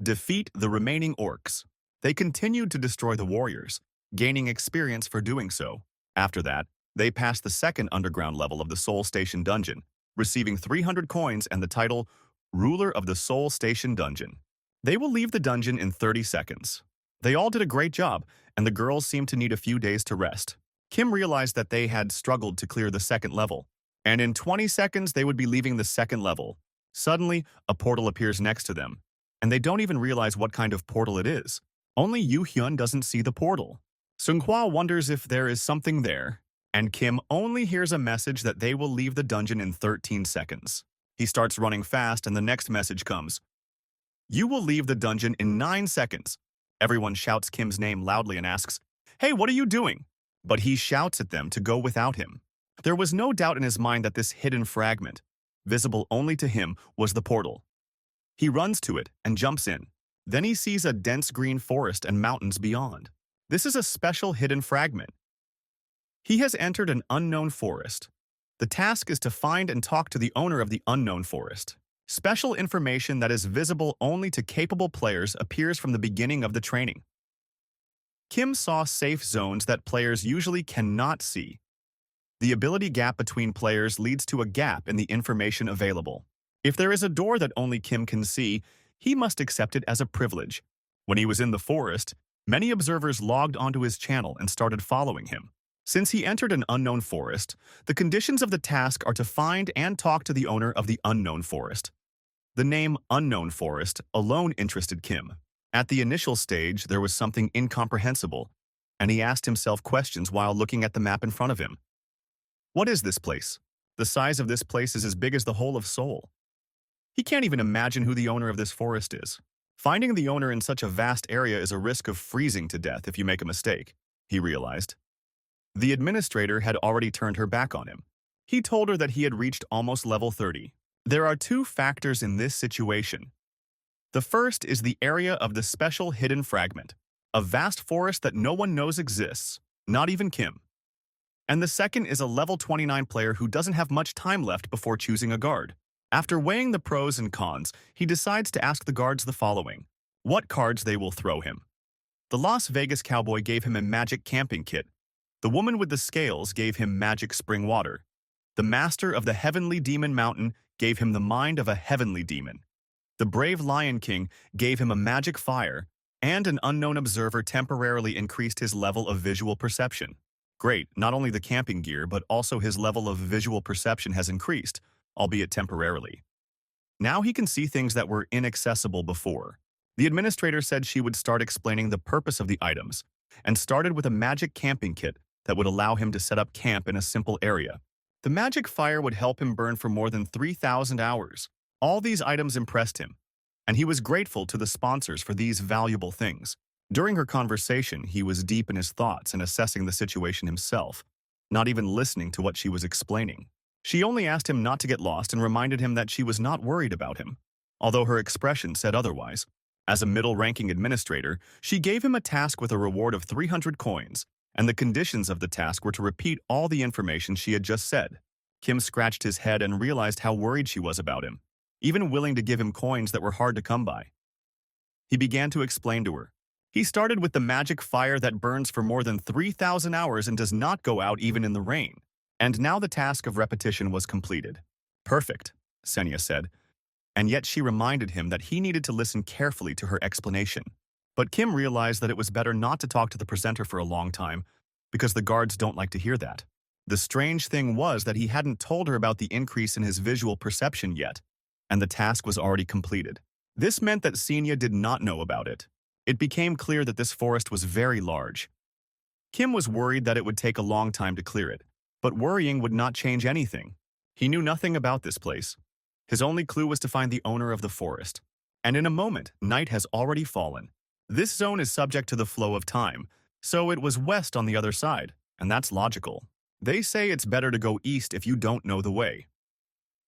Defeat the remaining orcs. They continued to destroy the warriors, gaining experience for doing so. After that, they passed the second underground level of the Soul Station Dungeon, receiving 300 coins and the title Ruler of the Soul Station Dungeon. They will leave the dungeon in 30 seconds. They all did a great job, and the girls seemed to need a few days to rest. Kim realized that they had struggled to clear the second level, and in 20 seconds they would be leaving the second level. Suddenly, a portal appears next to them, and they don't even realize what kind of portal it is. Only Yu Hyun doesn't see the portal. Seunghwa wonders if there is something there, and Kim only hears a message that they will leave the dungeon in 13 seconds. He starts running fast, and the next message comes. You will leave the dungeon in 9 seconds. Everyone shouts Kim's name loudly and asks, "Hey, what are you doing?" But he shouts at them to go without him. There was no doubt in his mind that this hidden fragment, visible only to him, was the portal. He runs to it and jumps in. Then he sees a dense green forest and mountains beyond. This is a special hidden fragment. He has entered an unknown forest. The task is to find and talk to the owner of the unknown forest. Special information that is visible only to capable players appears from the beginning of the training. Kim saw safe zones that players usually cannot see. The ability gap between players leads to a gap in the information available. If there is a door that only Kim can see, he must accept it as a privilege. When he was in the forest, many observers logged onto his channel and started following him. Since he entered an unknown forest, the conditions of the task are to find and talk to the owner of the unknown forest. The name Unknown Forest alone interested Kim. At the initial stage, there was something incomprehensible, and he asked himself questions while looking at the map in front of him. What is this place? The size of this place is as big as the whole of Seoul. He can't even imagine who the owner of this forest is. Finding the owner in such a vast area is a risk of freezing to death if you make a mistake, he realized. The administrator had already turned her back on him. He told her that he had reached almost level 30. There are 2 factors in this situation. The first is the area of the special hidden fragment, a vast forest that no one knows exists, not even Kim. And the second is a level 29 player who doesn't have much time left before choosing a guard. After weighing the pros and cons, he decides to ask the guards the following: what cards they will throw him. The Las Vegas Cowboy gave him a magic camping kit. The woman with the scales gave him magic spring water. The master of the heavenly demon mountain gave him the mind of a heavenly demon. The brave Lion King gave him a magic fire, and an unknown observer temporarily increased his level of visual perception. Great, not only the camping gear, but also his level of visual perception has increased, albeit temporarily. Now he can see things that were inaccessible before. The administrator said she would start explaining the purpose of the items, and started with a magic camping kit that would allow him to set up camp in a simple area. The magic fire would help him burn for more than 3,000 hours. All these items impressed him, and he was grateful to the sponsors for these valuable things. During her conversation, he was deep in his thoughts and assessing the situation himself, not even listening to what she was explaining. She only asked him not to get lost and reminded him that she was not worried about him, although her expression said otherwise. As a middle-ranking administrator, she gave him a task with a reward of 300 coins, and the conditions of the task were to repeat all the information she had just said. Kim scratched his head and realized how worried she was about him, even willing to give him coins that were hard to come by. He began to explain to her. He started with the magic fire that burns for more than 3,000 hours and does not go out even in the rain. And now the task of repetition was completed. Perfect, Senya said, and yet she reminded him that he needed to listen carefully to her explanation. But Kim realized that it was better not to talk to the presenter for a long time, because the guards don't like to hear that. The strange thing was that he hadn't told her about the increase in his visual perception yet, and the task was already completed. This meant that Senya did not know about it. It became clear that this forest was very large. Kim was worried that it would take a long time to clear it, but worrying would not change anything. He knew nothing about this place. His only clue was to find the owner of the forest. And in a moment, night has already fallen. This zone is subject to the flow of time, so it was west on the other side, and that's logical. They say it's better to go east if you don't know the way.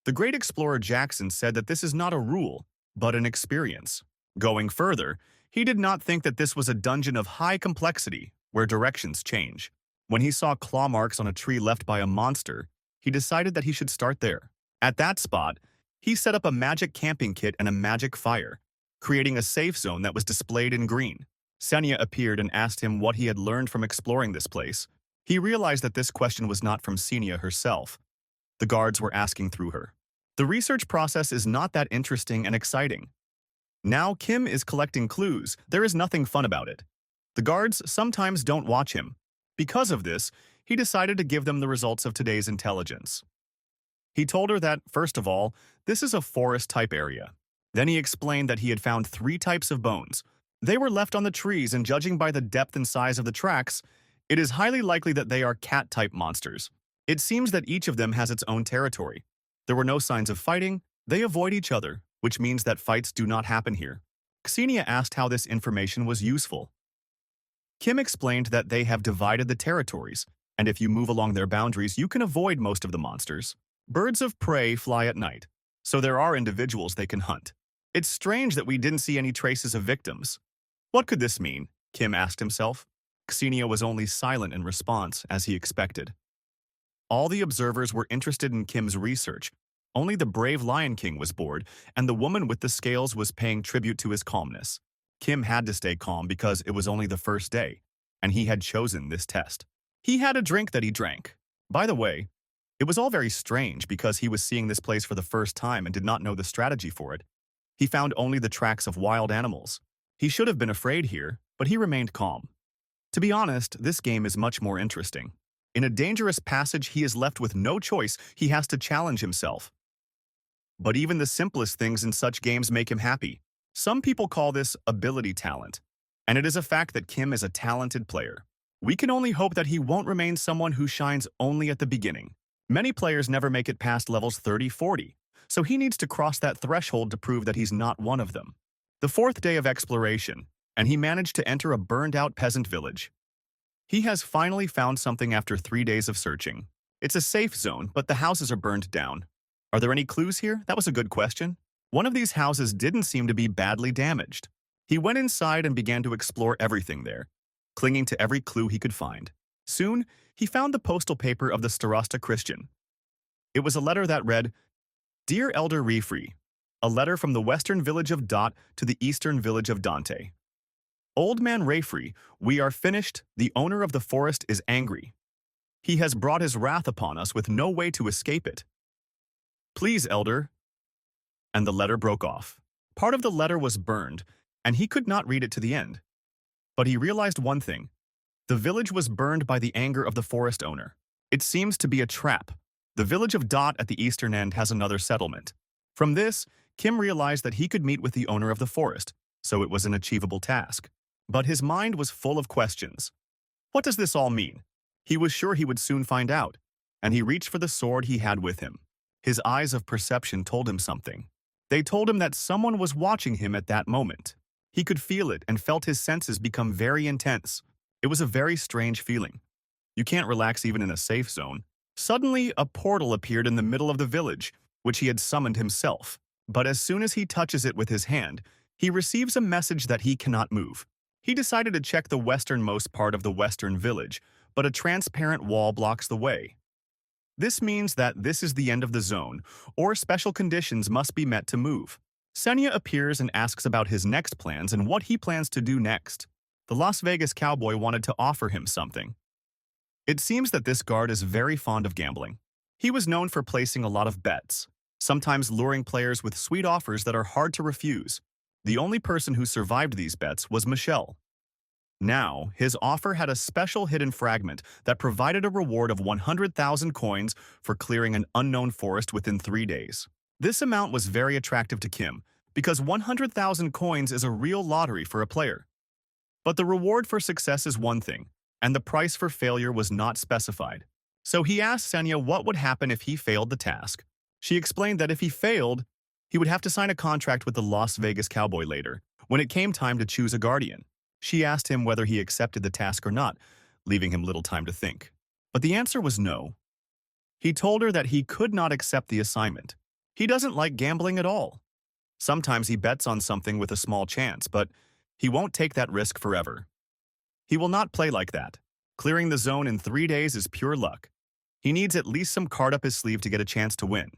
The great explorer Jackson said that this is not a rule, but an experience. Going further, he did not think that this was a dungeon of high complexity, where directions change. When he saw claw marks on a tree left by a monster, he decided that he should start there. At that spot, he set up a magic camping kit and a magic fire, creating a safe zone that was displayed in green. Senya appeared and asked him what he had learned from exploring this place. He realized that this question was not from Senya herself. The guards were asking through her. The research process is not that interesting and exciting. Now Kim is collecting clues. There is nothing fun about it. The guards sometimes don't watch him. Because of this, he decided to give them the results of today's intelligence. He told her that, first of all, this is a forest-type area. Then he explained that he had found 3 types of bones. They were left on the trees, and judging by the depth and size of the tracks, it is highly likely that they are cat-type monsters. It seems that each of them has its own territory. There were no signs of fighting. They avoid each other, which means that fights do not happen here. Xenia asked how this information was useful. Kim explained that they have divided the territories, and if you move along their boundaries, you can avoid most of the monsters. Birds of prey fly at night, so there are individuals they can hunt. It's strange that we didn't see any traces of victims. What could this mean? Kim asked himself. Xenia was only silent in response, as he expected. All the observers were interested in Kim's research. Only the brave Lion King was bored, and the woman with the scales was paying tribute to his calmness. Kim had to stay calm because it was only the first day, and he had chosen this test. He had a drink that he drank. By the way, it was all very strange because he was seeing this place for the first time and did not know the strategy for it. He found only the tracks of wild animals. He should have been afraid here, but he remained calm. To be honest, this game is much more interesting. In a dangerous passage, he is left with no choice. He has to challenge himself. But even the simplest things in such games make him happy. Some people call this ability talent, and it is a fact that Kim is a talented player. We can only hope that he won't remain someone who shines only at the beginning. Many players never make it past levels 30-40, so he needs to cross that threshold to prove that he's not one of them. The 4th day of exploration, and he managed to enter a burned-out peasant village. He has finally found something after 3 days of searching. It's a safe zone, but the houses are burned down. Are there any clues here? That was a good question. One of these houses didn't seem to be badly damaged. He went inside and began to explore everything there, clinging to every clue he could find. Soon, he found the postal paper of the Starosta Christian. It was a letter that read, "Dear Elder Refree, a letter from the western village of Dot to the eastern village of Dante. Old man Refree, we are finished. The owner of the forest is angry. He has brought his wrath upon us with no way to escape it. Please, Elder." And the letter broke off. Part of the letter was burned, and he could not read it to the end. But he realized one thing. The village was burned by the anger of the forest owner. It seems to be a trap. The village of Dot at the eastern end has another settlement. From this, Kim realized that he could meet with the owner of the forest, so it was an achievable task. But his mind was full of questions. What does this all mean? He was sure he would soon find out, and he reached for the sword he had with him. His eyes of perception told him something. They told him that someone was watching him at that moment. He could feel it and felt his senses become very intense. It was a very strange feeling. You can't relax even in a safe zone. Suddenly, a portal appeared in the middle of the village, which he had summoned himself. But as soon as he touches it with his hand, he receives a message that he cannot move. He decided to check the westernmost part of the western village, but a transparent wall blocks the way. This means that this is the end of the zone, or special conditions must be met to move. Senya appears and asks about his next plans and what he plans to do next. The Las Vegas cowboy wanted to offer him something. It seems that this guard is very fond of gambling. He was known for placing a lot of bets, sometimes luring players with sweet offers that are hard to refuse. The only person who survived these bets was Michelle. Now, his offer had a special hidden fragment that provided a reward of 100,000 coins for clearing an unknown forest within 3 days. This amount was very attractive to Kim, because 100,000 coins is a real lottery for a player. But the reward for success is one thing, and the price for failure was not specified. So he asked Senya what would happen if he failed the task. She explained that if he failed, he would have to sign a contract with the Las Vegas cowboy later, when it came time to choose a guardian. She asked him whether he accepted the task or not, leaving him little time to think. But the answer was no. He told her that he could not accept the assignment. He doesn't like gambling at all. Sometimes he bets on something with a small chance, but he won't take that risk forever. He will not play like that. Clearing the zone in 3 days is pure luck. He needs at least some card up his sleeve to get a chance to win.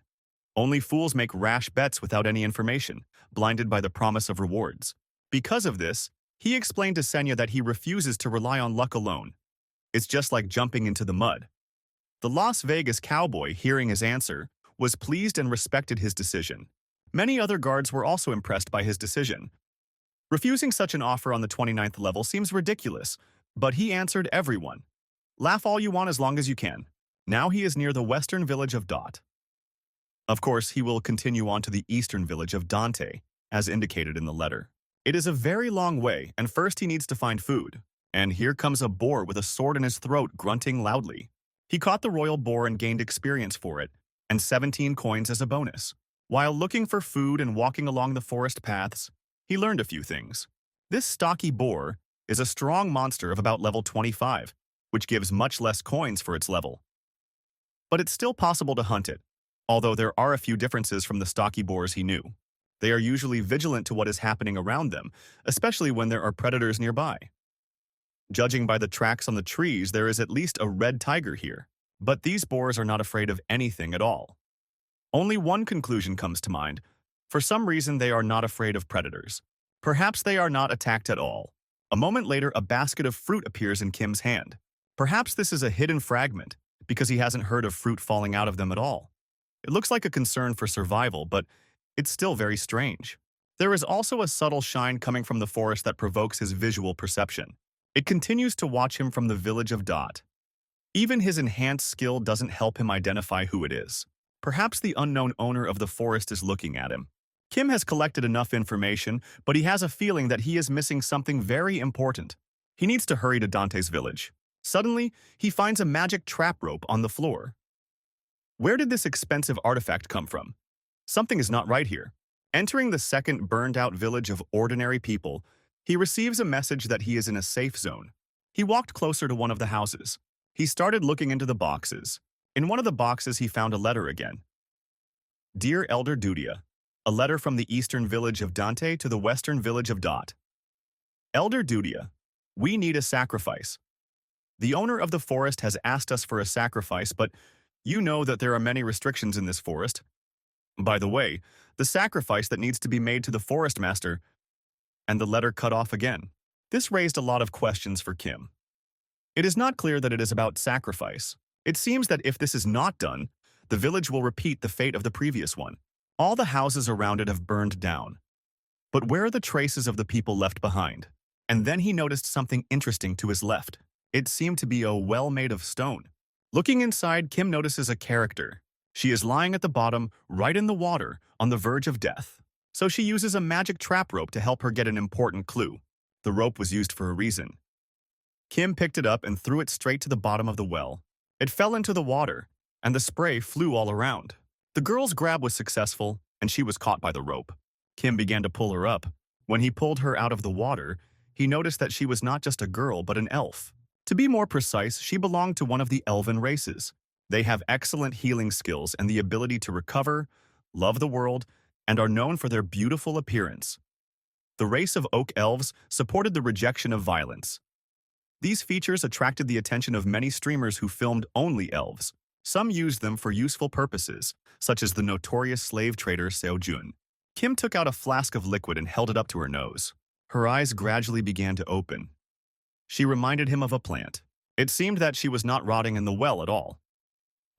Only fools make rash bets without any information, blinded by the promise of rewards. Because of this, he explained to Senya that he refuses to rely on luck alone. It's just like jumping into the mud. The Las Vegas cowboy, hearing his answer, was pleased and respected his decision. Many other guards were also impressed by his decision. Refusing such an offer on the 29th level seems ridiculous, but he answered everyone. Laugh all you want as long as you can. Now he is near the western village of Dot. Of course, he will continue on to the eastern village of Dante, as indicated in the letter. It is a very long way, and first he needs to find food. And here comes a boar with a sword in his throat, grunting loudly. He caught the royal boar and gained experience for it, and 17 coins as a bonus. While looking for food and walking along the forest paths, he learned a few things. This stocky boar is a strong monster of about level 25, which gives much less coins for its level. But it's still possible to hunt it, although there are a few differences from the stocky boars he knew. They are usually vigilant to what is happening around them, especially when there are predators nearby. Judging by the tracks on the trees, there is at least a red tiger here, but these boars are not afraid of anything at all. Only one conclusion comes to mind. For some reason, they are not afraid of predators. Perhaps they are not attacked at all. A moment later, a basket of fruit appears in Kim's hand. Perhaps this is a hidden fragment, because he hasn't heard of fruit falling out of them at all. It looks like a concern for survival, but it's still very strange. There is also a subtle shine coming from the forest that provokes his visual perception. It continues to watch him from the village of Dot. Even his enhanced skill doesn't help him identify who it is. Perhaps the unknown owner of the forest is looking at him. Kim has collected enough information, but he has a feeling that he is missing something very important. He needs to hurry to Dante's village. Suddenly, he finds a magic trap rope on the floor. Where did this expensive artifact come from? Something is not right here. Entering the second burned-out village of ordinary people, he receives a message that he is in a safe zone. He walked closer to one of the houses. He started looking into the boxes. In one of the boxes, he found a letter again. Dear Elder Dudia, a letter from the eastern village of Dante to the western village of Dot. Elder Dudia, we need a sacrifice. The owner of the forest has asked us for a sacrifice, but you know that there are many restrictions in this forest. By the way, the sacrifice that needs to be made to the forest master, and the letter cut off again. This raised a lot of questions for Kim. It is not clear that it is about sacrifice. It seems that if this is not done, the village will repeat the fate of the previous one. All the houses around it have burned down. But where are the traces of the people left behind? And then he noticed something interesting to his left. It seemed to be a well made of stone. Looking inside, Kim notices a character. She is lying at the bottom, right in the water, on the verge of death. So she uses a magic trap rope to help her get an important clue. The rope was used for a reason. Kim picked it up and threw it straight to the bottom of the well. It fell into the water, and the spray flew all around. The girl's grab was successful, and she was caught by the rope. Kim began to pull her up. When he pulled her out of the water, he noticed that she was not just a girl but an elf. To be more precise, she belonged to one of the elven races. They have excellent healing skills and the ability to recover, love the world, and are known for their beautiful appearance. The race of oak elves supported the rejection of violence. These features attracted the attention of many streamers who filmed only elves. Some used them for useful purposes, such as the notorious slave trader Seo Jun. Kim took out a flask of liquid and held it up to her nose. Her eyes gradually began to open. She reminded him of a plant. It seemed that she was not rotting in the well at all.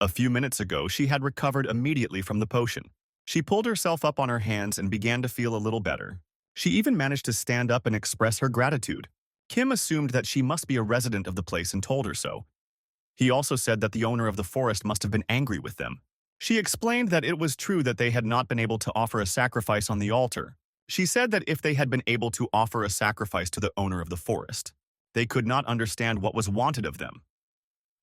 A few minutes ago, she had recovered immediately from the potion. She pulled herself up on her hands and began to feel a little better. She even managed to stand up and express her gratitude. Kim assumed that she must be a resident of the place and told her so. He also said that the owner of the forest must have been angry with them. She explained that it was true that they had not been able to offer a sacrifice on the altar. She said that if they had been able to offer a sacrifice to the owner of the forest, they could not understand what was wanted of them.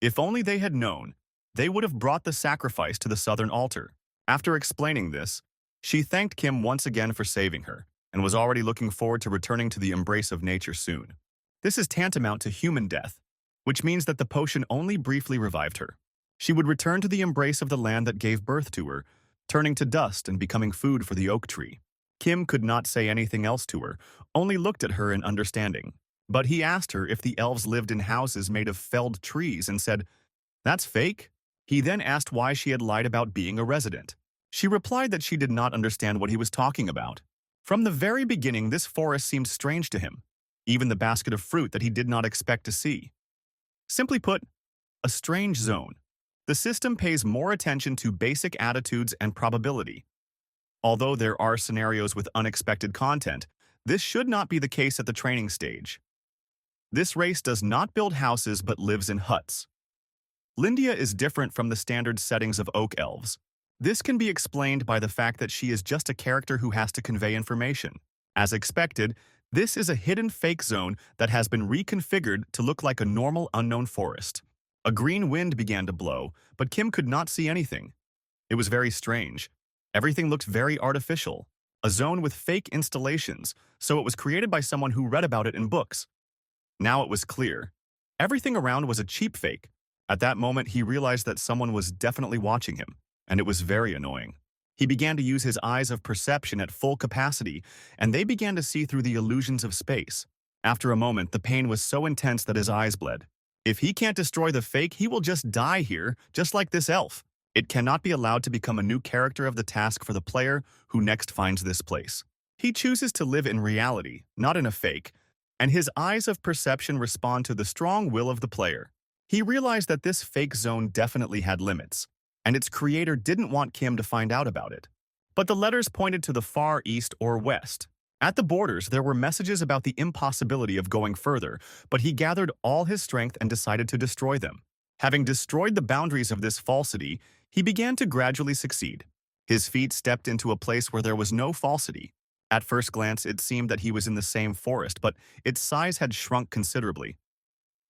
If only they had known, they would have brought the sacrifice to the southern altar. After explaining this, she thanked Kim once again for saving her and was already looking forward to returning to the embrace of nature soon. This is tantamount to human death, which means that the potion only briefly revived her. She would return to the embrace of the land that gave birth to her, turning to dust and becoming food for the oak tree. Kim could not say anything else to her, only looked at her in understanding. But he asked her if the elves lived in houses made of felled trees and said, "That's fake?" He then asked why she had lied about being a resident. She replied that she did not understand what he was talking about. From the very beginning, this forest seemed strange to him, even the basket of fruit that he did not expect to see. Simply put, a strange zone. The system pays more attention to basic attitudes and probability. Although there are scenarios with unexpected content, this should not be the case at the training stage. This race does not build houses but lives in huts. Lindia is different from the standard settings of oak elves. This can be explained by the fact that she is just a character who has to convey information. As expected, this is a hidden fake zone that has been reconfigured to look like a normal unknown forest. A green wind began to blow, but Kim could not see anything. It was very strange. Everything looked very artificial. A zone with fake installations, so it was created by someone who read about it in books. Now it was clear. Everything around was a cheap fake. At that moment, he realized that someone was definitely watching him, and it was very annoying. He began to use his eyes of perception at full capacity, and they began to see through the illusions of space. After a moment, the pain was so intense that his eyes bled. If he can't destroy the fake, he will just die here, just like this elf. It cannot be allowed to become a new character of the task for the player who next finds this place. He chooses to live in reality, not in a fake, and his eyes of perception respond to the strong will of the player. He realized that this fake zone definitely had limits, and its creator didn't want Kim to find out about it. But the letters pointed to the far east or west. At the borders, there were messages about the impossibility of going further, but he gathered all his strength and decided to destroy them. Having destroyed the boundaries of this falsity, he began to gradually succeed. His feet stepped into a place where there was no falsity. At first glance, it seemed that he was in the same forest, but its size had shrunk considerably.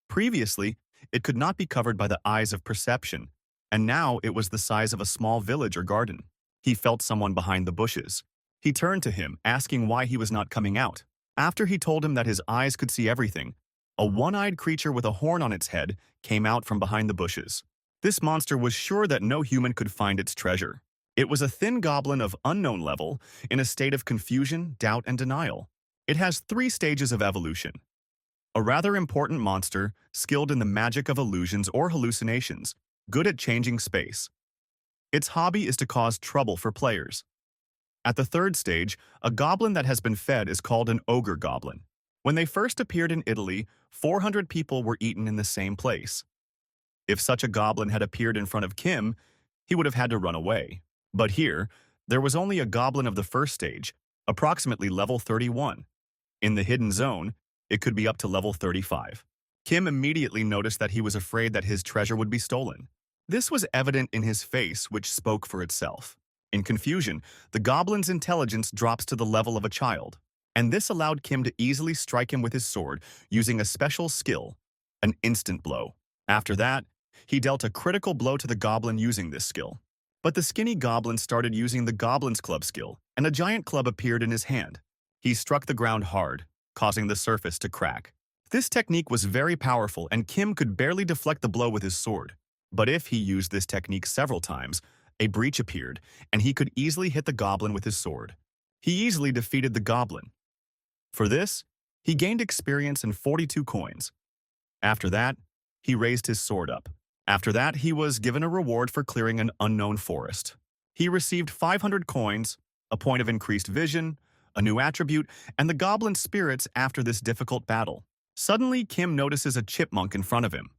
Previously, it could not be covered by the eyes of perception, and now it was the size of a small village or garden. He felt someone behind the bushes. He turned to him, asking why he was not coming out. After he told him that his eyes could see everything, a one-eyed creature with a horn on its head came out from behind the bushes. This monster was sure that no human could find its treasure. It was a thin goblin of unknown level, in a state of confusion, doubt, and denial. It has 3 stages of evolution. A rather important monster, skilled in the magic of illusions or hallucinations, good at changing space. Its hobby is to cause trouble for players. At the 3rd stage, a goblin that has been fed is called an ogre goblin. When they first appeared in Italy, 400 people were eaten in the same place. If such a goblin had appeared in front of Kim, he would have had to run away. But here, there was only a goblin of the 1st stage, approximately level 31. In the hidden zone, it could be up to level 35. Kim immediately noticed that he was afraid that his treasure would be stolen. This was evident in his face, which spoke for itself. In confusion, the goblin's intelligence drops to the level of a child, and this allowed Kim to easily strike him with his sword using a special skill, an instant blow. After that, he dealt a critical blow to the goblin using this skill. But the skinny goblin started using the goblin's club skill, and a giant club appeared in his hand. He struck the ground hard, causing the surface to crack. This technique was very powerful, and Kim could barely deflect the blow with his sword. But if he used this technique several times, a breach appeared, and he could easily hit the goblin with his sword. He easily defeated the goblin. For this, he gained experience and 42 coins. After that, he raised his sword up. After that, he was given a reward for clearing an unknown forest. He received 500 coins, a point of increased vision, a new attribute, and the goblin spirits after this difficult battle. Suddenly, Kim notices a chipmunk in front of him.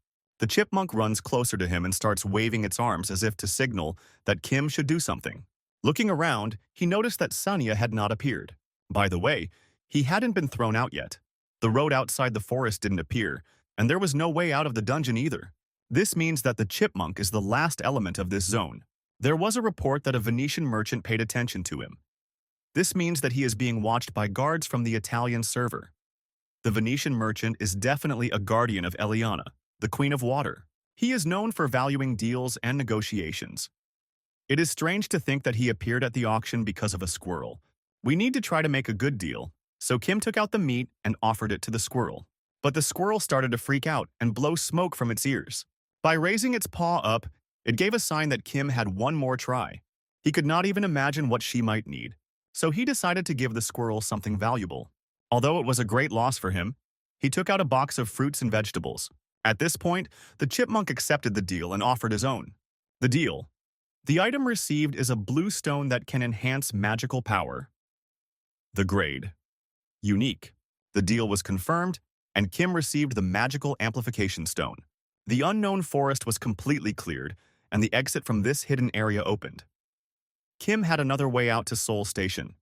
The chipmunk runs closer to him and starts waving its arms as if to signal that Kim should do something. Looking around, he noticed that Sonia had not appeared. By the way, he hadn't been thrown out yet. The road outside the forest didn't appear, and there was no way out of the dungeon either. This means that the chipmunk is the last element of this zone. There was a report that a Venetian merchant paid attention to him. This means that he is being watched by guards from the Italian server. The Venetian merchant is definitely a guardian of Eliana, the Queen of Water. He is known for valuing deals and negotiations. It is strange to think that he appeared at the auction because of a squirrel. We need to try to make a good deal, so Kim took out the meat and offered it to the squirrel. But the squirrel started to freak out and blow smoke from its ears. By raising its paw up, it gave a sign that Kim had one more try. He could not even imagine what she might need, so he decided to give the squirrel something valuable. Although it was a great loss for him, he took out a box of fruits and vegetables. At this point, the chipmunk accepted the deal and offered his own. The deal. The item received is a blue stone that can enhance magical power. The grade. Unique. The deal was confirmed, and Kim received the magical amplification stone. The unknown forest was completely cleared, and the exit from this hidden area opened. Kim had another way out to Seoul Station.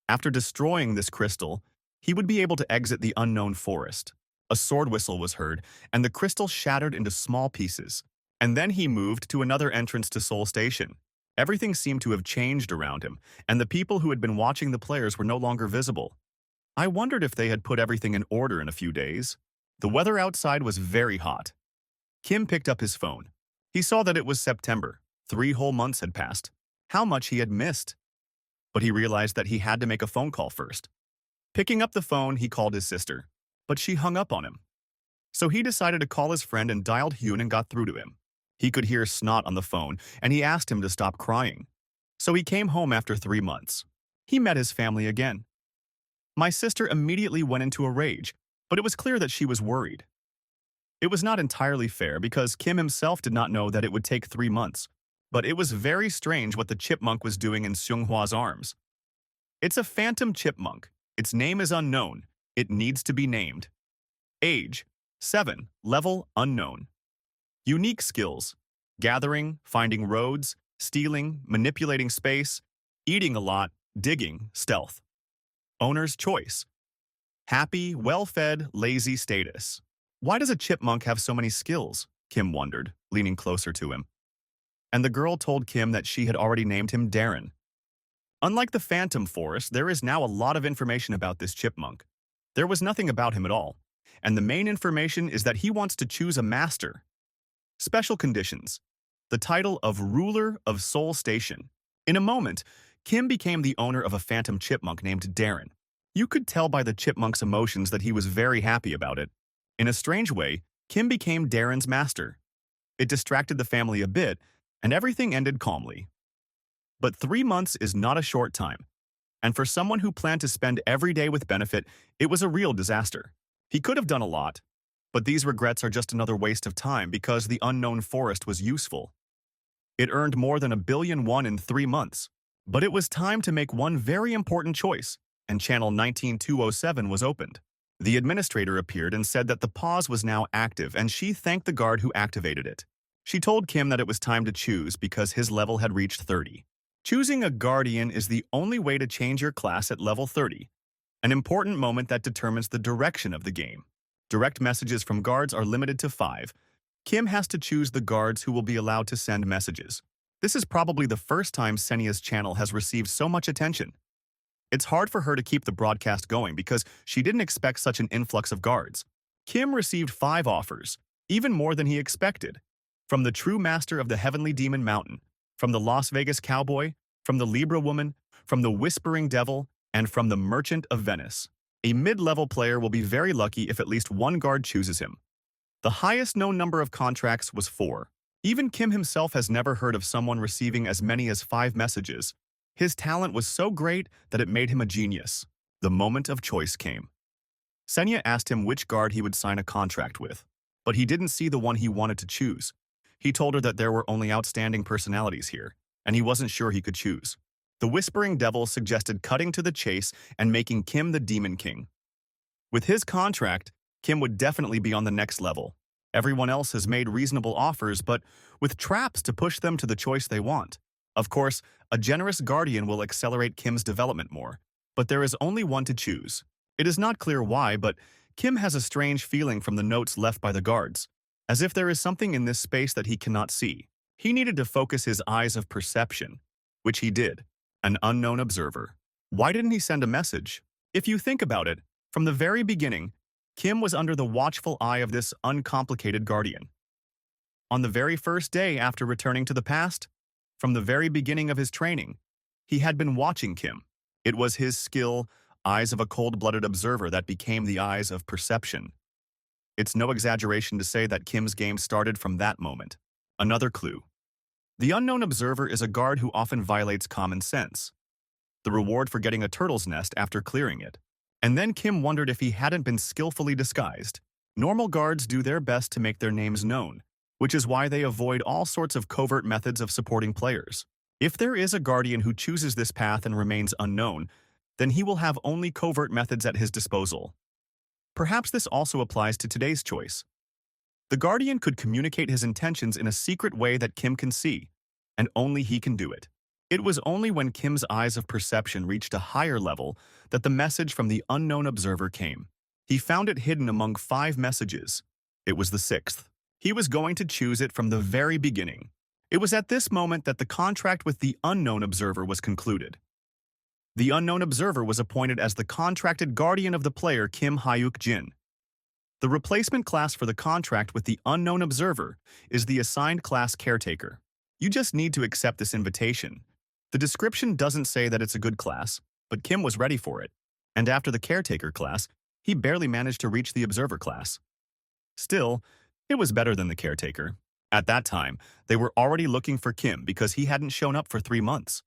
After destroying this crystal, he would be able to exit the unknown forest. A sword whistle was heard, and the crystal shattered into small pieces. And then he moved to another entrance to Seoul Station. Everything seemed to have changed around him, and the people who had been watching the players were no longer visible. I wondered if they had put everything in order in a few days. The weather outside was very hot. Kim picked up his phone. He saw that it was September. 3 whole months had passed. How much he had missed. But he realized that he had to make a phone call first. Picking up the phone, he called his sister, but she hung up on him. So he decided to call his friend and dialed Hyun and got through to him. He could hear snot on the phone, and he asked him to stop crying. So he came home after 3 months. He met his family again. My sister immediately went into a rage, but it was clear that she was worried. It was not entirely fair because Kim himself did not know that it would take 3 months, but it was very strange what the chipmunk was doing in Seunghwa's arms. It's a phantom chipmunk. Its name is unknown. It needs to be named. Age, 7, level unknown. Unique skills, gathering, finding roads, stealing, manipulating space, eating a lot, digging, stealth. Owner's choice. Happy, well-fed, lazy status. Why does a chipmunk have so many skills? Kim wondered, leaning closer to him. And the girl told Kim that she had already named him Darren. Unlike the Phantom Forest, there is now a lot of information about this chipmunk. There was nothing about him at all, and the main information is that he wants to choose a master. Special conditions. The title of Ruler of Seoul Station. In a moment, Kim became the owner of a phantom chipmunk named Darren. You could tell by the chipmunk's emotions that he was very happy about it. In a strange way, Kim became Darren's master. It distracted the family a bit, and everything ended calmly. But 3 months is not a short time, and for someone who planned to spend every day with benefit, it was a real disaster. He could have done a lot, but these regrets are just another waste of time because the unknown forest was useful. It earned more than 1 billion won in 3 months, but it was time to make one very important choice, and channel 19207 was opened. The administrator appeared and said that the pause was now active, and she thanked the guard who activated it. She told Kim that it was time to choose because his level had reached 30. Choosing a guardian is the only way to change your class at level 30, an important moment that determines the direction of the game. Direct messages from guards are limited to 5. Kim has to choose the guards who will be allowed to send messages. This is probably the first time Senia's channel has received so much attention. It's hard for her to keep the broadcast going because she didn't expect such an influx of guards. Kim received 5 offers, even more than he expected. From the true master of the Heavenly Demon Mountain, from the Las Vegas Cowboy, from the Libra Woman, from the Whispering Devil, and from the Merchant of Venice. A mid-level player will be very lucky if at least one guard chooses him. The highest known number of contracts was 4. Even Kim himself has never heard of someone receiving as many as 5 messages. His talent was so great that it made him a genius. The moment of choice came. Senya asked him which guard he would sign a contract with, but he didn't see the one he wanted to choose. He told her that there were only outstanding personalities here, and he wasn't sure he could choose. The Whispering Devil suggested cutting to the chase and making Kim the Demon King. With his contract, Kim would definitely be on the next level. Everyone else has made reasonable offers, but with traps to push them to the choice they want. Of course, a generous guardian will accelerate Kim's development more, but there is only one to choose. It is not clear why, but Kim has a strange feeling from the notes left by the guards, as if there is something in this space that he cannot see. He needed to focus his eyes of perception, which he did. An unknown observer. Why didn't he send a message? If you think about it, from the very beginning, Kim was under the watchful eye of this uncomplicated guardian. On the very first day after returning to the past, from the very beginning of his training, he had been watching Kim. It was his skill, eyes of a cold-blooded observer, that became the eyes of perception. It's no exaggeration to say that Kim's game started from that moment. Another clue. The unknown observer is a guard who often violates common sense. The reward for getting a turtle's nest after clearing it. And then Kim wondered if he hadn't been skillfully disguised. Normal guards do their best to make their names known, which is why they avoid all sorts of covert methods of supporting players. If there is a guardian who chooses this path and remains unknown, then he will have only covert methods at his disposal. Perhaps this also applies to today's choice. The guardian could communicate his intentions in a secret way that Kim can see, and only he can do it. It was only when Kim's eyes of perception reached a higher level that the message from the unknown observer came. He found it hidden among 5 messages. It was the 6th. He was going to choose it from the very beginning. It was at this moment that the contract with the unknown observer was concluded. The unknown observer was appointed as the contracted guardian of the player Kim Hyuk Jin. The replacement class for the contract with the unknown observer is the assigned class caretaker. You just need to accept this invitation. The description doesn't say that it's a good class, but Kim was ready for it. And after the caretaker class, he barely managed to reach the observer class. Still, it was better than the caretaker. At that time, they were already looking for Kim because he hadn't shown up for 3 months.